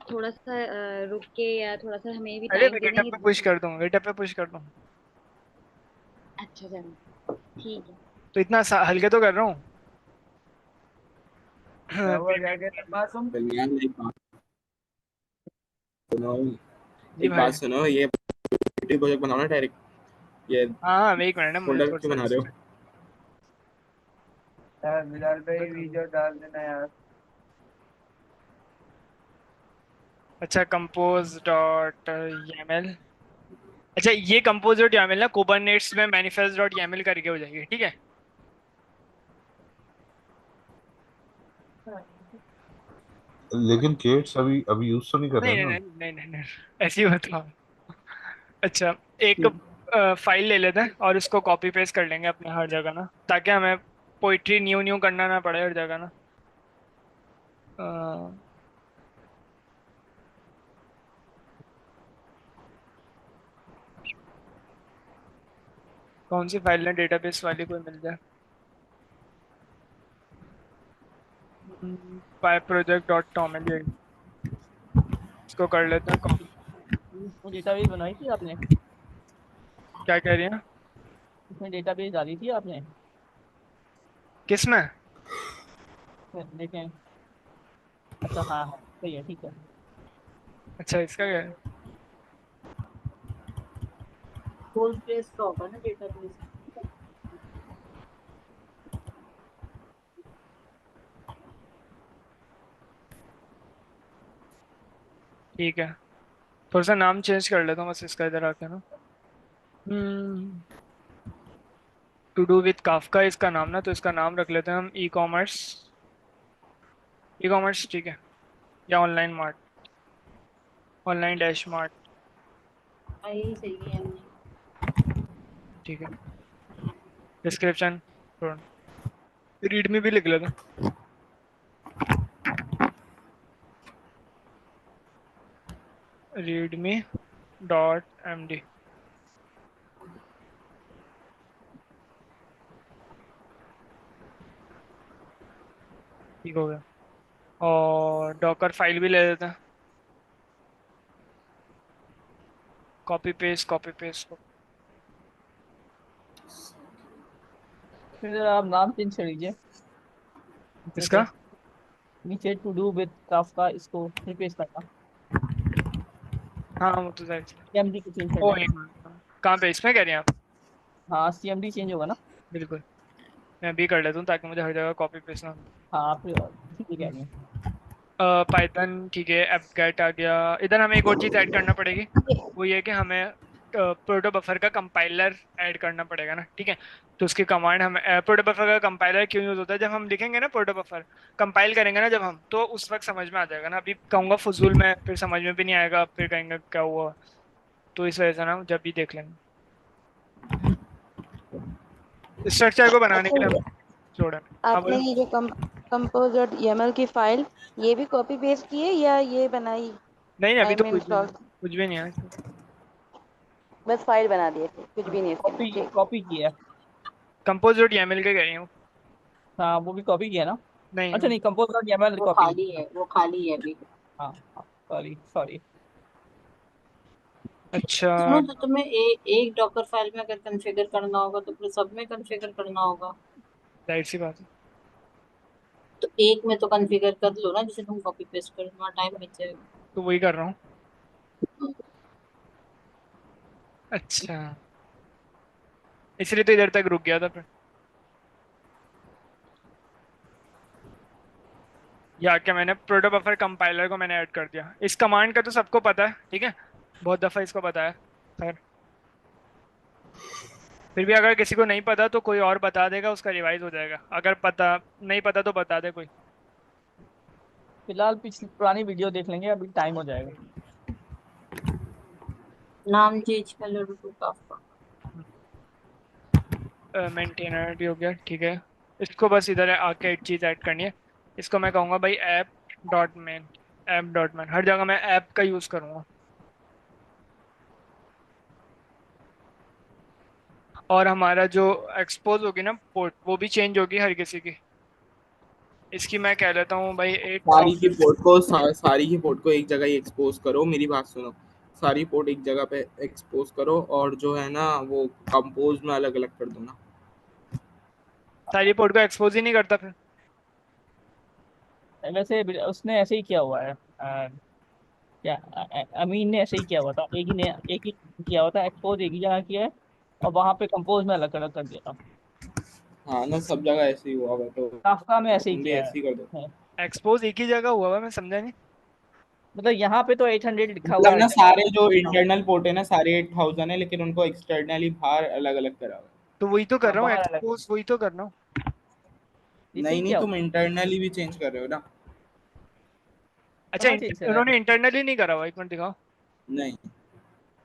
रुक के, या थोड़ा सा हमें भी अरे टाइम मैं दे गिटहब देंगे। पे पुश कर दूंगा, गिटहब पे पुश कर दूंगा। अच्छा चलो, ठीक है। तो इतना हल्के तो कर रहा हूँ। क्या हुआ, क्या पेमेंट, कहते हैं मासूम? जी एक बात भाई। सुनो, ये पोइट्री प्रोजेक्ट बनाओ ना डायरेक्ट, ये हाँ हाँ, एक मिनट ना, मुझे फोल्डर थोड़ा क्यों सा बना रहे हो? यार बिलाल भाई वीडियो डाल देना यार। अच्छा, कंपोज डॉट YAML। अच्छा, ये कंपोज डॉट YAML ना कुबरनेट्स में मैनिफेस्ट डॉट YAML करके हो जाएगी, ठीक है। लेकिन केट्स अभी अभी यूज तो नहीं कर नहीं रहे नहीं ना? नहीं नहीं नहीं नहीं, ऐसी बात नहीं। अच्छा, एक ठीक। फाइल ले लेते हैं और इसको कॉपी पेस्ट कर लेंगे अपने हर जगह ना, ताकि हमें पोइट्री न्यू न्यू करना ना पड़े हर जगह ना। अ, कौन सी फाइल है डेटाबेस वाली, कोई मिल जाए। पाई प्रोजेक्ट डॉट टॉमल, इसको कर लेते हैं कॉपी। वो डेटाबेस बनाई थी आपने? क्या कह रही है? उसमें डेटाबेस डाली थी आपने? किस में? देखें। अच्छा, हाँ हाँ, सही है, ठीक है। अच्छा, इसका क्या है? पोस्टग्रेस का होगा ना डेटाबेस। ठीक है, थोड़ा सा नाम चेंज कर लेता हूँ बस इसका इधर आके ना। टू डू विद काफका इसका नाम ना, तो इसका नाम रख लेते हैं हम ई कॉमर्स। ई कॉमर्स ठीक है, या online mart, online dash mart. हाँ यही सही है हमने। ठीक है, डिस्क्रिप्शन रीडमी भी लिख लेते हैं। रीडमी डॉट MD, ठीक हो गया। और डॉकर फाइल भी ले लेते हैं, कॉपी पेस्ट कॉपी पेस्ट। फिर आप नाम चेंज कर लीजिए नीचे इसका, से। नीचे टू डू विद काफका, इसको रिप्लेस करना। हाँ वो तो जाहिर सी बात CMD को चेंज कर है। ओ लेना। एक मिनट, कहाँ पे, इसमें कह रही हैं आप? हाँ, CMD चेंज होगा ना। बिल्कुल, मैं भी कर लेता हूँ ताकि मुझे हर जगह कॉपी पेस्ट ना। हाँ, आप ठीक है, कह रही हैं। पाइथन ठीक है, एपगेट आ गया। इधर हमें एक और चीज़ ऐड करना पड़ेगी, वो ये कि हमें प्रोटो बफर का कंपाइलर ऐड करना पड़ेगा ना, ठीक है। तो उसकी कमांड हम, प्रोटो बफर का कंपाइलर क्यों यूज होता है, जब हम लिखेंगे ना प्रोटो बफर कंपाइल करेंगे ना जब हम, तो उस वक्त समझ में आ जाएगा ना। अभी कहूँगा फजूल में, फिर समझ में भी नहीं आएगा, फिर कहेंगे क्या हुआ। तो इस वजह से ना जब भी देख लेंगे, स्ट्रक्चर को बनाने अच्छा, के लिए हम जोड़े। हाँ आपने बोलो। ये जो कंपोज डॉट YAML की फाइल, ये भी कॉपी पेस्ट की है या ये बनाई? नहीं अभी आई तो में कुछ भी इंस्टॉल, नहीं, कुछ भी नहीं है इसमें। बस फाइल बना दिए थे, कुछ भी नहीं इसके अंदर, कॉपी ठीक। कॉपी की है। कंपोज डॉट YAML के कह रही हूँ। हाँ वो भी कॉपी किया ना। नहीं अच्छा नहीं, कंपोज डॉट YAML वो कॉपी खाली नहीं। है, वो खाली है अभी। हाँ सॉरी सॉरी। अच्छा सुनो, तो तुम्हें एक डॉकर फाइल में अगर कॉन्फ़िगर करना होगा तो फिर सब में कॉन्फ़िगर करना होगा। जाहिर सी बात है। तो एक में तो कॉन्फ़िगर कर लो ना, जिसे तुम कॉपी पेस्ट करो, तुम्हारा टाइम बच जाएगा। तो वही कर रहा हूँ। अच्छा, इसलिए तो इधर तक रुक गया था फिर। या क्या, मैंने प्रोटो बफर कंपाइलर को मैंने ऐड कर दिया। इस कमांड का तो सबको पता है, ठीक है, बहुत दफा इसको बताया। खैर, फिर भी अगर किसी को नहीं पता तो कोई और बता देगा, उसका रिवाइज हो जाएगा। अगर पता नहीं पता तो बता दे कोई। फिलहाल पिछली पुरानी वीडियो देख लेंगे, अभी टाइम हो जाएगा। नाम चेंज कर लो टू काफका। मेंटेनर भी हो गया, ठीक है। इसको बस इधर आके एक चीज ऐड करनी है। इसको मैं कहूँगा भाई app dot man. App dot man, हर जगह मैं ऐप का यूज करूंगा। और हमारा जो एक्सपोज होगी ना पोर्ट, वो भी चेंज होगी हर किसी की। इसकी मैं कह लेता हूँ भाई सारी की पोर्ट को एक जगह ही एक्सपोज करो, मेरी बात सुनो। सारी पोर्ट एक जगह पे एक्सपोज करो और जो है ना वो कंपोज में अलग अलग कर दो ना। सारी पोर्ट को एक्सपोज ही नहीं करता फिर। वैसे उसने ऐसे ही किया हुआ है। क्या अमीन ने ऐसे ही किया हुआ था, एक ही किया हुआ था, एक्सपोज एक ही जगह किया है और वहां पे कंपोज में अलग अलग कर दिया था। हाँ ना, सब जगह ऐसे ही हुआ होगा तो काफका में ऐसे ही तुम भी किया ऐसे ही कर दो। है। एक्सपोज एक ही जगह हुआ हुआ, मैं समझा नहीं। मतलब यहाँ पे तो 800 लिखा हुआ मतलब है। ना सारे जो इंटरनल पोर्ट है ना सारे 8000 है, लेकिन उनको एक्सटर्नली बाहर अलग अलग करा हुआ तो वही तो कर हाँ रहा हूँ, बाहर अलग एक्सपोज वही तो कर रहा हूँ। है। ऐसे ही नहीं नहीं, किया तुम हुआ। इंटरनली भी चेंज कर रहे हो ना। अच्छा, कहाँ चेंज करा उन्होंने है? इंटरनली नहीं करा हुआ, एक मिनट दिखाओ। नहीं।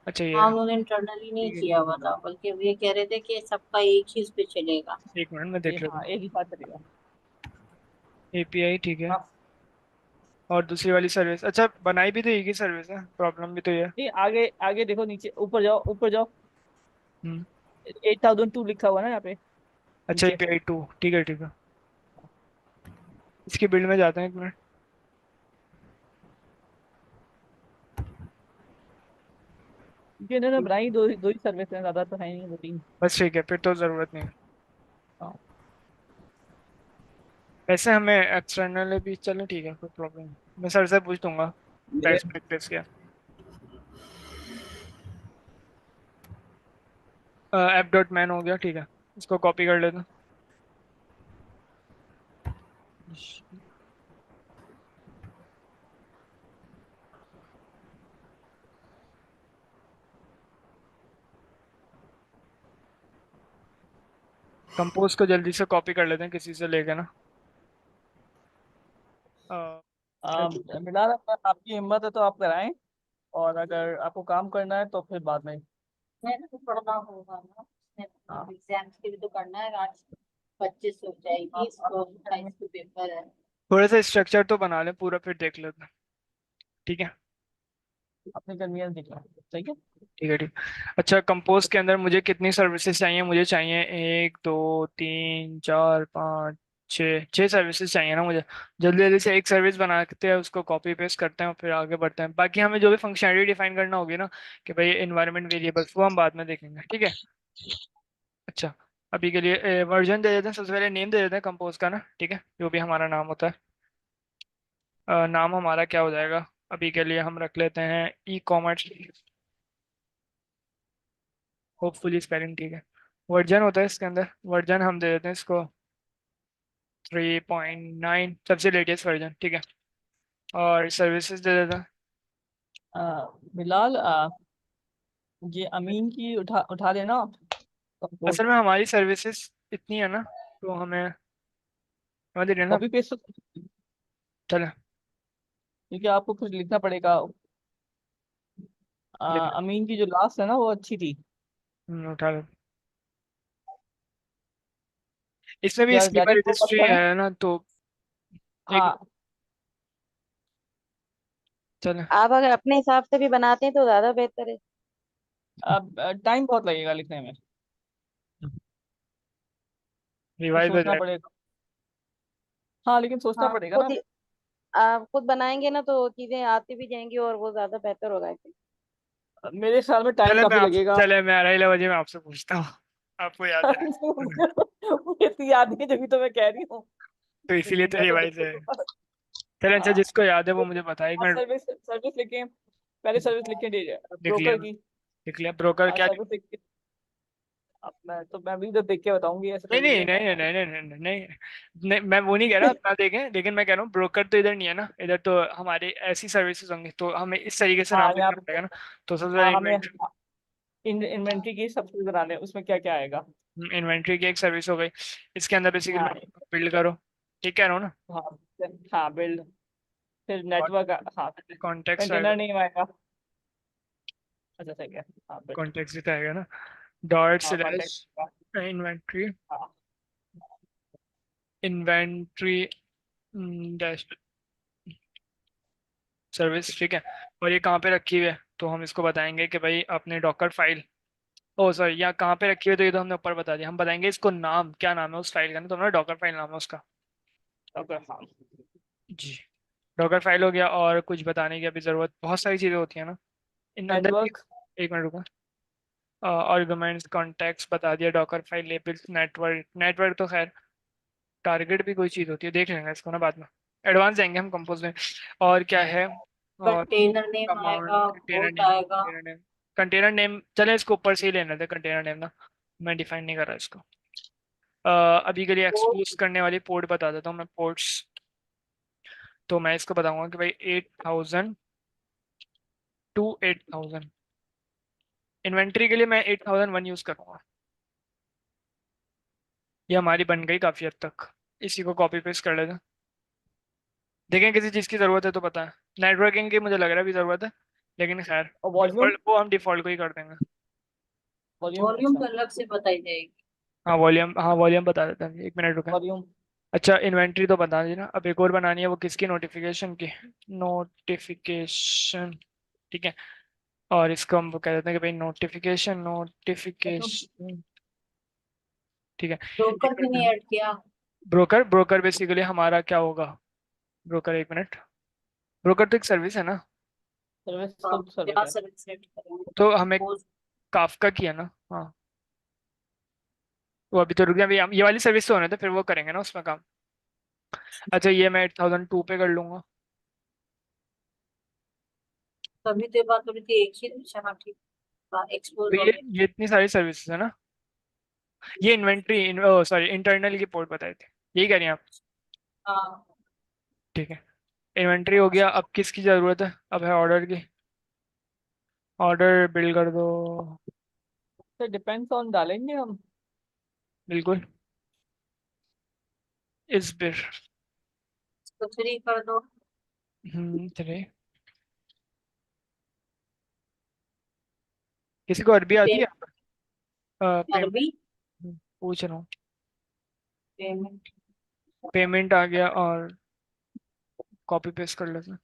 अच्छा ये हाँ, है। उन्होंने इंटरनली नहीं ठीक है किया ठीक हुआ है। था, बल्कि ये कह रहे थे कि सबका एक ही उस पे चलेगा। एक मिनट में ये देख लेता हाँ हूँ। एक ही साथ चलेगा। एपीआई ठीक है। हाँ, और दूसरी वाली सर्विस, अच्छा बनाई भी तो एक ही सर्विस है, प्रॉब्लम भी तो ये है। नहीं आगे आगे देखो, नीचे ऊपर जाओ ऊपर जाओ। हम्म। 8002 लिखा हुआ है ना यहाँ पे अच्छा नीचे। एपीआई टू, ठीक है ठीक है। इसकी बिल्ड में जाते हैं, एक मिनट। क्योंकि इन्होंने बनाई दो ही सर्विस है, ज्यादा तो है नहीं, 2-3। बस ठीक है, फिर तो जरूरत नहीं है। हाँ वैसे हमें एक्सटर्नल भी चलो, ठीक है, कोई प्रॉब्लम नहीं। मैं सर से पूछ दूंगा। मेरे बेस्ट प्रैक्टिस क्या। ऐप डॉट मैन हो गया, ठीक है। इसको कॉपी कर लेते हैं। कंपोज को जल्दी से कॉपी कर लेते हैं किसी से लेके ना। अ, फिलहाल अगर आपकी हिम्मत है तो आप कराएं, और अगर आपको काम करना है तो फिर बाद में। मैंने तो पढ़ना होगा ना, हाँ एग्जाम्स के लिए तो करना है आज। 25 हो जाएगी, इसको 28 को पेपर है। थोड़ा सा स्ट्रक्चर तो बना लें पूरा, फिर देख लेते हैं। ठीक है अपनी कन्वीनियंस देख लें, ठीक है। ठीक है ठीक। अच्छा, कंपोज के अंदर मुझे कितनी सर्विसेज चाहिए? मुझे चाहिए एक दो तीन चार पाँच छः, छः सर्विसेज चाहिए ना मुझे। जल्दी जल्दी से एक सर्विस बनाते हैं, उसको कॉपी पेस्ट करते हैं और फिर आगे बढ़ते हैं। बाकी हमें जो भी फंक्शनैलिटी डिफाइन करना होगी ना, कि भाई इन्वायरमेंट वेरिएबल्स, वो हम बाद में देखेंगे, ठीक है। अच्छा, अभी के लिए वर्जन दे देते हैं, सबसे पहले नेम दे देते हैं कंपोज का ना, ठीक है, जो भी हमारा नाम होता है। नाम हमारा क्या हो जाएगा? अभी के लिए हम रख लेते हैं ई कॉमर्स। होपफुली स्पेलिंग ठीक है। वर्जन होता है इसके अंदर, वर्जन हम दे देते हैं इसको 3.9, सबसे लेटेस्ट वर्जन, ठीक है। और सर्विसेज दे देते हैं। फिलहाल ये अमीन की उठा उठा देना आप कंपोज। असल में हमारी सर्विसेज इतनी है ना, तो हमें समझ रही है ना। कॉपी पेस्ट चले क्योंकि आपको कुछ लिखना पड़ेगा। लिख अमीन की जो लास्ट है ना वो अच्छी थी। उठा ले। इसमें भी स्कीमा गैजेट को मत रजिस्ट्री करें। है ना, तो एक, हाँ चले। आप अगर अपने हिसाब से भी बनाते हैं तो ज्यादा बेहतर है। अब टाइम बहुत लगेगा लिखने में, तो रिवाइज हो सोचना जाएगा। पड़ेगा। हाँ लेकिन सोचना हाँ पड़ेगा खुद ना। ही आप खुद बनाएंगे ना तो चीजें आती भी जाएंगी और वो ज्यादा बेहतर होगा ऐसे। मेरे ख्याल में टाइम काफी लगेगा। चले मैं 2:30 बजे मैं आपसे पूछता हूँ, आपको याद है? मुझे इतनी याद नहीं है, जब तो मैं कह रही हूँ। तो इसीलिए तो मैं तो रिवाइज है। बिल्कुल। चले अच्छा, हाँ जिसको याद है वो मुझे बताए, 1 मिनट। सर्विस सर्विस लिखे, पहले सर्विस लिख के दीजिए लिख लिया, ब्रोकर की। लिख लिया। ब्रोकर हाँ क्या? सर्विस लिख के। अब मैं भी तो देख के बताऊंगी, ऐसे नहीं थोड़ी नहीं है। नहीं नहीं नहीं नहीं नहीं नहीं नहीं नहीं, मैं वो नहीं कह रहा ना देखें, लेकिन मैं कह रहा हूँ ब्रोकर तो इधर नहीं है ना, इधर तो हमारे ऐसी सर्विसेज होंगी, तो हमें इस तरीके से नाम हाँ यहाँ लिखना पे पड़ेगा ना। तो सबसे हाँ पहले हमें इन्वेंट्री, इन्वेंट्री की सबसे बनाने, उसमें क्या क्या आएगा। इन्वेंट्री की एक सर्विस हो गई। इसके अंदर बेसिकली हाँ बिल्ड करो, ठीक कह रहा हूँ ना? हाँ हाँ बिल्ड, फिर और नेटवर्क, हाँ कॉन्टेक्स्ट आएगा, कंटेनर नेम आएगा। अच्छा सही है, हाँ बिल्ड। कॉन्टेक्स्ट भी तो आएगा ना। डॉट हाँ स्लैश कॉन्टेक्ट। इन्वेंट्री, हाँ इन्वेंट्री डैश सर्विस, ठीक है। और ये कहाँ पे रखी हुई है, तो हम इसको बताएंगे कि भाई अपने डॉकर फाइल, ओ सॉरी, यहाँ कहाँ पे रखी हुई है, तो ये तो हमने ऊपर बता दिया। हम बताएंगे इसको नाम, क्या नाम है उस फाइल का ना, तो हमारा डॉकर फाइल नाम है उसका। ओके हाँ। जी, डॉकर फाइल हो गया। और कुछ बताने की अभी ज़रूरत, बहुत सारी चीज़ें होती है ना इन अंदर। नेटवर्क। एक मिनट रुको। आर्गुमेंट्स, कॉन्टेक्ट्स बता दिया, Docker file, labels, network, network तो खैर टारगेट भी कोई चीज़ होती है, देख लेंगे इसको ना बाद में, एडवांस जाएंगे हम कंपोज में। और क्या है, और कंटेनर नेम कमांड, आएगा, कंटेनर पोर्ट नेम, आएगा। कंटेनर नेम, कंटेनर नेम चले इसको ऊपर से ही लेने थे कंटेनर नेम ना, मैं डिफाइन नहीं कर रहा इसको। अभी के लिए पोर्ट एक्सपोज करने वाली पोर्ट बता देता हूँ मैं, पोर्ट्स। तो मैं इसको बताऊंगा कि भाई 8000 टू 8000। इन्वेंट्री के लिए मैं 8001 यूज करूंगा। ये हमारी बन गई काफी हद तक। इसी को कॉपी पेस्ट कर लेते हैं, देखें किसी चीज़ की ज़रूरत है तो पता है। नेटवर्किंग की मुझे लग रहा है भी ज़रूरत है, लेकिन खैर और वॉल्यूम, डिफॉल्ट वो हम डिफॉल्ट को ही कर देंगे। वॉल्यूम वॉल्यूम अच्छा, तो अलग से बताई जाएगी। हाँ वॉल्यूम बता देते हैं, 1 मिनट रुके। वॉल्यूम। अच्छा इन्वेंट्री तो बता दी ना, अब एक और बनानी है, वो किसकी, नोटिफिकेशन की, नोटिफिकेशन, ठीक है। और इसको हम वो कह देते हैं कि भाई नोटिफिकेशन, नोटिफिकेशन, ठीक है। ब्रोकर भी नहीं ऐड किया। ब्रोकर, ब्रोकर बेसिकली हमारा क्या होगा, ब्रोकर, 1 मिनट, ब्रोकर तो एक सर्विस है ना, सर्विस तो खुद आप सर्विस क्या है। सर्विस सेट करेंगे? तो हमें पोस्ट काफका की है ना, हाँ। वो अभी तो रुक गया, अभी हम ये वाली सर्विस तो होने तो फिर वो करेंगे ना उसमें काम। अच्छा ये मैं 8002 पे कर लूंगा। तभी तो ये बात हो रही थी, एक ही। अच्छा हाँ ठीक है, एक्सपोज तो हो गया। ये इतनी सारी सर्विसेज है ना। ये इन्वेंट्री, सॉरी इंटरनल की पोर्ट बताए थे, यही कह रही हैं आप? हाँ ठीक है, इन्वेंट्री हो गया। अब किसकी ज़रूरत है, अब है ऑर्डर की। ऑर्डर बिल्ड कर दो। तो डिपेंड्स ऑन डालेंगे हम। बिल्कुल, इस बिर, तो 3 कर दो। चलिए। किसी को अरबी आती है? पेमेंट, अरबी पूछ रहा हूँ। पेमेंट। पेमेंट आ गया, और कॉपी पेस्ट कर लेते हैं,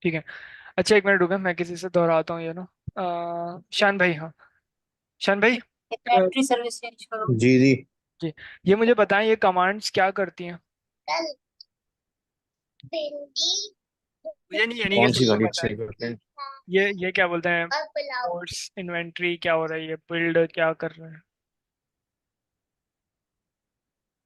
ठीक है। अच्छा 1 मिनट रुके, मैं किसी से दोहराता हूँ ये ना, शान भाई, हाँ शान भाई, इन्वेंट्री सर्विस चेंज करो। जी जी। जी, ये मुझे बताएं ये कमांड्स क्या करती हैं। मुझे नहीं, यानी कि कौन सी सबको गाड़ी पता है। सेल करते हैं? ये क्या बोलते हैं, कोर्स इन्वेंट्री क्या हो रही है, बिल्ड क्या कर रहे हैं।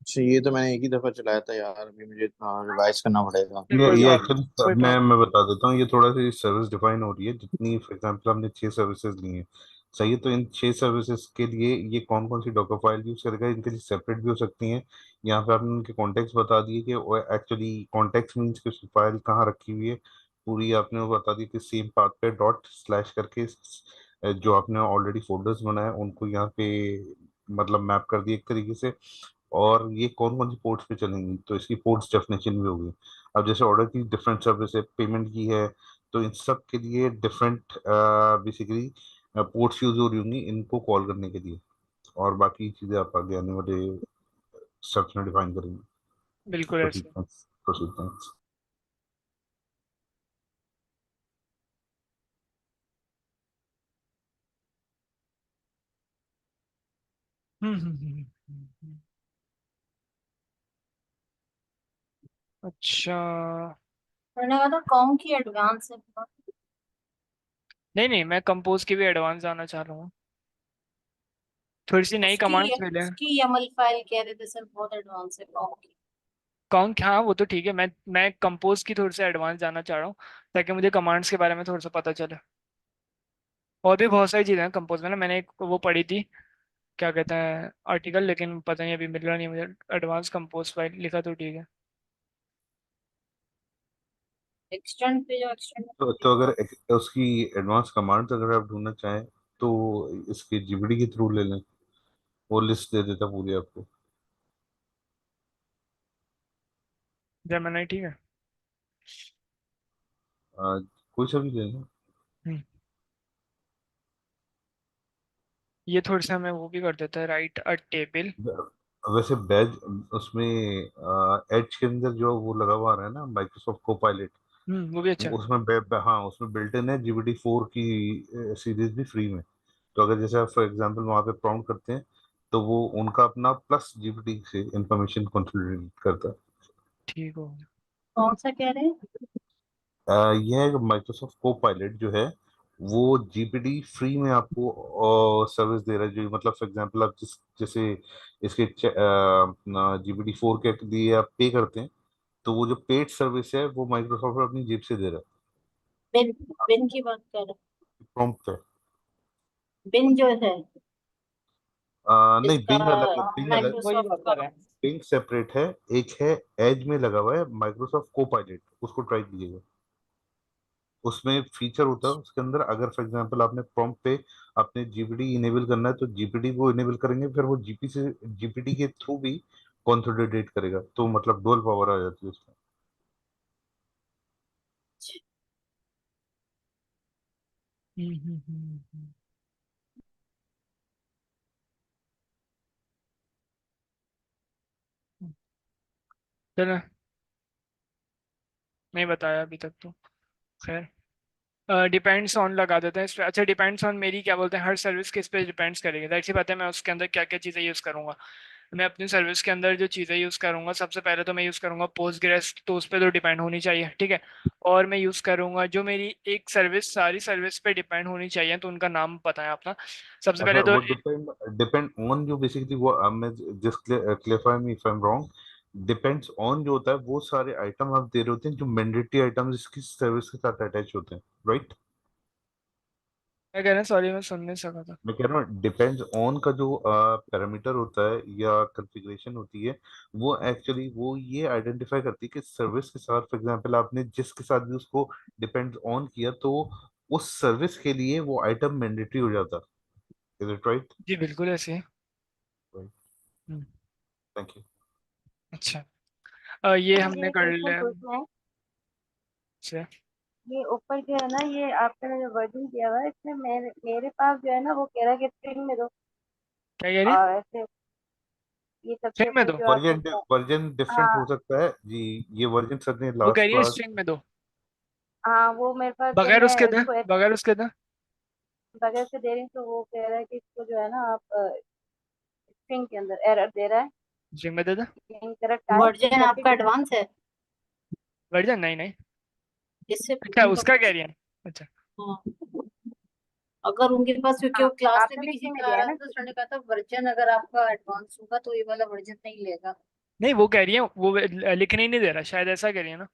अच्छा ये तो मैंने एक ही दफा चलाया था यार, अभी मुझे रिवाइज करना पड़ेगा। फिर ये कोई ये प्रॉब्लम, एक्चुअली कोई प्रॉब्लम। मैं बता देता हूँ, ये थोड़ा सी सर्विस डिफाइन हो रही है, जितनी फॉर एग्जांपल हमने 6 सर्विसेज ली हैं, सही है, तो इन 6 सर्विसेज के लिए ये कौन कौन सी डॉकर फाइल यूज करेगा, इनके लिए सेपरेट भी हो सकती हैं। यहाँ पे आपने उनके कॉन्टेक्ट बता दिए कि एक्चुअली कॉन्टेक्ट मीन्स कि फाइल कहाँ रखी हुई है, पूरी आपने वो बता दी कि सेम पाथ पे डॉट स्लैश करके जो आपने ऑलरेडी फोल्डर्स बनाए उनको यहाँ पे मतलब मैप कर दिए एक तरीके से। और ये कौन कौन सी पोर्ट्स पे चलेंगी, तो इसकी पोर्ट्स डेफिनेशन भी होगी। अब जैसे ऑर्डर की डिफरेंट सर्विस है, पेमेंट की है, तो इन सब के लिए डिफरेंट बेसिकली पोर्ट्स यूज हो रही होंगी इनको कॉल करने के लिए। और बाकी चीजें आप आगे आने वाले स्टेप्स में डिफाइन करेंगे। बिल्कुल प्रोसीड ऐसे। Thanks, proceed thanks. हम्म। अच्छा, मैंने कहा था कौन की एडवांस है बहुत। नहीं नहीं, मैं कंपोज की भी एडवांस जाना चाह रहा हूँ, थोड़ी सी नई उसकी कमांड्स मिले। उसकी YAML फाइल कह रहे थे सर बहुत एडवांस है कौन की। कौन, हाँ वो तो ठीक है, मैं कंपोज की थोड़ी सी एडवांस जाना चाह रहा हूँ, ताकि मुझे कमांड्स के बारे में थोड़ा सा पता चले। और भी बहुत सारी चीज़ें हैं कंपोज में ना, मैंने एक वो पढ़ी थी, क्या कहते हैं आर्टिकल, लेकिन पता नहीं अभी मिल रहा नहीं मुझे। एडवांस कंपोज फाइल लिखा तो ठीक है। एक्सटेंड पे जो एक्सटेंड। तो अगर उसकी एडवांस कमांड्स अगर आप ढूंढना चाहें तो इसके जीपीटी के थ्रू ले लें, वो लिस्ट दे देता पूरी आपको। जेमिनी ठीक है। आ, कोई सा भी ले लें। हम्म, ये थोड़ी सा हमें वो भी कर देता है, राइट अ टेबल। वैसे बैज उसमें एज के अंदर जो वो लगा हुआ आ रहा है ना माइक्रोसॉफ्ट कोपायलट, वो भी अच्छा है। उसमें हाँ उसमें बिल्ट इन है GPT-4 की सीरीज भी फ्री में। तो अगर जैसे आप फॉर एग्जांपल वहाँ पे प्रॉम्प्ट करते हैं तो वो उनका अपना प्लस जीपीटी से इंफॉर्मेशन कंसोलिडेट करता है। ठीक हो गया। कौन सा कह रहे हैं। यह माइक्रोसॉफ्ट को पायलट जो है वो जीपीटी फ्री में आपको सर्विस दे रहा है। जो मतलब फॉर एग्जांपल आप जैसे इसके GPT-4 के लिए आप पे करते हैं, तो वो जो पेड सर्विस है वो माइक्रोसॉफ्ट अपनी जेब से दे रहा बिन बिन की बात कर रहे है। प्रॉम्प्ट है। हैं बिन जो है नहीं, इसका बिंग अलग है, बिंग अलग। वही माइक्रोसॉफ्ट बात का। कर रहे हैं। बिंग सेपरेट है। एक है एज में लगा हुआ है माइक्रोसॉफ्ट को पायलट, उसको ट्राई कीजिएगा। उसमें फीचर होता है उसके अंदर, अगर फॉर एग्जांपल आपने प्रॉम्प्ट पे अपने जीपीटी इनेबल करना है तो जीपीटी को इनेबल करेंगे, फिर वो जीपीटी के थ्रू भी कंसोलिडेट करेगा, तो मतलब डुअल पावर आ जाती है उसमें। हम्म। चलो, नहीं बताया अभी तक तो, खैर। डिपेंड्स ऑन लगा देते हैं इस पे। अच्छा, डिपेंड्स ऑन मेरी क्या बोलते हैं, हर सर्विस किस पे डिपेंड्स करेगी, जाहिर सी बात है मैं उसके अंदर क्या क्या चीज़ें यूज़ करूंगा। मैं अपनी सर्विस के अंदर जो चीज़ें यूज़ करूंगा, सबसे पहले तो मैं यूज़ करूंगा पोस्टग्रेस, तो उस पर तो डिपेंड होनी चाहिए, ठीक है। और मैं यूज़ करूंगा जो मेरी एक सर्विस सारी सर्विस पे डिपेंड होनी चाहिए, तो उनका नाम पता है अपना। सबसे अच्छा, पहले तो वो डिपेंड डिपेंड ऑन जो बेसिकली वो मैं just clarify me if I am wrong. Depends on जो होता है वो सारे आइटम आप दे रहे होते हैं जो मैंडेटरी आइटम्स इसकी सर्विस के साथ अटैच होते हैं, राइट? क्या कह रहे हैं, सॉरी मैं सुन नहीं सका था। मैं कह रहा हूँ डिपेंड्स ऑन का जो पैरामीटर होता है या कॉन्फ़िगरेशन होती है, वो एक्चुअली वो ये आइडेंटिफाई करती है कि सर्विस के साथ फॉर एग्जांपल आपने जिसके साथ भी उसको डिपेंड्स ऑन किया तो उस सर्विस के लिए वो आइटम मैंडेटरी हो जाता है। Is it right? जी बिल्कुल ऐसे ही है। राइट। Hmm, thank you. अच्छा। ये मुझे हमने एक कर क्वेश्चन लिया। पूछना है। अच्छा, ये ऊपर जो है ना, ये आपने जो वर्जन दिया हुआ है, इसमें मेरे पास जो है ना, वो कह रहा है कि स्ट्रिंग में दो। क्या कह रही है, और ऐसे ये सबसे स्ट्रिंग में ऊपर दो। जो आपने वर्जन डिफरेंट हाँ हो सकता है जी। ये वर्जन सर ने वो कह लास्ट रही है क्लास। स्ट्रिंग में दो, हाँ, वो मेरे पास जब बगैर मैं उसके दे, इसको बगैर उसके दे। बगैर से दे रही हूँ तो वो कह रहा है कि इसको जो है ना आप स्ट्रिंग के अंदर एरर दे रहा है, स्ट्रिंग में दे दे। इनकरेक्ट टाइप वर्जन जबकि आपका एडवांस है वर्जन नहीं नहीं। इससे अच्छा, उनका उसका कह पूछ। रही है। अच्छा। हाँ, अगर उनके पास क्योंकि हाँ, वो क्लास में आपने भी भी किसी स्ट्रिंग में का आ दिया है रहा ना। था तो सर ने कहा था वर्जन अगर आपका एडवांस होगा तो ये वाला वर्जन नहीं लेगा। नहीं वो कह रही है, वो लिखने ही नहीं दे रहा, शायद ऐसा कह रही है ना।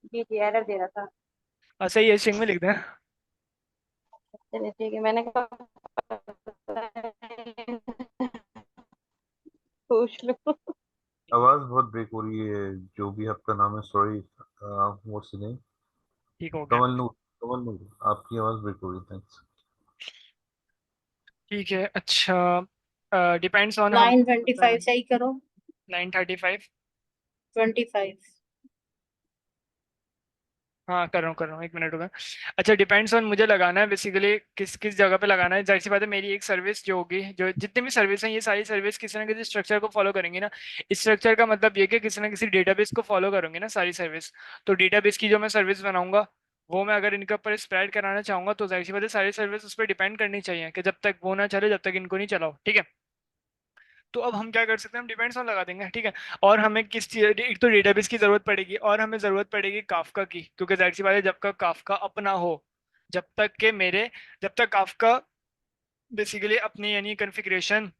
जी जी, एरर दे रहा था। सही है, स्ट्रिंग में लिख दें। चलिए ठीक है, मैंने कहा पूछ लो। आवाज बहुत ब्रेक हो रही है। जो भी आपका नाम है, सॉरी, व्हाट्स नेम? ठीक हो गया। कमल नूर। कमल नूर, आपकी आवाज ब्रेक हो रही है, थैंक्स। ठीक है, अच्छा। डिपेंड्स ऑन हम लाइन 25 सही करो। 935। 25। हाँ कर रहा हूँ, एक मिनट होगा। अच्छा, डिपेंड्स ऑन मुझे लगाना है बेसिकली किस किस जगह पे लगाना है। जाहिर सी बात है मेरी एक सर्विस जो होगी, जो जितनी भी सर्विस हैं ये सारी सर्विस किसी ना किसी स्ट्रक्चर को फॉलो करेंगी ना। इस स्ट्रक्चर का मतलब ये कि किसी ना किसी डेटाबेस को फॉलो करेंगे ना सारी सर्विस। तो डेटाबेस की जो मैं सर्विस बनाऊंगा वो मैं अगर इनके ऊपर स्प्रेड कराना चाहूंगा तो जाहिर सी बात है सारी सर्विस उस पर डिपेंड करनी चाहिए कि जब तक वो ना चले जब तक इनको नहीं चलाओ, ठीक है। तो अब हम क्या कर सकते हैं, हम डिपेंड्स ऑन लगा देंगे, ठीक है। और हमें किस चीज, एक तो डेटाबेस की जरूरत पड़ेगी और हमें जरूरत पड़ेगी काफका की, क्योंकि जाहिर सी बात है जब तक काफका अपना हो, जब तक के मेरे, जब तक काफका बेसिकली अपनी यानी कॉन्फ़िगरेशन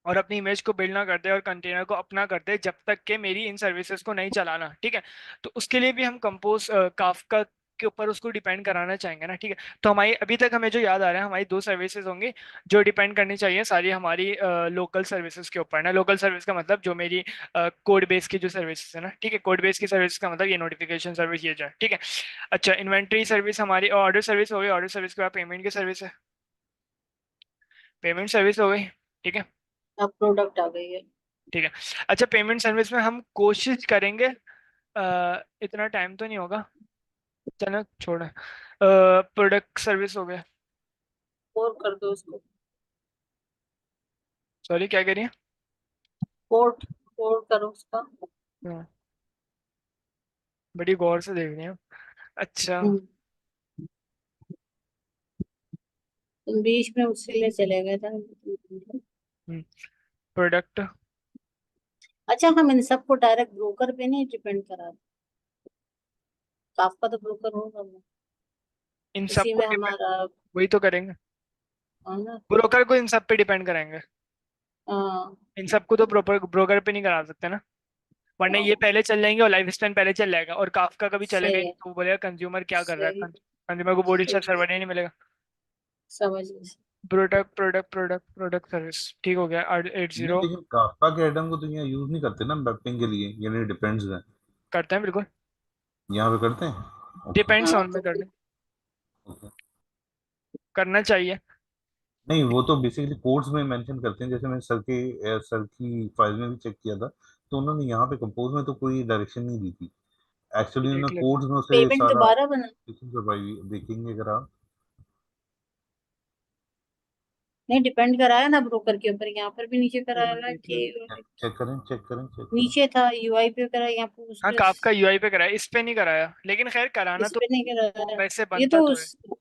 और अपनी इमेज को बिल्ड ना करते और कंटेनर को अपना करते जब तक कि मेरी इन सर्विसेज को नहीं चलाना, ठीक है। तो उसके लिए भी हम कंपोज काफका के ऊपर उसको डिपेंड कराना चाहेंगे ना, ठीक है। तो हमारी अभी तक हमें जो याद आ रहा है हमारी दो सर्विसेज होंगी जो डिपेंड करनी चाहिए सारी हमारी लोकल सर्विसेज के ऊपर ना। लोकल सर्विस का मतलब जो मेरी कोड बेस की जो सर्विसेज है ना, ठीक है। कोड बेस की सर्विस का मतलब ये नोटिफिकेशन सर्विस ये जो है, ठीक है। अच्छा, इन्वेंट्री सर्विस हमारी, ऑर्डर सर्विस हो गई, ऑर्डर सर्विस के बाद पेमेंट की सर्विस है, पेमेंट सर्विस हो गई, ठीक है। अब प्रोडक्ट आ गई है। ठीक है। अच्छा, पेमेंट सर्विस में हम कोशिश करेंगे इतना टाइम तो नहीं होगा, चलो छोड़। प्रोडक्ट सर्विस हो गया, और कर दो उसको, सॉरी क्या करिए। कोड कोड करो उसका। हाँ, बड़ी गौर से देख रही हूँ। अच्छा। हम्म, तुम बीच में उसके लिए चले गए थे। प्रोडक्ट, अच्छा, हम इन सबको डायरेक्ट ब्रोकर पे नहीं डिपेंड करा, काफका तो ब्रोकर होगा वो, इन सब उसी को में डिपेंड, हमारा वही तो करेंगे, है ना। ब्रोकर को इन सब पे डिपेंड कराएंगे। हाँ इन सबको तो ब्रोकर पे नहीं करा सकते ना, वरना ये हाँ, पहले चल जाएंगे और लाइफ स्पैन पहले चल जाएगा और काफका कभी चलेगा सही ही नहीं, है, तो वो बोलेगा कंज्यूमर क्या कर रहा सही है, कंज्यूमर को बॉडी सही, सर्वर नहीं मिलेगा। समझ गई। Product product product product service, ठीक हो गया। 880 नहीं लेकिन काफका के आइटम को तो यहाँ यूज नहीं करते ना मैपिंग के लिए, यानी डिपेंड्स है, करते हैं बिल्कुल, यहाँ पे करते हैं। ओके डिपेंड्स हाँ ऑन में तो कर फिर दे, ओके। करना चाहिए। नहीं वो तो बेसिकली कोड्स में मेंशन करते हैं, जैसे मैंने सर की फाइल में भी चेक किया था, तो उन्होंने यहाँ पे कंपोज में तो कोई डायरेक्शन नहीं दी थी, एक्चुअली देख उन्होंने ले, कोड्स में उसे पेमेंट सारा दोबारा बना, करवाई, देखेंगे अगर आप। नहीं डिपेंड कराया ना ब्रोकर के ऊपर, यहाँ पर भी नीचे कराया हुआ है देख ले। कि चेक करें चेक करें चेक करें। नीचे था यूआई पे कराया, यहाँ हाँ, पोस्टग्रेस काफका यूआई पे कराया, इस पे नहीं कराया, लेकिन खैर कराना इस तो पे नहीं वो कराया। वैसे ये बनता तो तो है,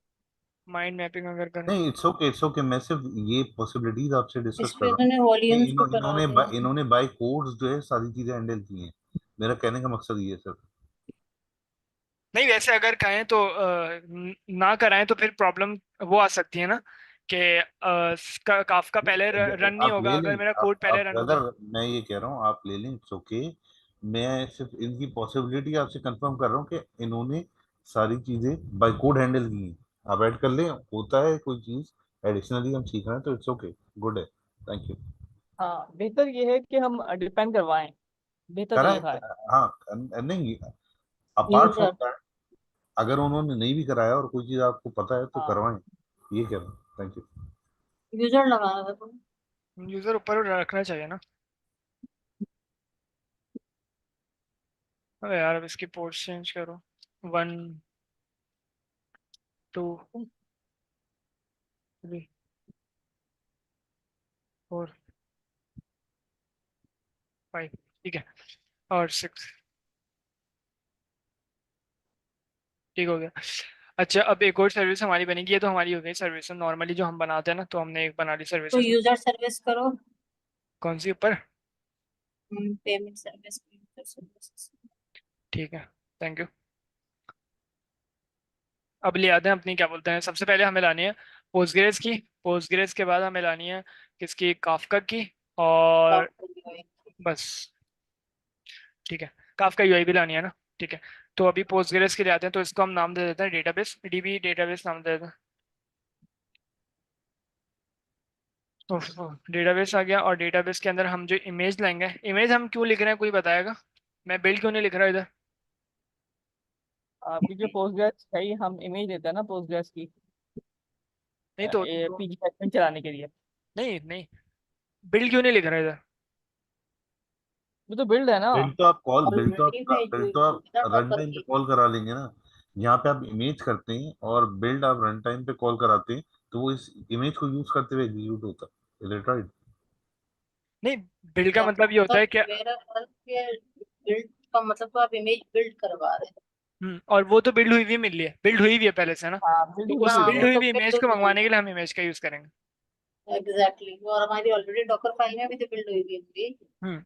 माइंड मैपिंग अगर करें। नहीं इट्स ओके मैं सिर्फ ये पॉसिबिलिटीज आपसे इस डिस्कस पे कर रहा हूँ इन्होंने कि वॉल्यूम्स को करा इन्होंने दिया। इन्होंने बाय कोड्स जो है सारी चीजें हैंडल की हैं, मेरा कहने का मकसद ये है सर। नहीं, वैसे अगर कहें तो ना कराएं तो फिर प्रॉब्लम वो आ सकती है ना कि काफका पहले रन नहीं आप होगा ले अगर लें, मेरा कोड पहले आप रन हो ब्रदर, जाए। मैं ये कह रहा हूँ आप ले लें, इट्स ओके। मैं सिर्फ इनकी पॉसिबिलिटी आपसे कंफर्म कर रहा हूँ कि इन्होंने सारी चीजें बाय कोड हैंडल की हैं, आप ऐड कर लें, होता है कोई चीज एडिशनली हम सीख रहे हैं तो इट्स ओके, गुड है, थैंक यू। हाँ, बेहतर ये है कि हम डिपेंड करवाएं, बेहतर कराएं, तरीका है। हाँ नहीं, अपार्ट फ्रॉम यूजर, दैट अगर उन्होंने नहीं भी कराया और कोई चीज आपको पता है तो हाँ, करवाएं, ये कह रहा हूँ, थैंक यू। यूजर लगाना था तुम। यूजर ऊपर रखना चाहिए ना। अरे यार अब इसकी पोस्ट चेंज करो, 1 2 3 4 5, ठीक है। और 6, ठीक हो गया। अच्छा, अब एक और सर्विस हमारी बनेगी, ये तो हमारी हो गई सर्विस नॉर्मली जो हम बनाते हैं ना, तो हमने एक बना ली तो सर्विसेज। यूजर सर्विस करो, कौन सी ऊपर, पेमेंट सर्विस, यूजर सर्विस। ठीक है, थैंक यू। अब ले आते हैं अपनी, क्या बोलते हैं, सबसे पहले हमें लानी है पोस्टग्रेस की, पोस्टग्रेस के बाद हमें लानी है किसकी, काफका की, और बस, ठीक है। काफका यूआई भी लानी है ना, ठीक है। तो अभी पोस्टग्रेस के लिए आते हैं, तो इसको हम नाम दे देते हैं डेटाबेस, डीबी डेटाबेस नाम दे देते हैं। डेटाबेस आ गया, और डेटाबेस के अंदर हम जो इमेज लेंगे, इमेज हम क्यों लिख रहे हैं कोई बताएगा, मैं बिल्ड क्यों नहीं लिख रहा इधर। आपकी जो पोस्टग्रेस है ही, हम इमेज देते हैं ना पोस्टग्रेस की, नहीं तो पीजी एडमिन चलाने के लिए। नहीं नहीं, बिल्ड क्यों नहीं लिख रहा इधर। वो तो बिल्ड है ना। ऑलरेडी भेज हुई बिल्ड तो थी, आप बिना रन बफर टाइम पे की। कॉल करा लेंगे ना, यहाँ पे आप इमेज करते हैं और बिल्ड आप रन टाइम पे कॉल कराते हैं, तो वो इस इमेज को यूज करते हुए एग्जीक्यूट होता है, इज इट राइट? नहीं, बिल्ड का या मतलब ये होता मतलब है कि मेरा अर्थ बिल्ड का मतलब तो आप इमेज बिल्ड करवा रहे हैं। और वो तो बिल्ड हुई हुई मिल रही है, बिल्ड हुई हुई है पहले से ना, हाँ तो बिल्डिंग उस हुई हाँ हुई बिल्ड है। वो हुई तो हुई इमेज बिल्ड को हुई हुई मंगवाने के लिए हम इमेज का यूज करेंगे। है एग्जैक्टली, और हमारी ऑलरेडी डॉकर फाइल में भी तो बिल्ड हुई हुई होगी। हम्म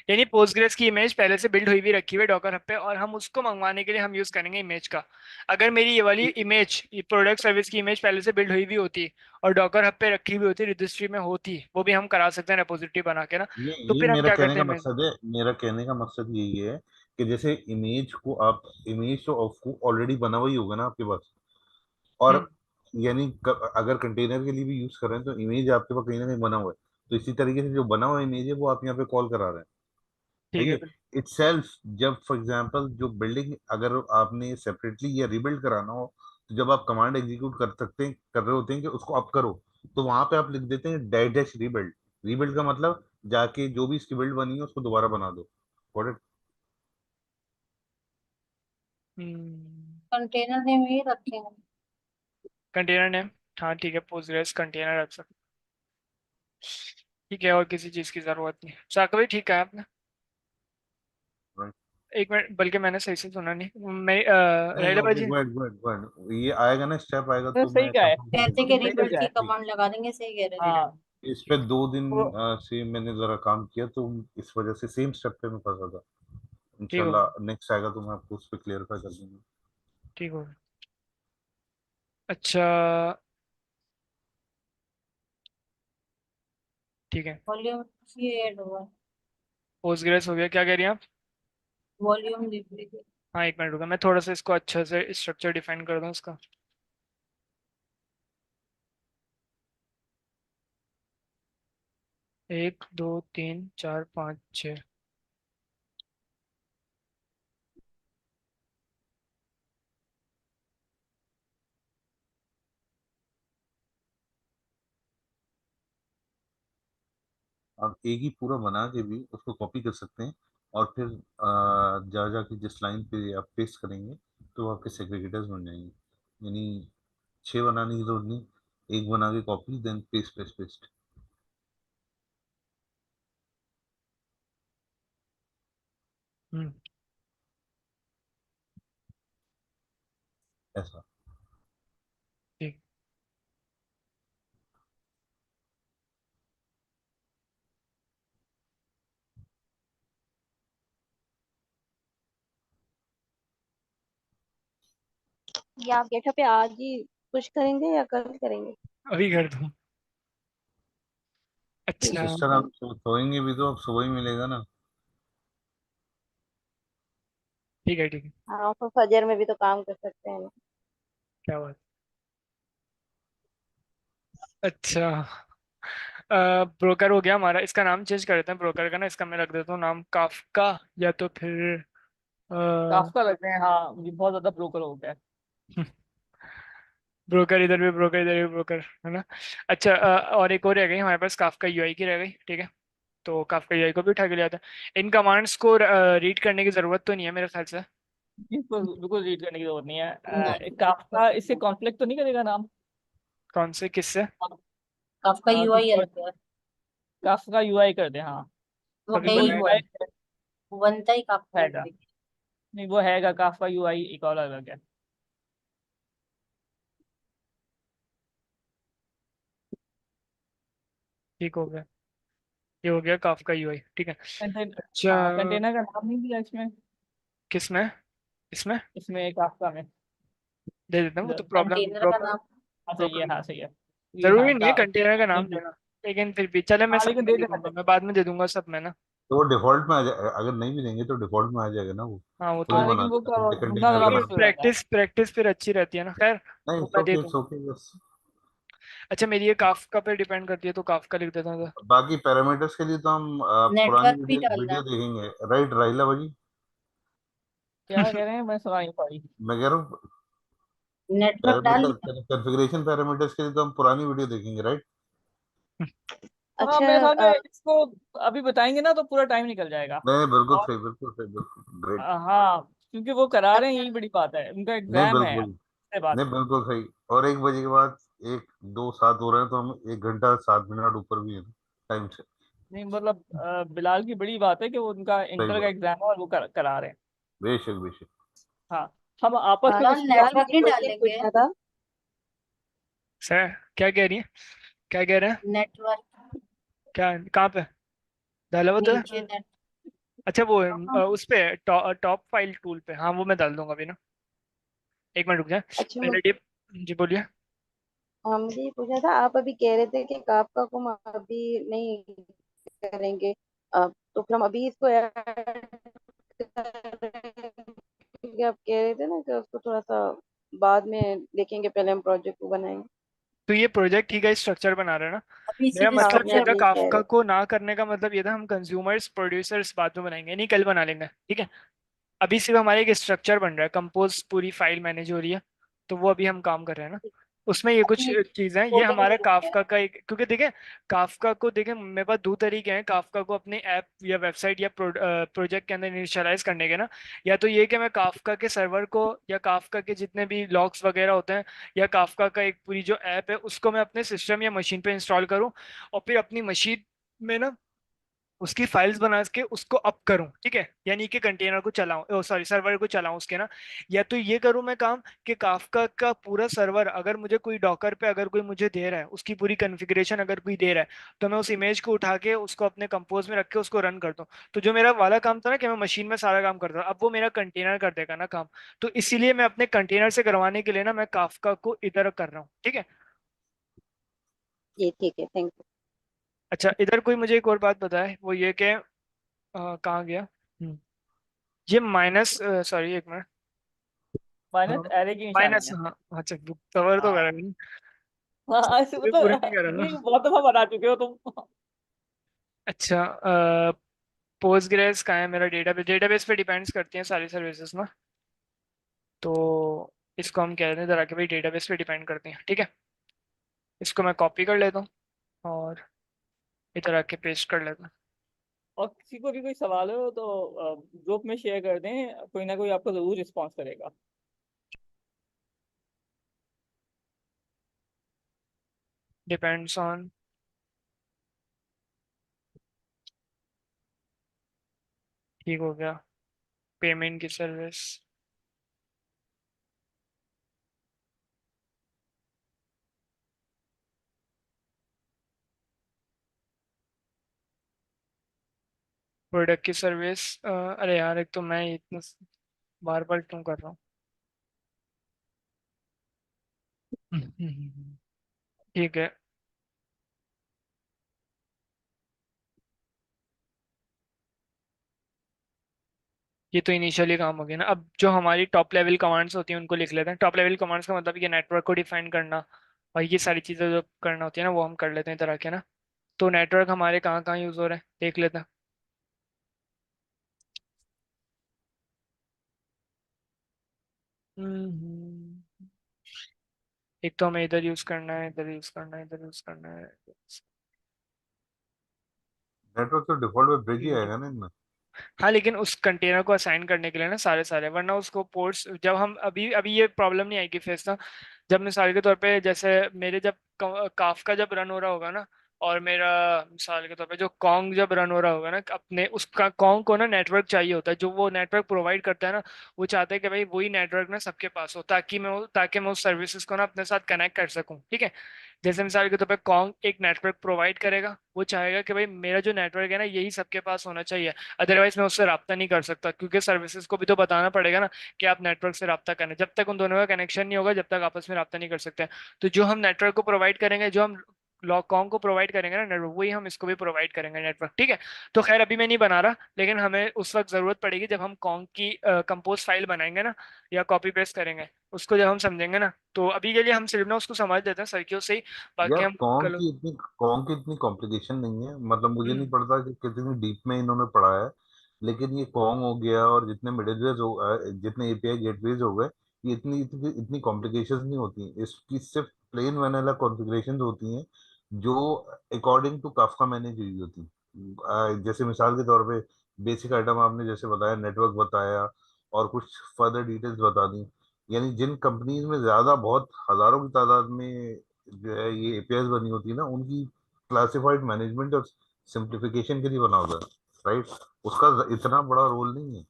यानी पोस्टग्रेस की इमेज पहले से बिल्ड हुई हुई रखी हुई है डॉकर हब पे, और हम उसको मंगवाने के लिए हम यूज करेंगे इमेज का। अगर मेरी ये वाली इमेज, ये प्रोडक्ट सर्विस की इमेज पहले से बिल्ड हुई हुई होती और डॉकर हब पे रखी हुई होती, रजिस्ट्री में होती, वो भी हम करा सकते हैं रेपोजिटरी बना के ना, ये तो ये फिर हम मेरा क्या कहने करते का हैं इमेज। मकसद है, मेरा कहने का मकसद यही है कि जैसे इमेज को आप, इमेज तो आपको ऑलरेडी बना हुआ ही होगा ना आपके पास, और हम्म यानी अगर कंटेनर के लिए भी यूज कर रहे हैं तो इमेज आपके पास कहीं ना कहीं बना हुआ है, तो इसी तरीके से जो बना हुआ इमेज है वो आप यहाँ पे कॉल करा रहे हैं। ठीक सही है है। इटसेल्फ जब फॉर एग्जांपल जो बिल्डिंग अगर आपने सेपरेटली या रिबिल्ड कराना हो, तो जब आप कमांड एग्जीक्यूट कर सकते हैं, कर रहे होते हैं कि उसको अप करो, तो वहां पे आप लिख देते हैं डैश डैश रिबिल्ड। रिबिल्ड का मतलब जाके जो भी इसकी बिल्ड बनी है उसको दोबारा बना दो। Got it? हम्म कंटेनर नेम ही रखेंगे। कंटेनर नेम, हाँ ठीक है, पोस्टग्रेस कंटेनर रख सकते। ठीक है, और किसी चीज की जरूरत नहीं, साकवी ठीक है आपने। Right. एक मिनट, बल्कि मैंने सही से सुना नहीं, मैं नहीं राहिला ओके, बाजी। गुड गुड गुड, ये आएगा ना, स्टेप आएगा तो तो सही मैं क्या है, कंफर्म करके कहते कि बताऊंगा। सही चल रिबिल्ड रहा की है। ठीक। कमांड लगा देंगे, सही कह रहे थे। हाँ इस पे 2 दिन तो से मैंने जरा काम किया, तो इस वजह से सेम स्टेप पे मैं फंसा था। ठीक होगा, इंशाल्लाह नेक्स्ट आएगा तो मैं आपको उस पर क्लियरिफाई कर दूंगा। ठीक होगा। अच्छा, ठीक है। वॉल्यूम ये ऐड हुआ, पोस्टग्रेस हो गया, क्या कह रही हैं आप। वॉल्यूम लिख लीजिए। हाँ एक मिनट रुका, मैं थोड़ा सा इसको अच्छे से स्ट्रक्चर डिफाइन कर दूं इसका। एक दो तीन चार पाँच छः। आप एक ही पूरा बना के भी उसको कॉपी कर सकते हैं, और फिर जा जाके जिस लाइन पे आप पेस्ट करेंगे तो वो आपके सेग्रीगेटर्स बन जाएंगे। यानी 6 बनाने की जरूरत नहीं, एक बना के copy then paste paste paste, हम्म ऐसा। ठीक। ये आप गेटअप पे आज ही पुश करेंगे या कल करेंगे? अभी कर दूं। ठीक अच्छा। है। सिस्टर आप सोएंगे भी तो आप सुबह ही मिलेगा ना। ठीक है ठीक है। हाँ तो फजर में भी तो काम कर सकते हैं ना। क्या बात। अच्छा, ब्रोकर हो गया हमारा, इसका नाम चेंज कर देते हैं ब्रोकर का ना, इसका मैं रख देता हूँ नाम काफका, या तो फिर काफका लगते हैं, हाँ ये बहुत ज्यादा ब्रोकर हो गया है। ब्रोकर इधर भी ब्रोकर, इधर भी ब्रोकर, है ना। अच्छा, और एक और रह गई हमारे पास, काफका यूआई की रह गई, ठीक है। तो काफका यूआई को भी उठा के लिया था। इन कमांड्स को रीड करने की जरूरत तो नहीं है मेरे ख्याल से। बिल्कुल बिल्कुल रीड करने की जरूरत नहीं है। नहीं, काफका इससे कॉन्फ्लिक्ट तो नहीं करेगा नाम? कौन से, किससे। आपका यूआई किसी और अलग है, काफका यूआई कर दे, हाँ। वो अभी है क्योंकि वो ही वो है, यूआई वो बनता ही काफका हैगा, यूआई। नहीं वो हैगा, काफका यूआई एक और अलग है। ठीक हो गया, ये हो गया काफका यूआई, ठीक है। कंटेनर, अच्छा, हाँ कंटेनर का नाम नहीं दिया इसमें, किसमें, इसमें इसमें काफका में। दे देता हूँ, वो तो इधर, प्रॉब्लम कंटेनर का प्रॉपर नाम हाँ सही है, प्रॉपर हाँ सही है। ये हाँ जरूरी नहीं है कंटेनर का नाम नहीं, देना, लेकिन फिर भी चले, मैं हाँ सब लेकिन में दे दे देना दूंगा, मैं बाद में दे दूंगा सब में ना। तो वो डिफॉल्ट में आ जाए, अगर नहीं भी देंगे तो डिफॉल्ट में आ जाएगा ना वो। हाँ वो खुद तो ही हाँ है, बना लेकिन वो देगा ढूंढना कंटेनर जरा का लेकिन नाम। मुश्किल हो जाता है। प्रैक्टिस प्रैक्टिस फिर अच्छी रहती है ना, खैर नहीं वो इट्स मैं दे ओके, दूंगा। इट्स ओके बस। अच्छा, मेरी ये काफका पे डिपेंड करती है, तो काफका लिख देता हूँ। बाकी पैरामीटर्स के लिए तो हम पुरानी नेटवर्क भी वीडियो डालना वीडियो है, देखेंगे, राइट राहिला भाजी। क्या कह रहे हैं, मैं सुना नहीं पाई। मैं कह रहा हूँ नेटवर्क डाल पैरामीटर, दिया। कॉन्फ़िगरेशन पैरामीटर्स के लिए तो हम पुरानी वीडियो देखेंगे, राइट। हाँ अच्छा मेरे ख्याल में इसको अभी बताएंगे ना तो पूरा टाइम निकल जाएगा। नहीं बिल्कुल और सही, बिल्कुल सही, बिल्कुल ग्रेट। हाँ क्योंकि वो करा रहे हैं, अच्छा, यही बड़ी बात है, उनका नहीं एग्जाम है बिल्कुल, उसके बाद। नहीं बिल्कुल सही। और 1 बजे के बाद 1 2 7 हो रहे हैं तो हम 1 घंटा 7 मिनट ऊपर भी है टाइम से। नहीं मतलब बिलाल की बड़ी बात है कि वो उनका सही इंटर का बात, एग्जाम है और वो करा रहे हैं। बेशक बेशक। हाँ हम आपस में हाँ, कुछ फिलहाल नेटवर्क मुझे नहीं वही डालेंगे, पूछना था। सर क्या कह रही है, क्या कह रहे हैं, नेटवर्क क्या कहाँ पे डाला हुआ था? नीचे नेट। अच्छा वो हाँ, उस पे टॉप फाइल टूल पे, हाँ वो मैं डाल दूंगा अभी ना, एक मिनट रुक जाए। अच्छा, पहले डिप, जी बोलिए। हाँ मुझे ये पूछना था, आप अभी कह रहे थे कि काफका को हम अभी नहीं करेंगे, तो फिर हम अभी इसको ऐड क्योंकि आप कह रहे थे ना कि उसको थोड़ा सा बाद में देखेंगे, पहले हम प्रोजेक्ट को बनाएंगे। तो ये प्रोजेक्ट ही का स्ट्रक्चर बना रहे हैं ना, अभी मेरा सिर्फ हाँ, मतलब ये मैं स्ट्रक्चर था वही कह काफका रही को ना करने का मतलब ये था हम कंज्यूमर्स प्रोड्यूसर्स बाद में बनाएंगे, नहीं कल बना लेंगे, ठीक है। अभी सिर्फ हमारे एक स्ट्रक्चर बन रहा है, कंपोज पूरी फाइल मैनेज हो रही है, तो वो अभी हम काम कर रहे हैं ना, थी। उसमें ये कुछ अभी चीजें हैं, ये कोडिंग हमारा नहीं है। काफका का एक, क्योंकि देखें काफका को देखें मेरे पास दो तरीके हैं काफका को अपने ऐप या वेबसाइट या प्रोजेक्ट के अंदर इनिशियलाइज करने के ना, या तो ये कि मैं काफका के सर्वर को या काफका के जितने भी लॉग्स वगैरह होते हैं या काफका का एक पूरी जो ऐप है उसको मैं अपने सिस्टम या मशीन पे इंस्टॉल करूं और फिर अपनी मशीन में ना उसकी फाइल्स बना के उसको अप करूं, ठीक है, यानी कि कंटेनर को चलाऊं, सॉरी सर्वर को चलाऊं उसके ना, या तो ये करूं मैं काम कि काफका का पूरा सर्वर अगर मुझे कोई डॉकर पे अगर कोई मुझे दे रहा है उसकी पूरी कॉन्फ़िगरेशन अगर कोई दे रहा है तो मैं उस इमेज को उठा के उसको अपने कंपोज में रख के उसको रन कर दूं। तो जो मेरा वाला काम था ना कि मैं मशीन में सारा काम करता था, अब वो मेरा कंटेनर कर देगा ना काम, तो इसीलिए मैं अपने कंटेनर से करवाने के लिए ना मैं काफका को इधर कर रहा हूँ, ठीक है। जी ठीक है, थैंक यू। अच्छा इधर कोई मुझे एक और बात बताए, वो ये कि कहाँ गया, ये माइनस, सॉरी एक मिनट, माइनस एरे की निशानी माइनस, है। हाँ अच्छा कवर तो करा हाँ नहीं, हाँ, ऐसे पूरे पूरे नहीं करा ये ना। बहुत दफा बता चुके हो तुम। अच्छा पोस्टग्रेस का है मेरा डेटाबेस, डेटाबेस पे डिपेंड्स करती हैं सारी सर्विसेज ना, तो इसको हम कह रहे हैं जरा कि भाई डेटाबेस पे डिपेंड करती हैं, ठीक है। इसको मैं कॉपी कर लेता हूँ और इधर आके पेस्ट कर लेता हूँ। और किसी को भी कोई सवाल हो तो ग्रुप में शेयर कर दें, कोई ना कोई आपको जरूर रिस्पॉन्स करेगा। डिपेंड्स ऑन, ठीक हो गया, पेमेंट की सर्विस, प्रोडक्ट की सर्विस, अरे यार एक तो मैं इतना बार बार क्यों कर रहा हूँ ठीक है। ये तो इनिशियली काम हो गया ना, अब जो हमारी टॉप लेवल कमांड्स होती हैं उनको लिख लेते हैं। टॉप लेवल कमांड्स का मतलब ये नेटवर्क को डिफाइन करना और ये सारी चीज़ें जो करना होती है ना वो हम कर लेते हैं तरह के ना। तो नेटवर्क हमारे कहाँ कहाँ यूज़ हो रहे हैं देख लेते हैं। हम्म, एक तो हमें इधर यूज़ करना है, इधर यूज़ करना है, इधर यूज़ करना है। नेटवर्क तो डिफॉल्ट में ब्रिज ही आएगा ना इनमें। हाँ लेकिन उस कंटेनर को असाइन करने के लिए ना सारे सारे, वरना उसको पोर्ट्स जब हम अभी अभी ये प्रॉब्लम नहीं आएगी फेस ना, जब मिसाल के तौर पे जैसे मेरे जब काफका जब रन हो रहा होगा ना और मेरा मिसाल के तौर पे जो कॉन्ग जब रन हो रहा होगा ना, अपने उसका कॉन्ग को ना नेटवर्क चाहिए होता है, जो वो नेटवर्क प्रोवाइड करता है ना वो चाहता है कि भाई वही नेटवर्क ना सबके पास हो ताकि मैं उस सर्विसेज को ना अपने साथ कनेक्ट कर सकूं, ठीक है। जैसे मिसाल के तौर पे कॉन्ग एक नेटवर्क प्रोवाइड करेगा, वो चाहेगा कि भाई मेरा जो नेटवर्क है ना यही सबके पास होना चाहिए, अदरवाइज मैं उससे रब्ता नहीं कर सकता, क्योंकि सर्विसेज को भी तो बताना पड़ेगा ना कि आप नेटवर्क से रब्ता करें, जब तक उन दोनों का कनेक्शन नहीं होगा जब तक आपस में रब्ता नहीं कर सकते। तो जो हम नेटवर्क को प्रोवाइड करेंगे, जो हम लॉकॉन को प्रोवाइड करेंगे ना नेटवर्क, वही हम इसको भी प्रोवाइड करेंगे नेटवर्क, ठीक है। तो खैर अभी मैं नहीं बना रहा, लेकिन हमें उस वक्त जरूरत पड़ेगी जब हम कॉन्ग की कंपोज फाइल बनाएंगे ना या कॉपी पेस्ट करेंगे, उसको जब हम समझेंगे ना, तो अभी के लिए हम सिर्फ ना उसको समझ लेते हैं सर्किल से ही, बाकी यार हम कल। कॉन्ग की इतनी कॉम्प्लिकेशन नहीं है, मतलब मुझे नहीं हम्म पड़ता कि कितनी डीप में इन्होंने पढ़ा है। लेकिन ये कॉन्ग हो गया और जितने मिडलवेयर हो जितने एपीआई गेटवेज हो गए, ये इतनी इतनी, इतनी कॉम्प्लिकेशंस नहीं होती, इसकी सिर्फ प्लेन वैनिला कॉन्फ़िगरेशंस होती हैं जो अकॉर्डिंग टू काफका मैनेज हुई होती हैं। जैसे मिसाल के तौर पे बेसिक आइटम आपने जैसे बताया, नेटवर्क बताया और कुछ फर्दर डिटेल्स बता दी। यानी जिन कंपनीज में ज्यादा बहुत हजारों की तादाद में जो है ये एपीआई बनी होती है ना, उनकी क्लासिफाइड मैनेजमेंट और सिंप्लीफिकेशन के लिए बना होता है, राइट। उसका इतना बड़ा रोल नहीं है।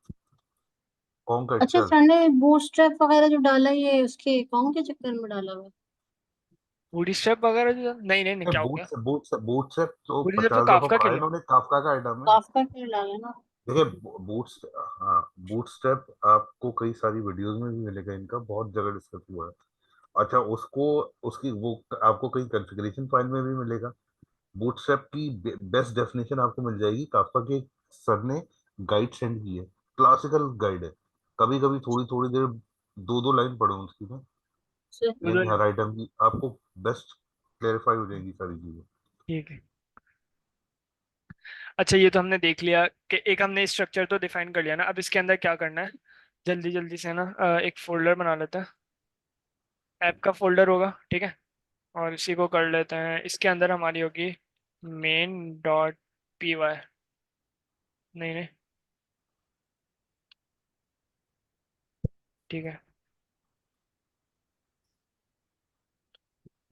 अच्छा, सर ने बूटस्ट्रैप वगैरह जो डाला है, ये उसके अकाउंट के चक्कर में डाला हुआ है? बूटस्ट्रैप वगैरह जो नहीं नहीं नहीं, क्या हो गया? बूटस्ट्रैप तो बूटस्ट्रैप तो 50 दफा काफका के पढ़ा है लिए। इन्होंने, काफका का आइटम है। काफका के लिए डाला ना? देखिए बूट्स हाँ, बूटस्ट्रैप आपको कई सारी वीडियोस में भी मिलेगा, इनका बहुत जगह डिस्कस हुआ है। अच्छा, उसको उसकी वो आपको कई कॉन्फ़िगरेशन फाइल में भी मिलेगा। बूटस्ट्रैप की बेस्ट डेफिनेशन आपको मिल जाएगी, काफका के सर ने गाइड सेंड की है, क्लासिकल गाइड है। कभी कभी थोड़ी थोड़ी देर दो दो लाइन पढ़ो उसकी ना, सर, यानी हर आइटम की आपको बेस्ट क्लेरिफाई हो जाएगी सारी चीजें। ठीक है। अच्छा, ये तो हमने देख लिया कि एक हमने स्ट्रक्चर तो डिफाइन कर लिया ना, अब इसके अंदर क्या करना है, जल्दी जल्दी से ना एक फोल्डर बना लेते हैं। ऐप का फोल्डर होगा, ठीक है। और इसी को कर लेते हैं, इसके अंदर हमारी होगी main.py। नहीं नहीं, ठीक है,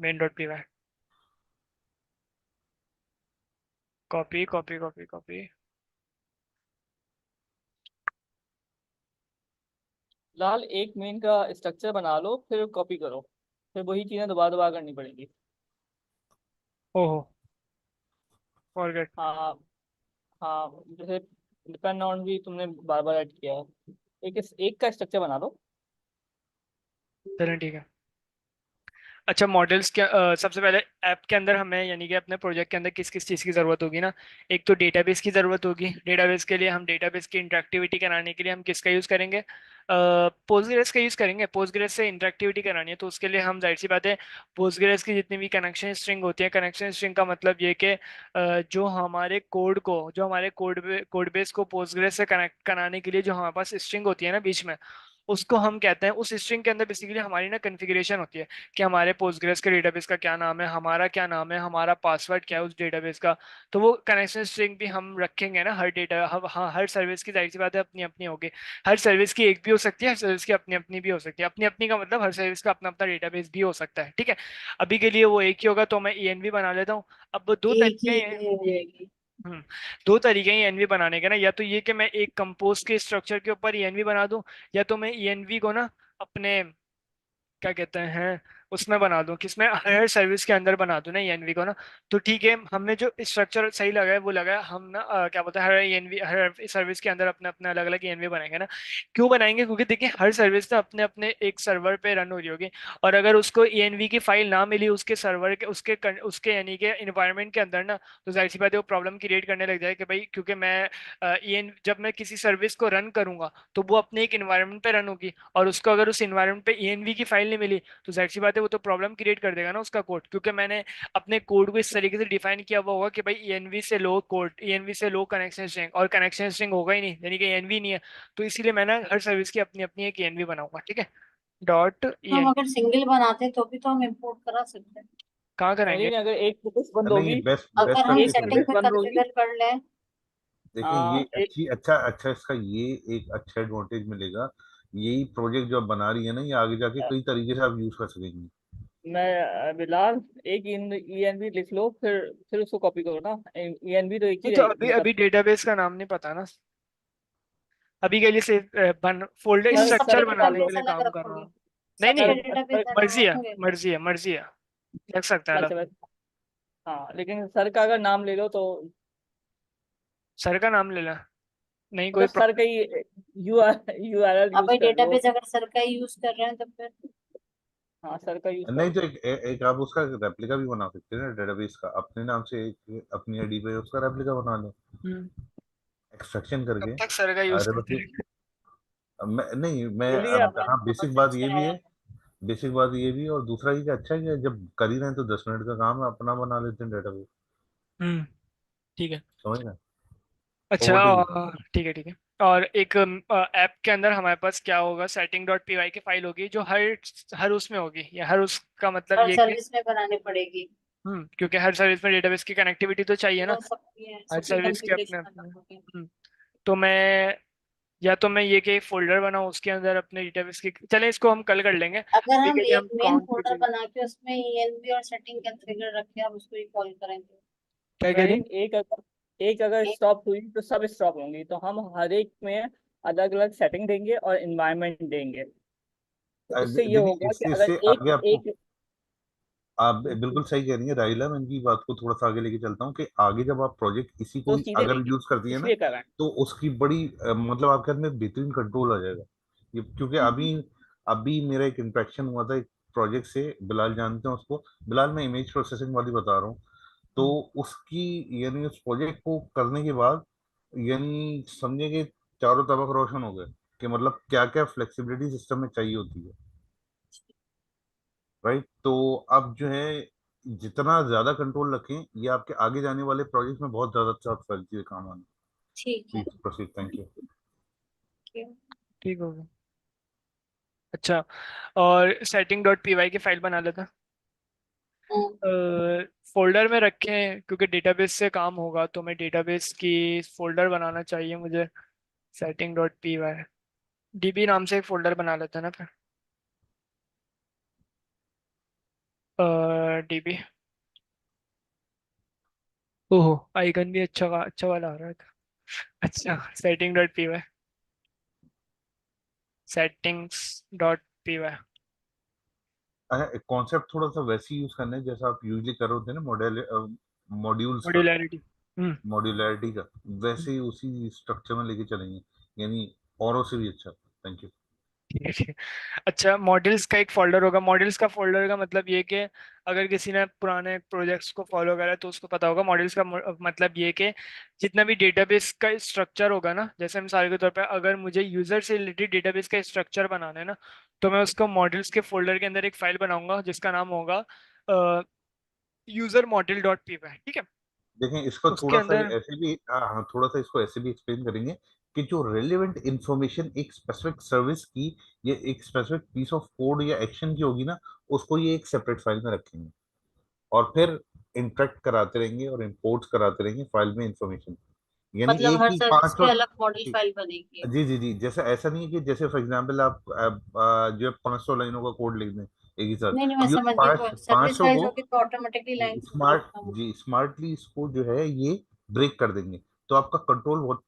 main.py। Copy copy copy copy. लाल एक मेन का स्ट्रक्चर बना लो, फिर कॉपी करो, फिर वही चीजें दोबारा दोबारा करनी पड़ेंगी। ओहो, फॉरगेट। हाँ हाँ, जैसे डिपेंड ऑन भी तुमने बार बार ऐड किया है, एक का स्ट्रक्चर बना लो। चलें, ठीक है। अच्छा, मॉडल्स क्या सबसे पहले ऐप के अंदर हमें यानी कि अपने प्रोजेक्ट के अंदर किस किस चीज़ की ज़रूरत होगी ना। एक तो डेटाबेस की ज़रूरत होगी। डेटाबेस के लिए हम डेटाबेस की इंटरेक्टिविटी कराने के लिए हम किसका यूज़ करेंगे? पोस्टग्रेस का यूज़ करेंगे। पोस्टग्रेस से इंटरेक्टिविटी करानी है तो उसके लिए हम जाहिर सी बात है पोस्टग्रेस की जितनी भी कनेक्शन स्ट्रिंग होती है, कनेक्शन स्ट्रिंग का मतलब ये कि जो हमारे कोड बेस को पोस्टग्रेस से कनेक्ट कराने के लिए जो हमारे पास स्ट्रिंग होती है ना बीच में, उसको हम कहते हैं, उस स्ट्रिंग के अंदर बेसिकली हमारी ना कन्फिग्रेशन होती है कि हमारे पोस्टग्रेस के डेटाबेस का क्या नाम है, हमारा क्या नाम है, हमारा पासवर्ड क्या है उस डेटाबेस का। तो वो कनेक्शन स्ट्रिंग भी हम रखेंगे ना हर डेटा, हाँ, हर सर्विस की जाहिर सी बात है अपनी अपनी होगी। हर सर्विस की एक भी हो सकती है, हर सर्विस की अपनी अपनी भी हो सकती है। अपनी अपनी का मतलब हर सर्विस का अपना अपना डेटाबेस भी हो सकता है, ठीक है। अभी के लिए वो एक ही होगा तो मैं ENV बना लेता हूँ। अब दो एक तरीके ही हैं। हो जाएगी। हम्म दो तरीके हैं ENV बनाने के ना, या तो ये कि मैं एक कंपोज के स्ट्रक्चर के ऊपर ENV बना दूं, या तो मैं ENV को ना अपने क्या कहते हैं उसमें बना दूं, किसमें, हर सर्विस के अंदर बना दूं ना ENV को ना। तो ठीक है, हमने जो स्ट्रक्चर सही लगा है वो लगा है, हम ना क्या बोलते हैं हर ENV, हर सर्विस के अंदर अपने अपने अलग अलग ENV बनाएंगे ना। क्यों बनाएंगे? क्योंकि देखिए हर सर्विस ना अपने अपने एक सर्वर पे रन हो रही होगी, और अगर उसको ENV की फाइल ना मिली उसके सर्वर के उसके यानी कि इन्वायरमेंट के अंदर ना, तो जाहिर सी बात है वो प्रॉब्लम क्रिएट करने लग जाए कि भाई, क्योंकि मैं जब मैं किसी सर्विस को रन करूंगा तो वो अपने एक इन्वायरमेंट पे रन होगी, और उसको अगर उस इन्वायरमेंट पे ENV की फाइल नहीं मिली तो जाहिर सी बात है वो तो प्रॉब्लम क्रिएट कर देगा ना उसका कोड, क्योंकि मैंने अपने कोड को इस तरीके से डिफाइन किया हुआ होगा कि भाई ENV से लो कोड, ENV से लो कनेक्शन स्ट्रिंग, और कनेक्शन स्ट्रिंग होगा ही नहीं यानी कि ENV नहीं है। तो इसीलिए मैं ना हर सर्विस की अपनी अपनी एक ENV बनाऊंगा, ठीक है। डॉट तो हम ENV अगर सिंगल बनाते हैं तो भी तो हम इंपोर्ट करा सकते हैं। कहाँ नहीं कराएंगे? नहीं, अगर एक प्रोसेस बंद नहीं, ये होगी, बेस्ट बेस्ट अगर हम एक प्रैक्टिस है। सेटिंग प्रोसेस पे बंद होगी। कॉन्फ़िगर कर लें। देखिए ये एक अच्छी अच्छा अच्छा इसका ये एक अच्छा एडवांटेज मिलेगा। यही प्रोजेक्ट जो आप बना रही है ना, ये आगे जाके कई तरीके से आप यूज कर सकेंगी। बिलाल, एक ENV लिख लो, फिर उसको कॉपी करो ना। ENV तो एक नहीं ही तो अभी मतलब अभी डेटाबेस का नाम नहीं पता ना, अभी के लिए सिर्फ फोल्डर नहीं, स्ट्रक्चर सबके बनाने के डेटाबेस लिए अलग काम कर रहा रखोगे? हूँ। नहीं नहीं, सबके सर डेटाबेस सर अलग मर्जी है, रखोगे? मर्जी है, मर्जी है, लग सकता है अलग। अच्छा बस, हाँ, लेकिन सर का अगर नाम ले लो तो सर का नाम ले लें, नहीं कोई मतलब सर का प्रॉब्लम। ही URL अब यूज भाई कर लो। डेटाबेस अगर सर का यूज कर रहे हैं तो फिर हाँ, सर का यूज कर नहीं तो लो। एक आप उसका रेप्लिका भी बना सकते हैं ना, डेटाबेस का अपने नाम से, एक अपनी आईडी पे उसका रेप्लिका बना लो हम्म एक्सट्रैक्शन कब करके। तक सर का यूज अरे करते बस हैं? मैं नहीं मैं चलिए अब अब हाँ, मैंने बेसिक बहुत बात यूज ये भी कराया है। बेसिक बात ये भी है, और दूसरा ये कि अच्छा है कि जब कर ही रहे हैं तो 10 मिनट का काम है, अपना बना लेते हैं डेटाबेस। हम्म ठीक है। समझ रहे हैं? अच्छा, ओवर टू यू। ठीक है, ठीक है। और एक ऐप के अंदर हमारे पास क्या होगा, setting.py की फाइल होगी जो हर हर उसमें होगी, या हर उसका मतलब हर ये कि सर्विस में बनानी पड़ेगी। क्योंकि हर सर्विस में डेटाबेस की कनेक्टिविटी तो चाहिए ना, तो सबकी है, हर सबकी सर्विस के अपने कॉन्फ़िगरेशन अपने। अलग होगी। तो मैं या तो मैं ये कि एक फोल्डर बनाऊं उसके अंदर अपने डेटाबेस की, चलें इसको हम कल कर लेंगे, अगर अभी हम के लिए हम एक मेन काउंट फोल्डर कुछ। बना के उसमें ENV और सेटिंग कॉन्फ़िगर रखे, हम उसको ही कॉल करेंगे। क्या कह रही? नहीं, एक अगर एक स्टॉप हुई तो सब स्टॉप होंगी, तो हम हर एक में अलग अलग सेटिंग देंगे और इन्वायरमेंट देंगे। तो उससे ये देखिए होगा कि इससे अगर इससे एक आगे आपको, एक आप बिल्कुल सही कह रही हैं राइला। मैं इनकी बात को थोड़ा सा आगे लेके चलता हूँ कि आगे जब आप प्रोजेक्ट इसी को तो ही सीधे अगर देंगे, यूज करती है ना, इसलिए कर रहे हैं। तो उसकी बड़ी मतलब आपके हाथ में बेहतरीन कंट्रोल आ जाएगा। ये क्योंकि अभी अभी मेरा एक इंटरेक्शन हुआ था एक प्रोजेक्ट से, बिलाल जानते हैं उसको, बिलाल मैं इमेज प्रोसेसिंग वाली बता रहा हूँ। तो उसकी यानी उस प्रोजेक्ट को करने के बाद यानी समझे कि चारों तरफ रोशन हो गए कि मतलब क्या क्या फ्लेक्सिबिलिटी सिस्टम में चाहिए होती है। राइट, तो अब जो है जितना ज्यादा कंट्रोल रखें, ये आपके आगे जाने वाले प्रोजेक्ट में बहुत ज्यादा अच्छा फैलती है काम आने। ठीक है। Please proceed, thank you. ठीक होगा। अच्छा, और सेटिंग डॉट पी वाई की फाइल बना लेता, फोल्डर में रखें क्योंकि डेटाबेस से काम होगा, तो मैं डेटाबेस की फोल्डर बनाना चाहिए मुझे। Setting dot P Y DB नाम से एक फोल्डर बना लेते हैं ना फिर। डीबी, ओहो आइकन भी अच्छा वाला आ रहा था। अच्छा, setting dot P Y, settings dot P Y. अच्छा, कॉन्सेप्ट थोड़ा सा वैसे ही यूज करना है जैसा आप यूजली कर रहे होते हैं ना, मॉड्यूल्स का, मॉड्यूलैरिटी। हम्म। मॉड्यूलैरिटी का, वैसे ही उसी स्ट्रक्चर में लेके चलेंगे, यानी औरों से भी अच्छा। Thank you. ठीक है, ठीक है। अच्छा, मॉडल्स का एक फोल्डर होगा। मॉडल्स का फोल्डर का मतलब ये कि अगर किसी ने पुराने प्रोजेक्ट्स को फॉलो करा है तो उसको पता होगा। मॉडल्स का मतलब ये कि जितना भी डेटाबेस का स्ट्रक्चर होगा ना, जैसे मिसाल के तौर पे अगर मुझे यूजर से रिलेटेड डेटाबेस का स्ट्रक्चर बनाना है ना, तो मैं उसको मॉडल्स के फोल्डर के अंदर एक फाइल बनाऊंगा जिसका नाम होगा user model dot P Y. ठीक है। देखें इसको उसके थोड़ा सा अंदर ऐसे भी, हाँ थोड़ा सा इसको ऐसे भी एक्सप्लेन करेंगे कि जो रेलेवेंट इंफॉर्मेशन एक स्पेसिफिक सर्विस की या एक स्पेसिफिक पीस ऑफ कोड या एक्शन की होगी ना, उसको ये एक सेपरेट फाइल में रखेंगे और फिर इंटरेक्ट कराते रहेंगे और इंपोर्ट्स कराते रहेंगे फाइल में इंफॉर्मेशन। यानी मतलब एक हर ही सर्विस 500, पे अलग मॉडल जी फाइल बनेगी। जी जी जी, जैसे ऐसा नहीं है कि जैसे फॉर एग्जांपल आप जो 500 लाइनों का कोड लिख दें एक ही साथ, नहीं नहीं, मैं ये समझ गई, वो पाँच सर्विस सौ वाइज को होगी तो ऑटोमेटिकली लाइन स्मार्ट, खत्म जी स्मार्टली इसको जो है ये ब्रेक कर देंगे, तो आपका कंट्रोल बहुत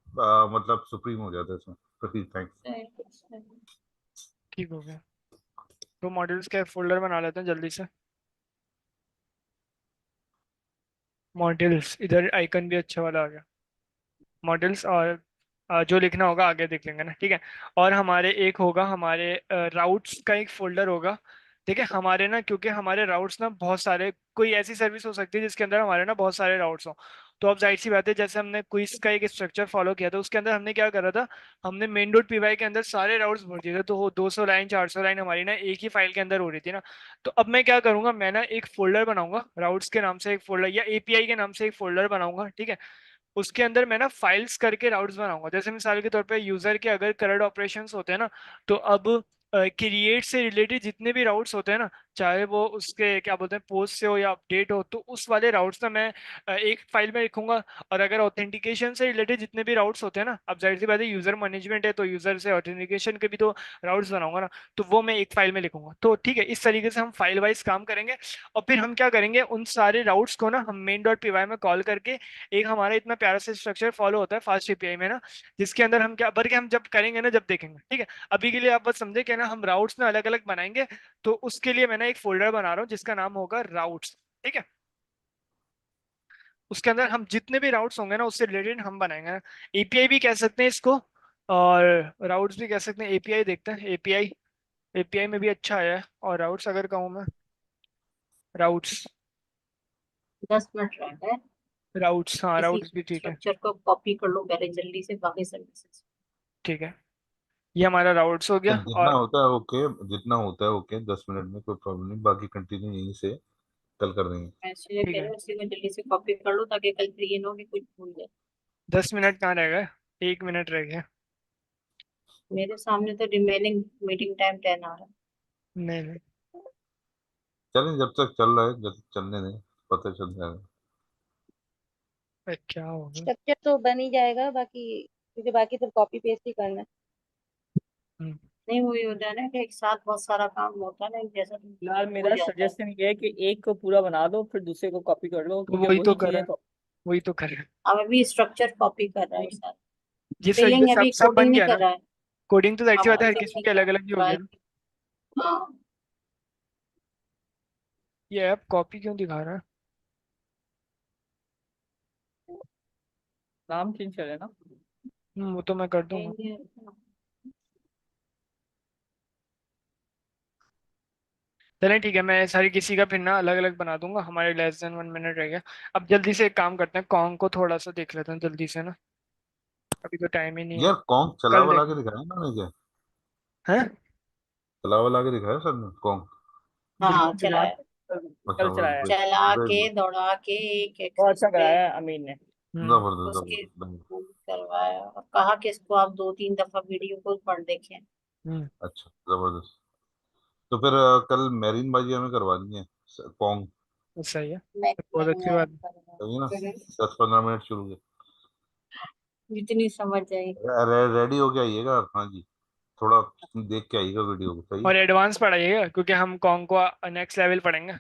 मतलब सुप्रीम हो जाता है इसमें। Proceed, thanks. होगी। ठीक हो गया। तो मॉडल्स का फोल्डर बना लेते हैं जल्दी से। मॉडल्स, इधर आइकन भी अच्छा वाला आ गया। मॉडल्स, और जो लिखना होगा आगे देख लेंगे ना, ठीक है। और हमारे एक होगा, हमारे राउट्स का एक फोल्डर होगा। ठीक है, हमारे ना, क्योंकि हमारे राउट्स ना बहुत सारे, कोई ऐसी सर्विस हो सकती है जिसके अंदर हमारे ना बहुत सारे राउट्स हो। तो अब जाहिर सी बात है, जैसे हमने क्विज का एक स्ट्रक्चर फॉलो किया था, उसके अंदर हमने क्या करा था, हमने मेन डॉट पीवाई के अंदर सारे राउट्स भर दिए थे, तो वो 200 लाइन 400 लाइन हमारी ना एक ही फाइल के अंदर हो रही थी ना। तो अब मैं क्या करूंगा, मैं ना एक फोल्डर बनाऊंगा राउट्स के नाम से, एक फोल्डर या एपीआई के नाम से एक फोल्डर बनाऊंगा। ठीक है। उसके अंदर मैं ना फाइल्स करके राउट्स बनाऊंगा। जैसे मिसाल के तौर पे यूजर के अगर करंट ऑपरेशंस होते हैं ना, तो अब क्रिएट से रिलेटेड जितने भी राउट्स होते हैं ना, चाहे वो उसके क्या बोलते हैं पोस्ट से हो या अपडेट हो, तो उस वाले राउट्स ना मैं एक फाइल में लिखूंगा। और अगर ऑथेंटिकेशन से रिलेटेड जितने भी राउट्स होते हैं ना, अब जाहिर सी बात है यूजर मैनेजमेंट है तो यूजर से ऑथेंटिकेशन के भी तो राउट्स बनाऊंगा ना, तो वो मैं एक फाइल में लिखूंगा। तो ठीक है, इस तरीके से हम फाइल वाइज काम करेंगे। और फिर हम क्या करेंगे, उन सारे राउट्स को ना हम मेन डॉट पीवाई में कॉल करके, एक हमारा इतना प्यारा सा स्ट्रक्चर फॉलो होता है फास्ट एपीआई में ना, जिसके अंदर हम क्या भर के हम जब करेंगे ना, जब देखेंगे। ठीक है। अभी के लिए आप बस समझे कि ना हम राउट्स ना अलग अलग बनाएंगे। तो उसके लिए मैंने एक फोल्डर बना रहा हूँ जिसका नाम होगा राउट्स। ठीक है। उसके अंदर हम जितने भी राउट्स होंगे ना उससे रिलेटेड हम बनाएंगे ना। एपीआई भी कह सकते हैं इसको, और राउट्स भी कह सकते हैं। एपीआई देखते हैं, एपीआई, एपीआई में भी अच्छा आया है। और राउट्स अगर कहूँ मैं, राउट्स, 10 मिनट रह गए। राउट्स, हाँ इसी राउट्स भी ठीक है। स्ट्रक्चर को कॉपी कर लो पहले जल्दी से बाकी सर्विसेज। ठीक है, ये हमारा राउट्स हो गया। जब जितना और होता है ओके, जितना होता है ओके, 10 मिनट में कोई प्रॉब्लम नहीं, बाकी कंटिन्यू यहीं से कल कर देंगे। मैं इसलिए ठीक कह रही है, हूँ इसी में जल्दी से कॉपी कर लो ताकि कल फिर ये ना हो कि कुछ भूल जाए। 10 मिनट कहाँ रह गए, 1 मिनट रह गया। मेरे सामने तो रिमेनिंग मीटिंग टाइम 10 आ रहा है। नहीं नहीं, चलें, जब तक चल रहा है जब तक चलने दें, पता चल जाएगा। क्या होगा। स्ट्रक्चर तो बन ही जाएगा, बाकी क्योंकि बाकी सब कॉपी पेस्ट ही करना है। हम्म। नहीं वही होता है ना कि एक साथ बहुत सारा काम होता है ना, एक जैसा तो फिलहाल भूल मेरा जाता है। सजेशन ये है कि एक को पूरा बना लो फिर दूसरे को कॉपी कर लो, तो क्योंकि वही तो वही करें, चीजें वही तो करें। अब अभी स्ट्रक्चर कॉपी कर रहा है एक साथ। जिस बिलिंग सब अभी सब बन कोडिंग नहीं गया कर ना। रहा है। कोडिंग तो जाहिर सी हाँ बात है, हर बिलिंग किसी नहीं के कर अलग अलग ही हो रहा गया है। ना। हाँ ये ऐप कॉपी क्यों दिखा रहा है? नाम चेंज कर लेना। वो तो मैं कर दूंगा। चलें ठीक है, मैं सारी किसी का फिर ना अलग अलग बना दूंगा। हमारे लेस देन 1 मिनट रह गया। अब जल्दी से एक काम करते हैं, कॉन्ग को थोड़ा सा देख लेते हैं जल्दी से ना, अभी तो टाइम ही नहीं है। यार कॉन्ग चला कल वला देख के दिखाया इन्होंने क्या? है। चला वला के दिखाया सर ने कॉन्ग? हाँ बिल्कुल चला दिखा। है। अच्छा कल बस चलाया है। ब्रेक चला ब्रेक के ब्रेक। दौड़ा के एक एक बहुत उस अच्छा पे कराया है अमीन ने। जबरदस्त उसके जबरदस्त। करवाया और कहा कि इसको आप 2-3 दफा वीडियो को पढ़ देखें। हम्म। अच्छा जबरदस्त। तो फिर कल मैरीन बाजी हमें करवानी है कॉन्ग। सही है, मैं बहुत अच्छी बात है। सही है ना? 10-15 मिनट शुरू के। जितनी समझ जाए। रेडी हो के आइएगा आप, हाँ जी। थोड़ा देख के आइएगा वीडियो को, सही है? और एडवांस पढ़ाइएगा क्योंकि हम कॉन्ग को नेक्स्ट लेवल पढ़ेंगे।